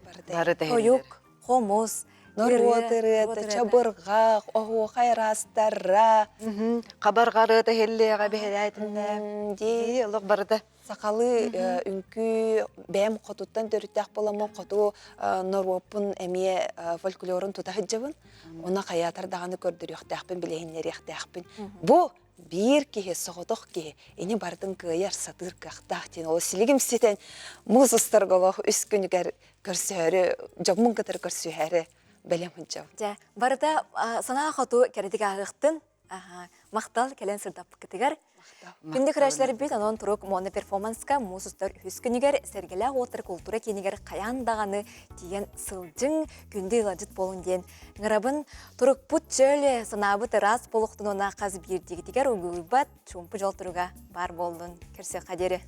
Speaker 1: Тойук, хомус,
Speaker 3: Норвотырыты, чабырғақ, оғу қайрастарра.
Speaker 5: Қабарғары да хиллеға бәйдәйтінді.
Speaker 3: Дей,
Speaker 5: ұлық барыда.
Speaker 3: Сақалы үнкі бәм қотуттан төріттәқ боламын қоту Норвопын әме фольклорын тұта хыджабын. Она қаятардағаны көрдір еқтәқпін, білейінлер еқтәқпін. Бұ бір кеге соғытық кеге, ені бардың күйер сатыр қақтақ дейін. Ол сілігім сетен мұз ұстарғылық үс күнігер көрсөөрі, жобмын кітір көрсөөрі бәлем хыджабын.
Speaker 1: Барыда сана қоту кәрдік ағықтын, мақтал кәлен сырдап кітігер. Күнді күрәшілер бет анон тұруқ моны перформанска мұсыстар үскінігер сәргелі отыр культура кенігер қаяндағаны тиген сылжың күнді иладжыт болын ден. Ғырабын тұруқ бұт жөлі сынабыты рас болуқтын она қаз бірдегі тегер ұғылбат чумпы жол тұруға бар болдың. Керсе қадері.